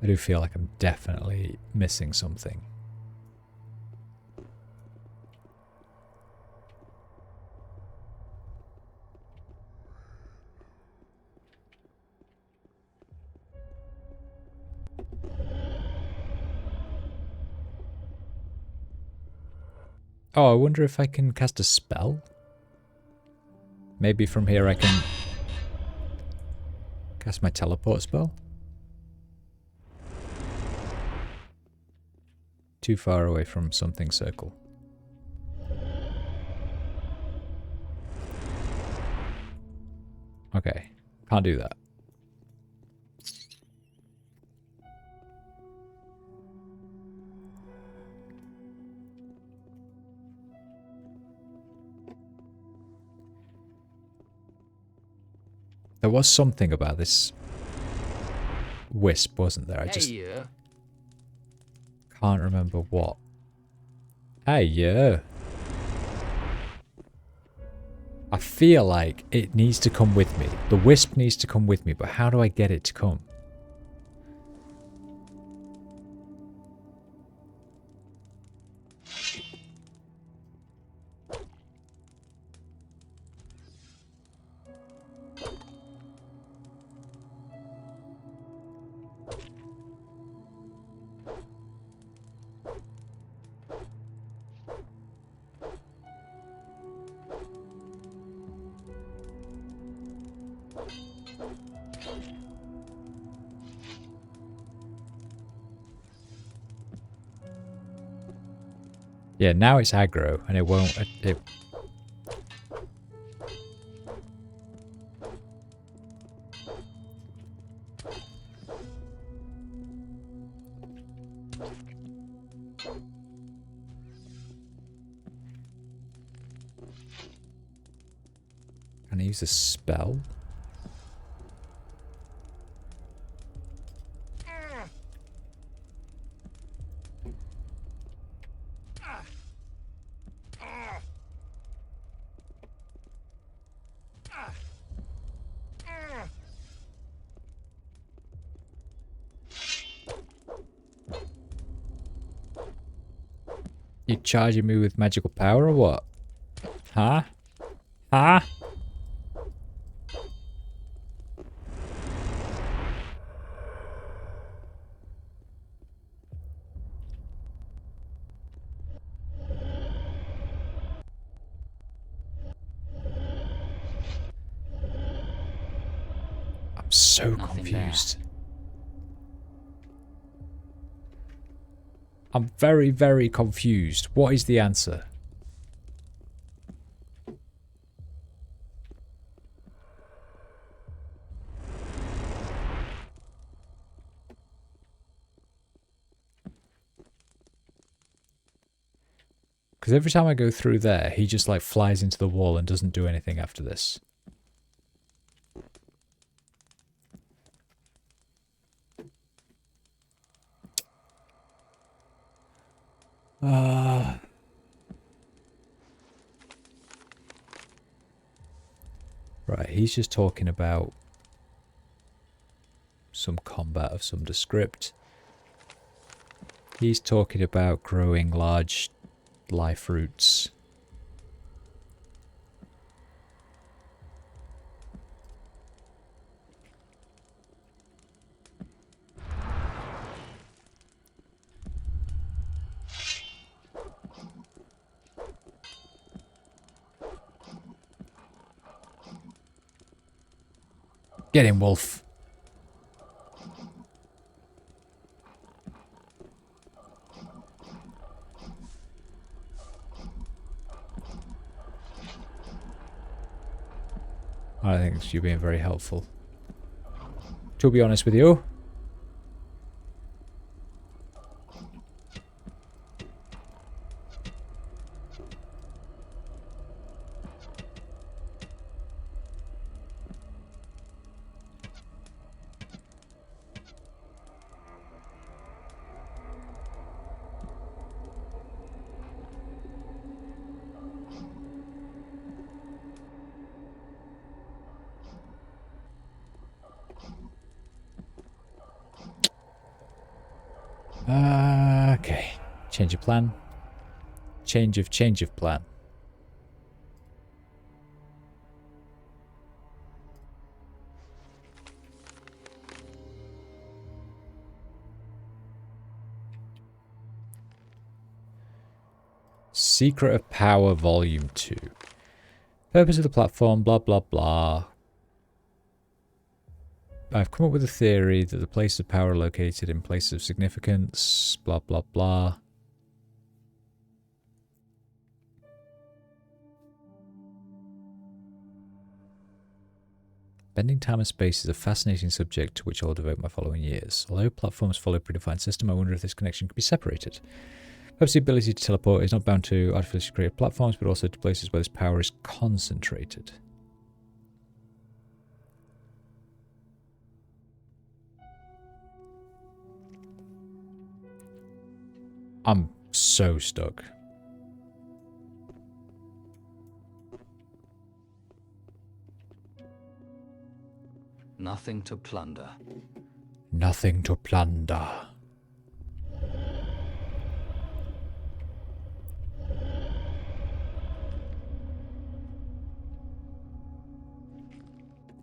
Speaker 1: I do feel like I'm definitely missing something. Oh, I wonder if I can cast a spell? Maybe from here I can cast my teleport spell? Too far away from something circle. Okay, can't do that. There was something about this wisp, wasn't there? I just can't remember what. Hey, yeah. I feel like it needs to come with me. The wisp needs to come with me, but how do I get it to come? Yeah, now it's aggro, and it won't... Can I use a spell? You charging me with magical power or what? Huh? Huh? I'm so confused. I'm very, very confused. What is the answer? Because every time I go through there, he just like flies into the wall and doesn't do anything after this. Right, he's just talking about some combat of some descript. He's talking about growing large life roots. Get him, Wolf. I think you're being very helpful. To be honest with you. Okay. Change of plan. Change of plan. Secret of Power Volume 2. Purpose of the platform, blah blah blah. I've come up with a theory that the places of power are located in places of significance, blah blah blah. Bending time and space is a fascinating subject to which I will devote my following years. Although platforms follow a predefined system, I wonder if this connection could be separated. Perhaps the ability to teleport is not bound to artificially created platforms, but also to places where this power is concentrated. I'm so stuck.
Speaker 4: Nothing to plunder.
Speaker 1: Nothing to plunder.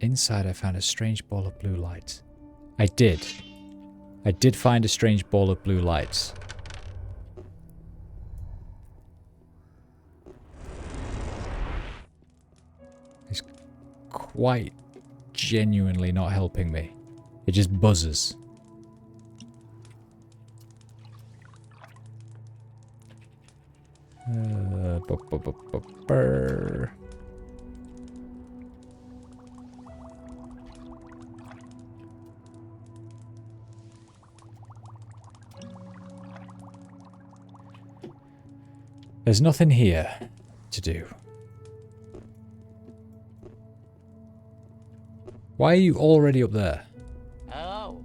Speaker 1: Inside I found a strange ball of blue light. I did find a strange ball of blue lights. It's quite genuinely not helping me. It just buzzes. There's nothing here to do. Why are you already up there?
Speaker 7: Oh.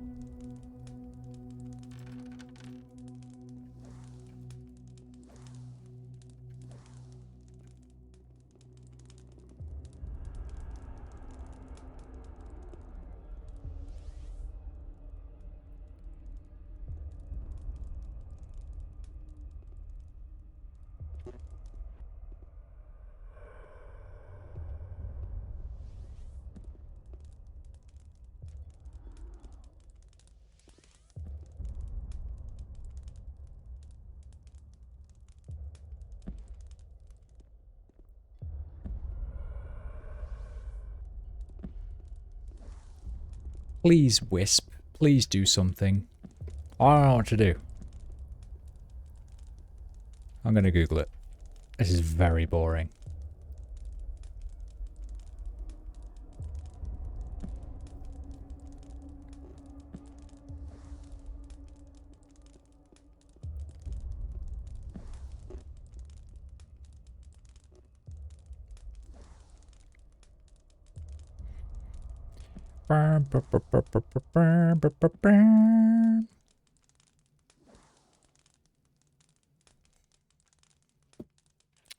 Speaker 1: Please, Wisp. Please do something. I don't know what to do. I'm going to Google it. This is very boring.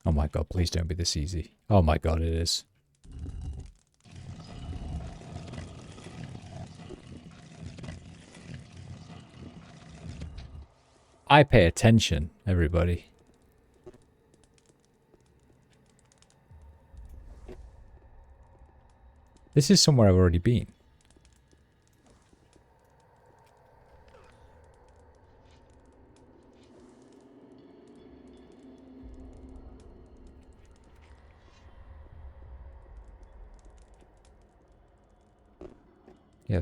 Speaker 1: Oh my god, please don't be this easy. Oh my god, it is. I pay attention, everybody. This is somewhere I've already been. Yeah.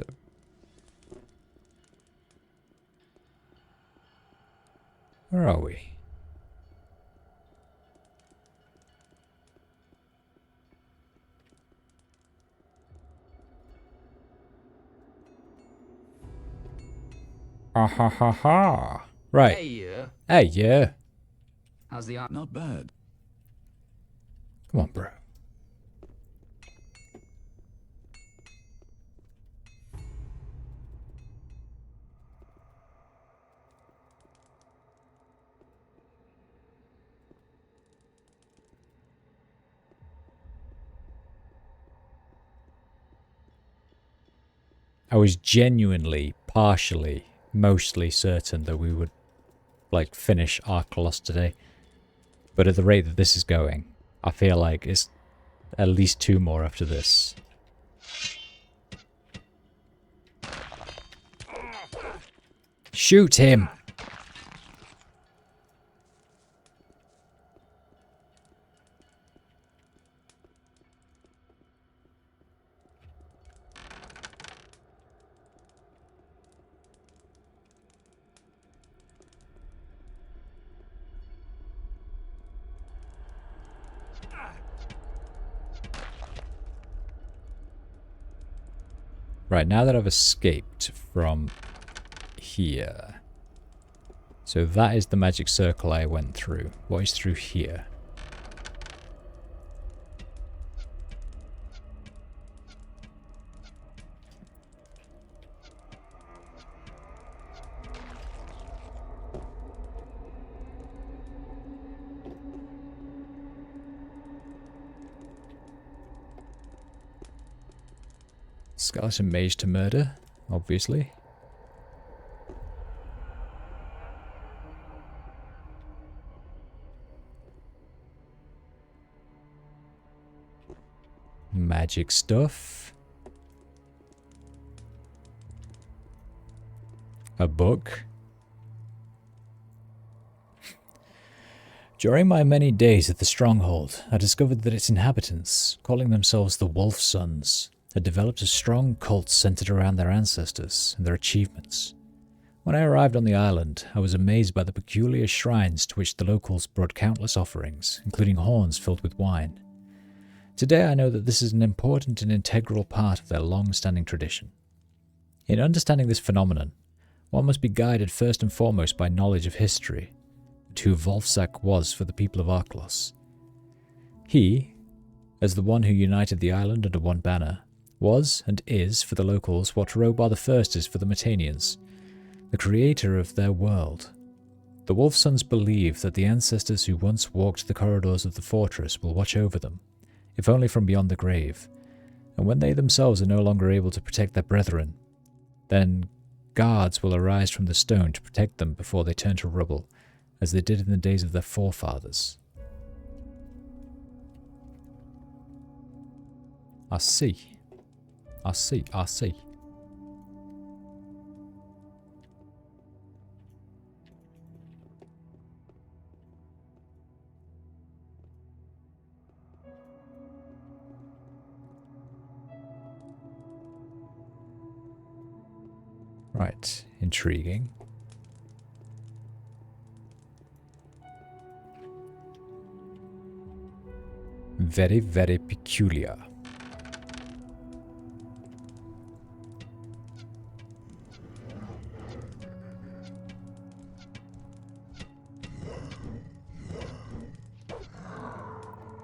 Speaker 1: Where are we? Ha ha ha ha. Right. Hey, yeah.
Speaker 4: How's the
Speaker 2: Not bad.
Speaker 1: Come on, bro. I was genuinely, partially mostly certain that we would, like, finish ARCHOLOS today. But at the rate that this is going, I feel like it's at least 2 more after this. Shoot him! Right, now that I've escaped from here. So that is the magic circle I went through. What is through here? Skeleton mage to murder, obviously. Magic stuff. A book. During my many days at the stronghold, I discovered that its inhabitants, calling themselves the Wolf Sons, had developed a strong cult centered around their ancestors and their achievements. When I arrived on the island, I was amazed by the peculiar shrines to which the locals brought countless offerings, including horns filled with wine. Today I know that this is an important and integral part of their long-standing tradition. In understanding this phenomenon, one must be guided first and foremost by knowledge of history, and who Wolfsack was for the people of ARCHOLOS. He, as the one who united the island under one banner, was and is for the locals what Robar I is for the Myrtanians, the creator of their world. The Wolf Sons believe that the ancestors who once walked the corridors of the fortress will watch over them, if only from beyond the grave, and when they themselves are no longer able to protect their brethren, then guards will arise from the stone to protect them before they turn to rubble, as they did in the days of their forefathers. I see. I see. I see. Right, intriguing. Very, very peculiar.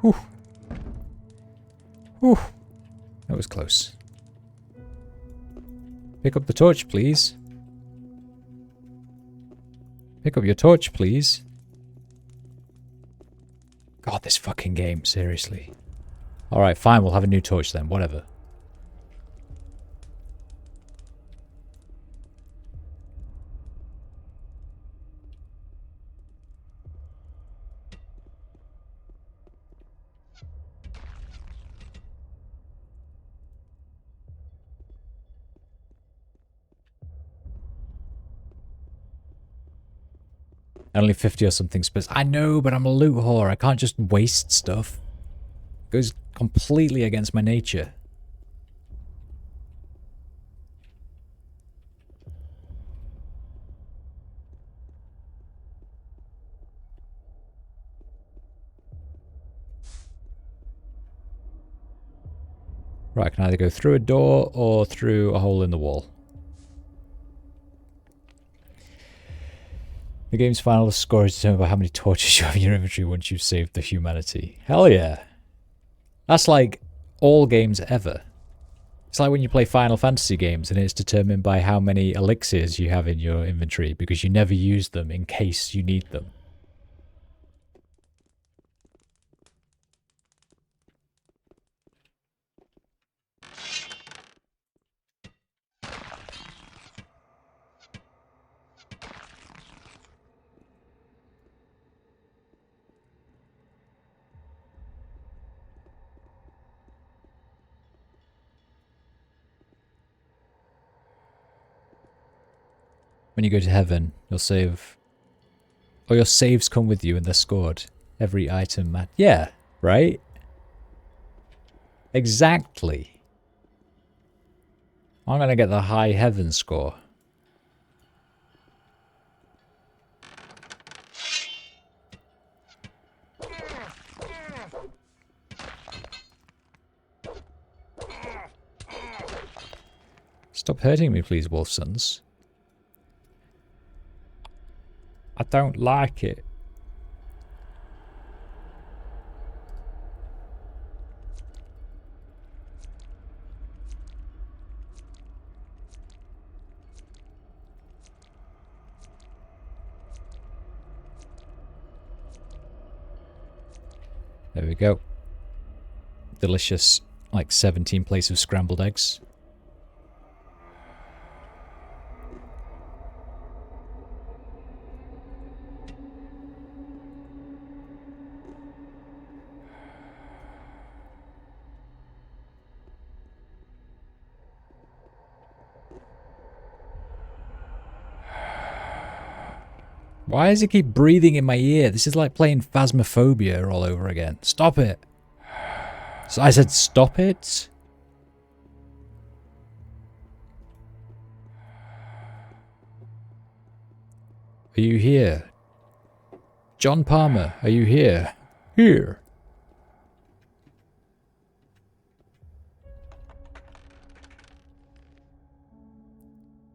Speaker 1: Whew. Whew. That was close. Pick up the torch, please. Pick up your torch, please. God, this fucking game, seriously. Alright, fine, we'll have a new torch then, whatever. Only 50 or something space. I know, but I'm a loot whore. I can't just waste stuff. It goes completely against my nature. Right, I can either go through a door or through a hole in the wall. The game's final score is determined by how many torches you have in your inventory once you've saved the humanity. Hell yeah. That's like all games ever. It's like when you play Final Fantasy games and it's determined by how many elixirs you have in your inventory because you never use them in case you need them. When you go to heaven, you'll save... Or your saves come with you and they're scored. Every item yeah, right? Exactly. I'm gonna get the high heaven score. Stop hurting me, please, Wolfsons. I don't like it. There we go. Delicious, like 17 plates of scrambled eggs. Why does he keep breathing in my ear? This is like playing Phasmophobia all over again. Stop it. So I said stop it? Are you here? John Palmer, are you here? Here.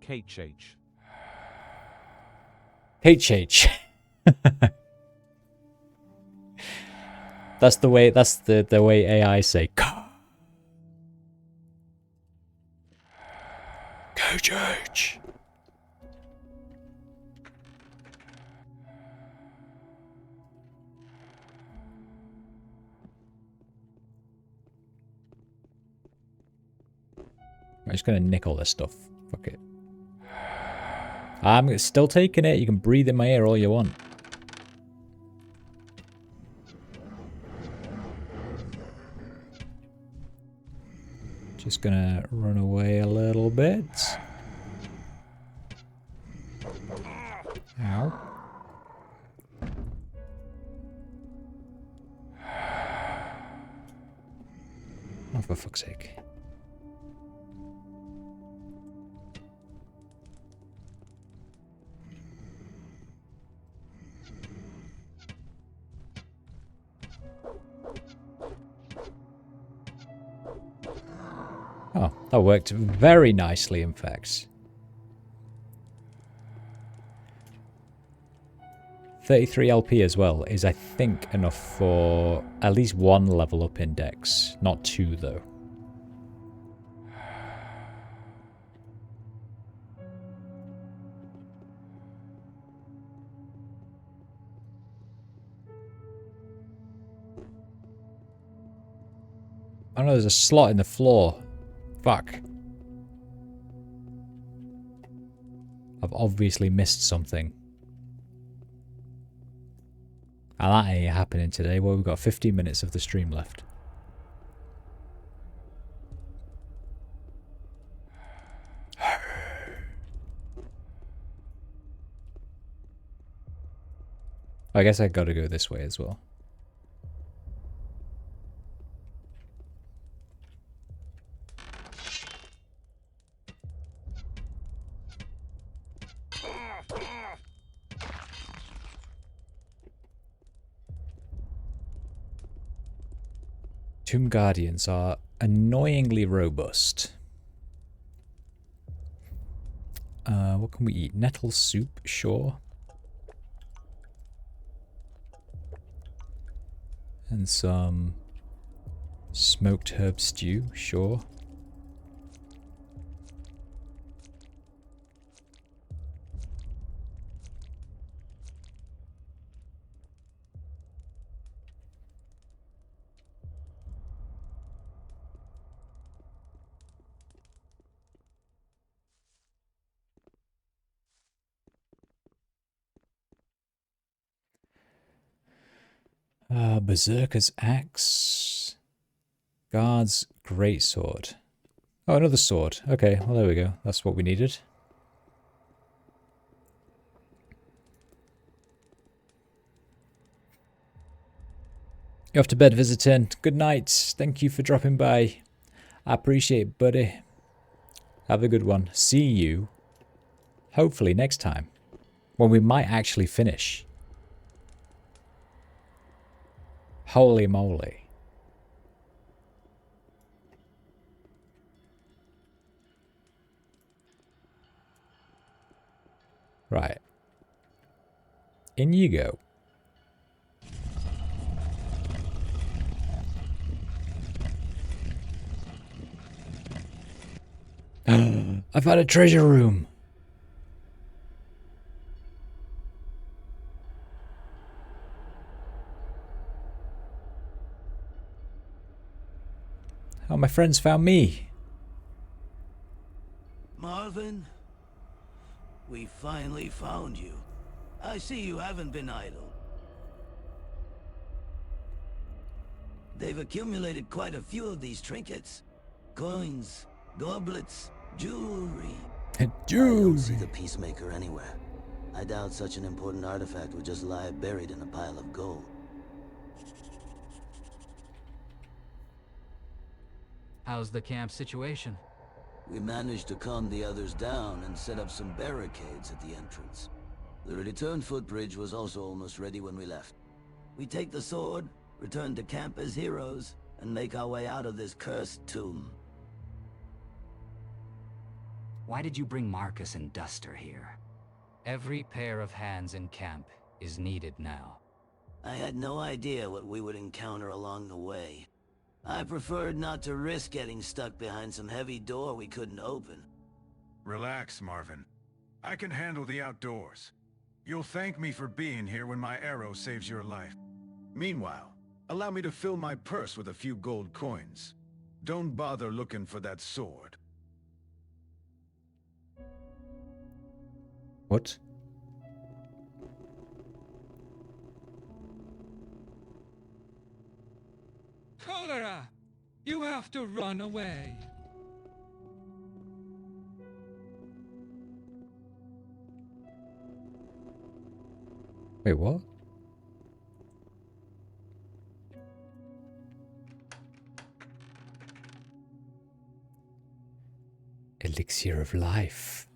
Speaker 5: HH.
Speaker 1: HH. That's the way AI say HH. I'm just gonna nick all this stuff. Fuck it. I'm still taking it. You can breathe in my ear all you want. Just gonna run away a little bit. Ow. Oh, for fuck's sake. Oh, that worked very nicely, in fact. 33 LP as well is, I think, enough for at least one level up index. Not two, though. Oh no, there's a slot in the floor. Fuck. I've obviously missed something. And that ain't happening today. Well, we've got 15 minutes of the stream left. I guess I gotta go this way as well. Tomb Guardians are annoyingly robust. What can we eat? Nettle soup, sure. And some smoked herb stew, sure. Berserker's Axe. Guard's Greatsword. Oh, another sword. Okay, well there we go. That's what we needed. You're off to bed, visitant. Good night. Thank you for dropping by. I appreciate it, buddy. Have a good one. See you, hopefully, next time. When we might actually finish. Holy moly. Right. In you go. I found a treasure room. Oh, my friends found me.
Speaker 3: Marvin, we finally found you. I see you haven't been idle. They've accumulated quite a few of these trinkets. Coins, goblets, jewelry. I don't see the Peacemaker anywhere. I doubt such an important artifact would just lie buried in a pile of gold.
Speaker 4: How's the camp situation?
Speaker 3: We managed to calm the others down and set up some barricades at the entrance. The return footbridge was also almost ready when we left. We take the sword, return to camp as heroes, and make our way out of this cursed tomb.
Speaker 4: Why did you bring Marcus and Duster here? Every pair of hands in camp is needed now.
Speaker 3: I had no idea what we would encounter along the way. I preferred not to risk getting stuck behind some heavy door we couldn't open.
Speaker 12: Relax, Marvin. I can handle the outdoors. You'll thank me for being here when my arrow saves your life. Meanwhile, allow me to fill my purse with a few gold coins. Don't bother looking for that sword.
Speaker 1: What?
Speaker 10: Cholera! You have to run away.
Speaker 1: Wait, what? Elixir of life.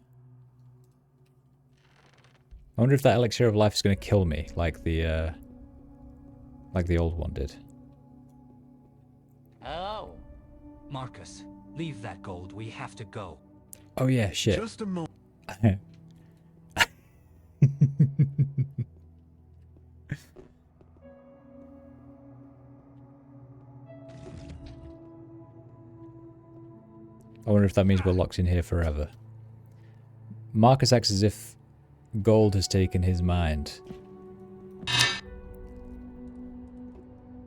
Speaker 1: I wonder if that elixir of life is going to kill me, like the old one did.
Speaker 4: Oh. Marcus, leave that gold. We have to go.
Speaker 1: Oh yeah, shit.
Speaker 12: Just a moment.
Speaker 1: I wonder if that means we're locked in here forever. Marcus acts as if gold has taken his mind.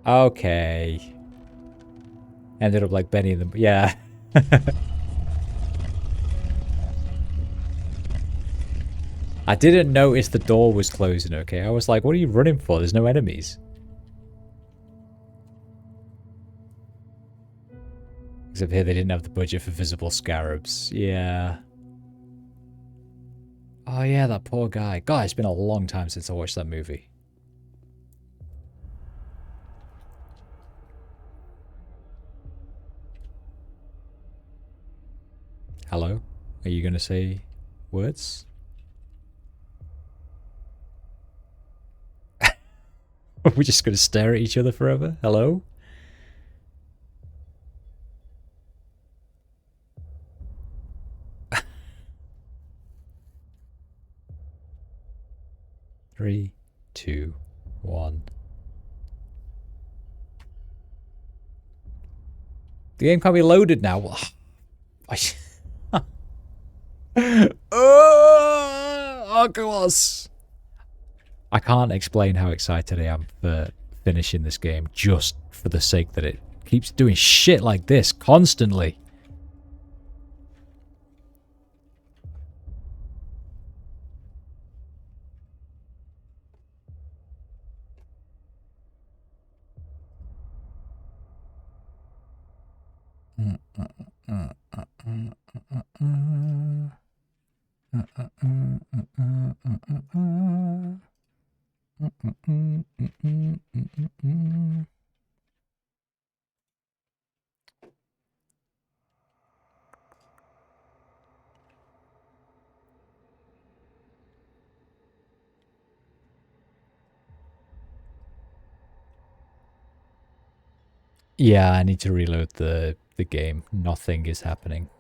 Speaker 1: Okay. Ended up like Benny and the... Yeah. I didn't notice the door was closing, okay? I was like, what are you running for? There's no enemies. Except here they didn't have the budget for visible scarabs. Yeah. Oh yeah, that poor guy. God, it's been a long time since I watched that movie. Hello? Are you going to say words? Are we just going to stare at each other forever? Hello? Three, two, one. The game can't be loaded now. ARCHOLOS! I can't explain how excited I am for finishing this game just for the sake that it keeps doing shit like this constantly. Yeah, I need to reload the game. Nothing is happening.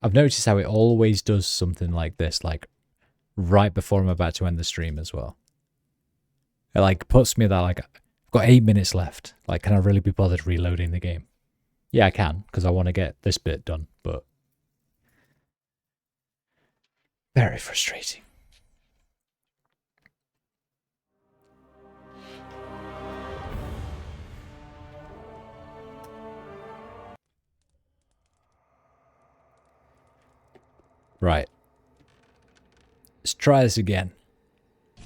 Speaker 1: I've noticed how it always does something like this, like right before I'm about to end the stream as well. It like puts me there like, I've got 8 minutes left. Like, can I really be bothered reloading the game? Yeah, I can, because I want to get this bit done, but very frustrating. Right. Let's try this again. I'm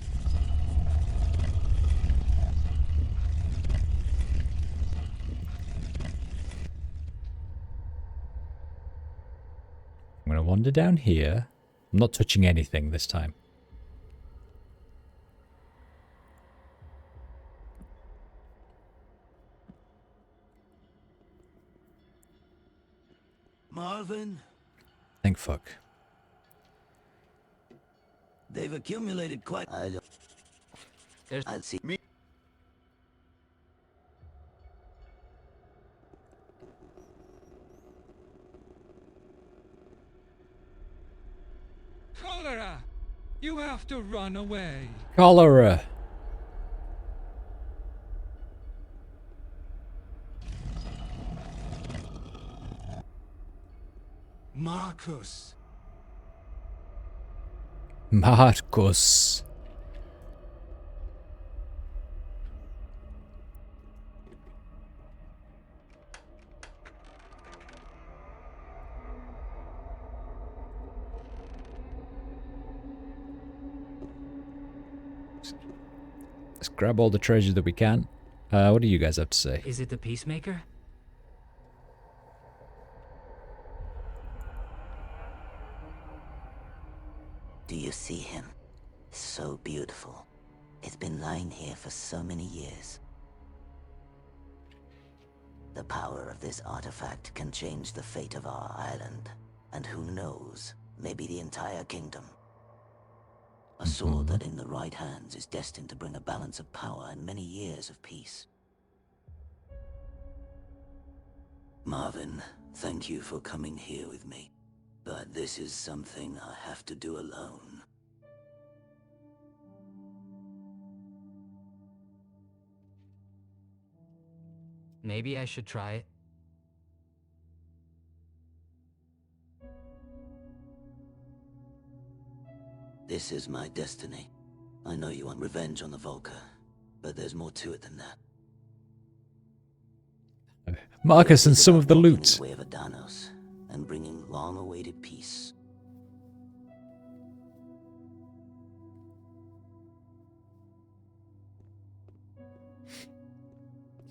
Speaker 1: going to wander down here. I'm not touching anything this time.
Speaker 3: Marvin?
Speaker 1: Thank fuck.
Speaker 3: They've accumulated quite... I'd see me.
Speaker 10: Cholera! You have to run away.
Speaker 1: Cholera!
Speaker 10: Marcus.
Speaker 1: Marcus. Let's grab all the treasure that we can. What do you guys have to say?
Speaker 4: Is it the Peacemaker?
Speaker 7: Do you see him? So beautiful. It's been lying here for so many years. The power of this artifact can change the fate of our island. And who knows, maybe the entire kingdom. A sword that in the right hands is destined to bring a balance of power and many years of peace. Marvin, thank you for coming here with me. But this is something I have to do alone.
Speaker 4: Maybe I should try it.
Speaker 7: This is my destiny. I know you want revenge on the Volker, but there's more to it than that.
Speaker 1: Marcus and some of the loot.
Speaker 7: The way of Adanos and bringing long-awaited peace.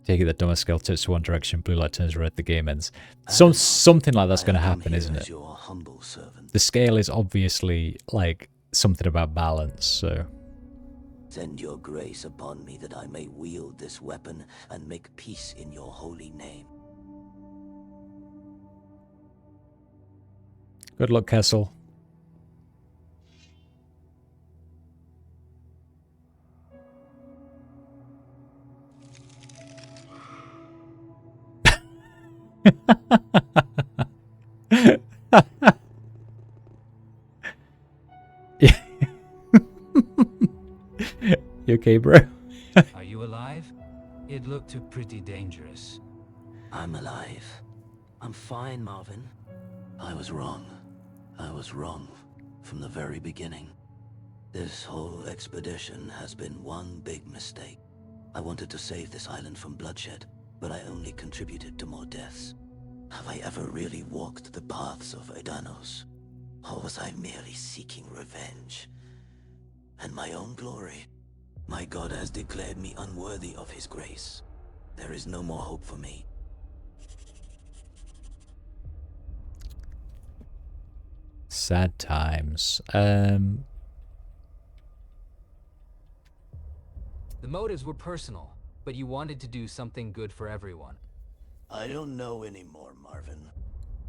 Speaker 1: Take it that dumber scale tips to one direction, blue light turns red, the game ends. Something like that's going to happen, isn't it?
Speaker 3: Your humble servant.
Speaker 1: The scale is obviously like something about balance, so...
Speaker 7: Send your grace upon me that I may wield this weapon and make peace in your holy name.
Speaker 1: Good luck, Kessel. You okay, bro?
Speaker 4: Are you alive? It looked pretty dangerous.
Speaker 7: I'm alive. I'm fine, Marvin. I was wrong. I was wrong from the very beginning. This whole expedition has been one big mistake. I wanted to save this island from bloodshed, but I only contributed to more deaths. Have I ever really walked the paths of Adanos? Or was I merely seeking revenge? And my own glory? My God has declared me unworthy of his grace. There is no more hope for me.
Speaker 1: Sad times.
Speaker 4: The motives were personal, but you wanted to do something good for everyone.
Speaker 3: I don't know anymore, Marvin.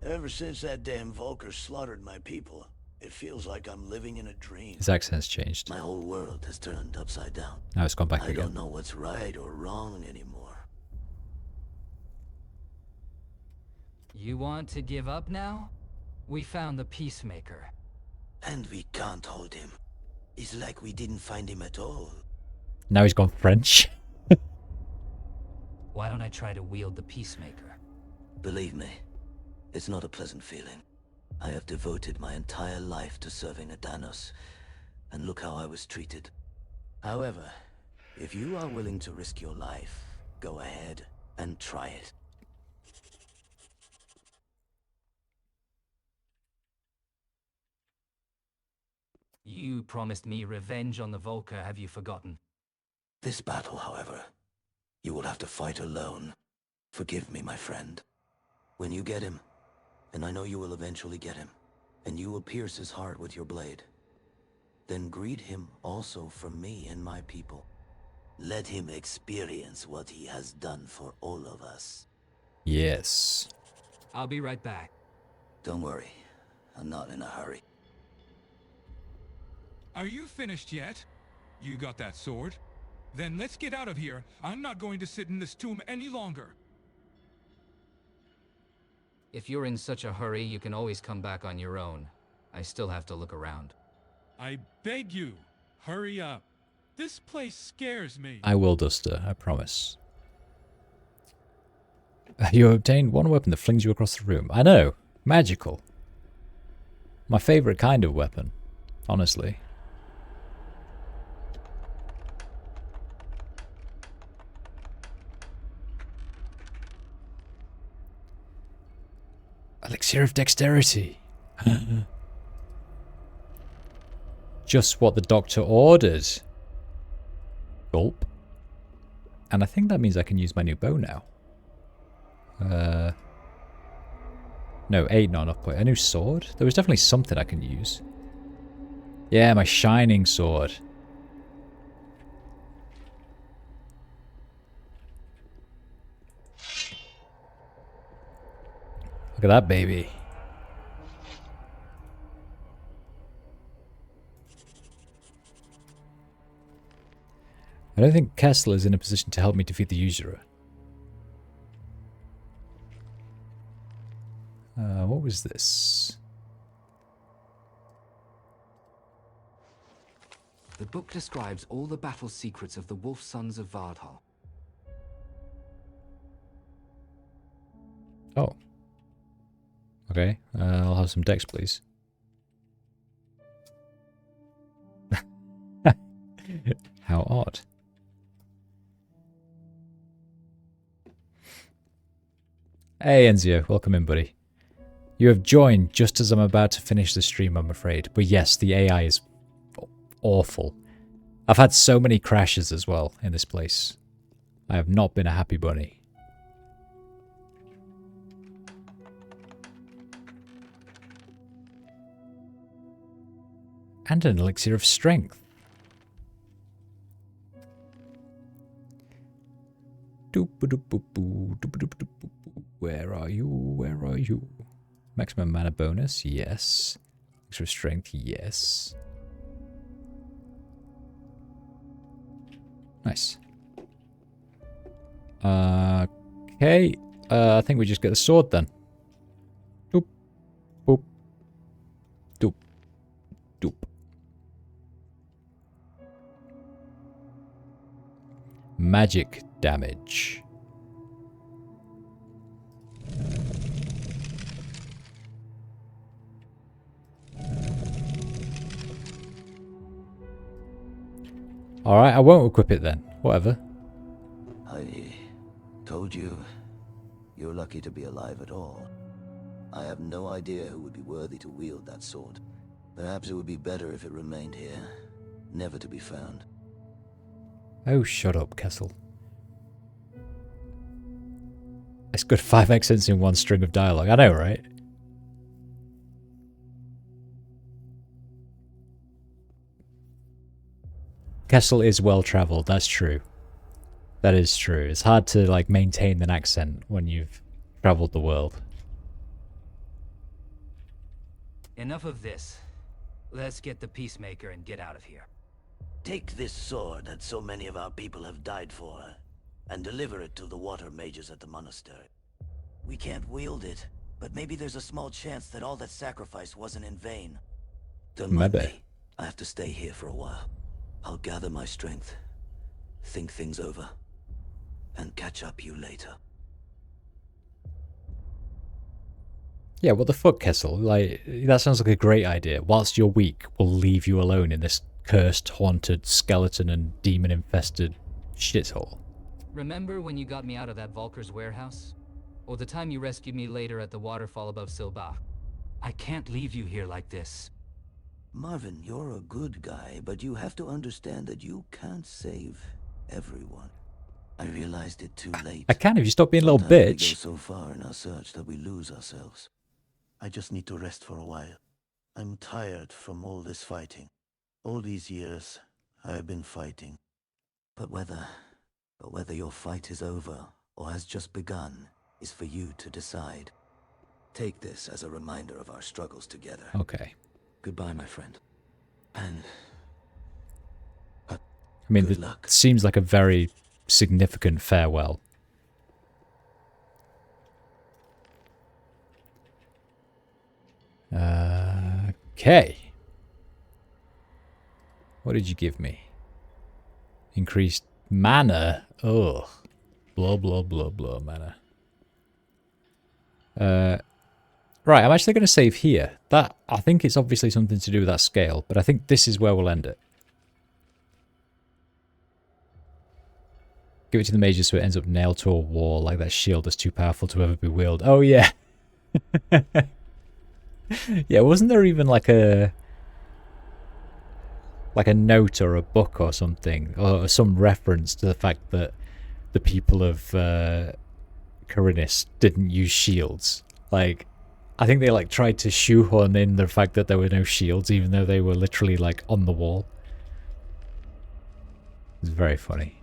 Speaker 3: Ever since that damn Volker slaughtered my people,
Speaker 7: It feels like I'm living in a dream.
Speaker 1: His accent's changed.
Speaker 7: My whole world has turned upside down.
Speaker 1: Now it's gone back
Speaker 7: I
Speaker 1: again.
Speaker 7: don't know what's right or wrong anymore.
Speaker 4: You want to give up now? We found the Peacemaker.
Speaker 7: And we can't hold him. It's like we didn't find him at all.
Speaker 1: Now he's gone French.
Speaker 4: Why don't I try to wield the Peacemaker?
Speaker 7: Believe me, it's not a pleasant feeling. I have devoted my entire life to serving Adanos, and look how I was treated. However, if you are willing to risk your life, go ahead and try it.
Speaker 4: You promised me revenge on the Volker, have you forgotten?
Speaker 7: This battle, however, you will have to fight alone. Forgive me, my friend. When you get him, and I know you will eventually get him, and you will pierce his heart with your blade, then greet him also from me and my people. Let him experience what he has done for all of us.
Speaker 1: Yes.
Speaker 4: I'll be right back.
Speaker 7: Don't worry, I'm not in a hurry.
Speaker 10: Are you finished yet? You got that sword? Then let's get out of here. I'm not going to sit in this tomb any longer.
Speaker 4: If you're in such a hurry, you can always come back on your own. I still have to look around.
Speaker 10: I beg you, hurry up. This place scares me.
Speaker 1: I will, Duster, I promise. You obtained one weapon that flings you across the room. I know. Magical. My favorite kind of weapon, honestly. Elixir of Dexterity. Just what the doctor ordered. Gulp. And I think that means I can use my new bow now. No, 8 not enough point. A new sword? There was definitely something I can use. Yeah, my shining sword. Look at that baby. I don't think Kessel is in a position to help me defeat the usurer. What was this?
Speaker 13: The book describes all the battle secrets of the Wolf Sons of Vardhal.
Speaker 1: Oh. Okay, I'll have some dex, please. How odd. Hey Enzio, welcome in, buddy. You have joined just as I'm about to finish the stream, I'm afraid. But yes, the AI is awful. I've had so many crashes as well in this place. I have not been a happy bunny. And an elixir of strength. Where are you? Where are you? Maximum mana bonus, yes. Elixir of strength, yes. Nice. Okay. I think we just get the sword then. Doop. Boop. Doop. Doop. Magic damage. Alright, I won't equip it then. Whatever.
Speaker 3: I told you, you're lucky to be alive at all. I have no idea who would be worthy to wield that sword. Perhaps it would be better if it remained here, never to be found.
Speaker 1: Oh, shut up, Kessel. It's good 5 accents in one string of dialogue. I know, right? Kessel is well-travelled, that's true. That is true. It's hard to, like, maintain an accent when you've travelled the world.
Speaker 4: Enough of this. Let's get the Peacemaker and get out of here.
Speaker 7: Take this sword that so many of our people have died for, and deliver it to the water mages at the monastery. We can't wield it, but maybe there's a small chance that all that sacrifice wasn't in vain. Don't mind me. I have to stay here for a while. I'll gather my strength, think things over, and catch up you later.
Speaker 1: Yeah, what the fuck, Kessel? Like, that sounds like a great idea. Whilst you're weak, we'll leave you alone in this cursed, haunted, skeleton and demon-infested shithole.
Speaker 4: Remember when you got me out of that Valkyr's warehouse? Or the time you rescued me later at the waterfall above Silbach? I can't leave you here like this.
Speaker 7: Marvin, you're a good guy, but you have to understand that you can't save everyone. I realized it too late.
Speaker 1: I can if you stop being a little
Speaker 7: Sometimes
Speaker 1: bitch.
Speaker 7: We go so far in our search that we lose ourselves. I just need to rest for a while. I'm tired from all this fighting. All these years, I've been fighting. But whether your fight is over or has just begun is for you to decide. Take this as a reminder of our struggles together.
Speaker 1: Okay.
Speaker 7: Goodbye, my friend. And
Speaker 1: I mean, it seems like a very significant farewell. Okay. What did you give me? Increased mana. Ugh. Blah, blah, blah, blah, mana. Right, I'm actually going to save here. That, I think it's obviously something to do with that scale, but I think this is where we'll end it. Give it to the major so it ends up nailed to a wall like that shield that's too powerful to ever be wielded. Oh, yeah. Yeah, wasn't there even like a note or a book or something, or some reference to the fact that the people of Khorinis didn't use shields? Like, I think they like tried to shoehorn in the fact that there were no shields, even though they were literally like on the wall. It's very funny.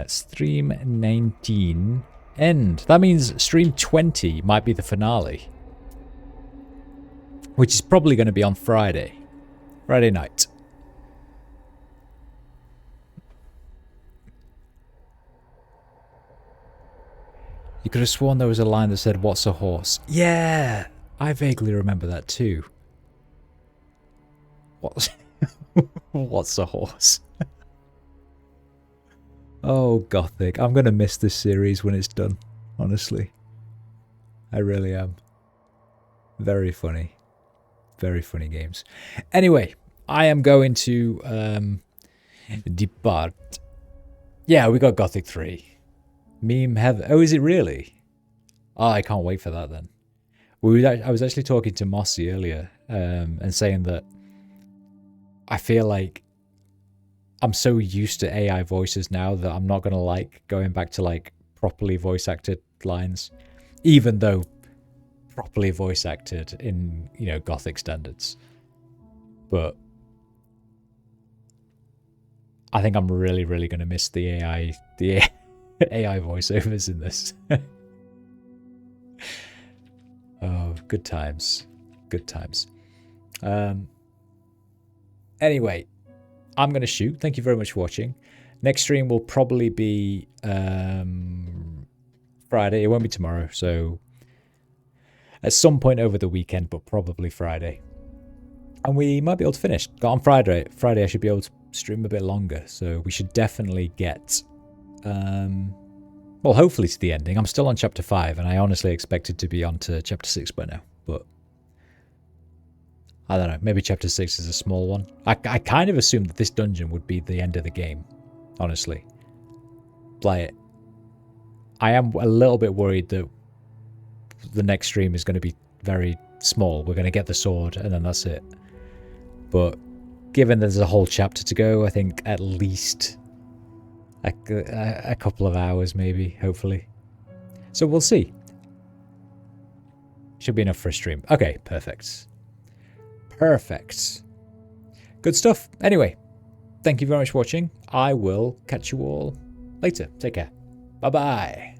Speaker 1: Stream 19 end. That means stream 20 might be the finale, which is probably going to be on Friday night. You could have sworn there was a line that said, "What's a horse?" Yeah, I vaguely remember that too. What's a horse? Oh, Gothic. I'm going to miss this series when it's done, honestly. I really am. Very funny. Very funny games. Anyway, I am going to depart. Yeah, we got Gothic 3. Meme heaven. Oh, is it really? Oh, I can't wait for that then. I was actually talking to Mossy earlier and saying that I feel like I'm so used to AI voices now that I'm not going to like going back to like properly voice acted lines, even though properly voice acted in, you know, Gothic standards. But I think I'm really, really going to miss the AI voiceovers in this. Oh, good times. Good times. Anyway, I'm going to shoot. Thank you very much for watching. Next stream will probably be Friday. It won't be tomorrow, so at some point over the weekend, but probably Friday. And we might be able to finish. On Friday I should be able to stream a bit longer, so we should definitely get, well, hopefully to the ending. I'm still on chapter 5, and I honestly expected to be on to chapter 6 by now, but I don't know, maybe chapter 6 is a small one. I kind of assumed that this dungeon would be the end of the game, honestly. Like, I am a little bit worried that the next stream is going to be very small. We're going to get the sword, and then that's it. But given there's a whole chapter to go, I think at least a couple of hours, maybe, hopefully. So we'll see. Should be enough for a stream. Okay, perfect. Perfect. Good stuff. Anyway, thank you very much for watching. I will catch you all later. Take care. Bye-bye.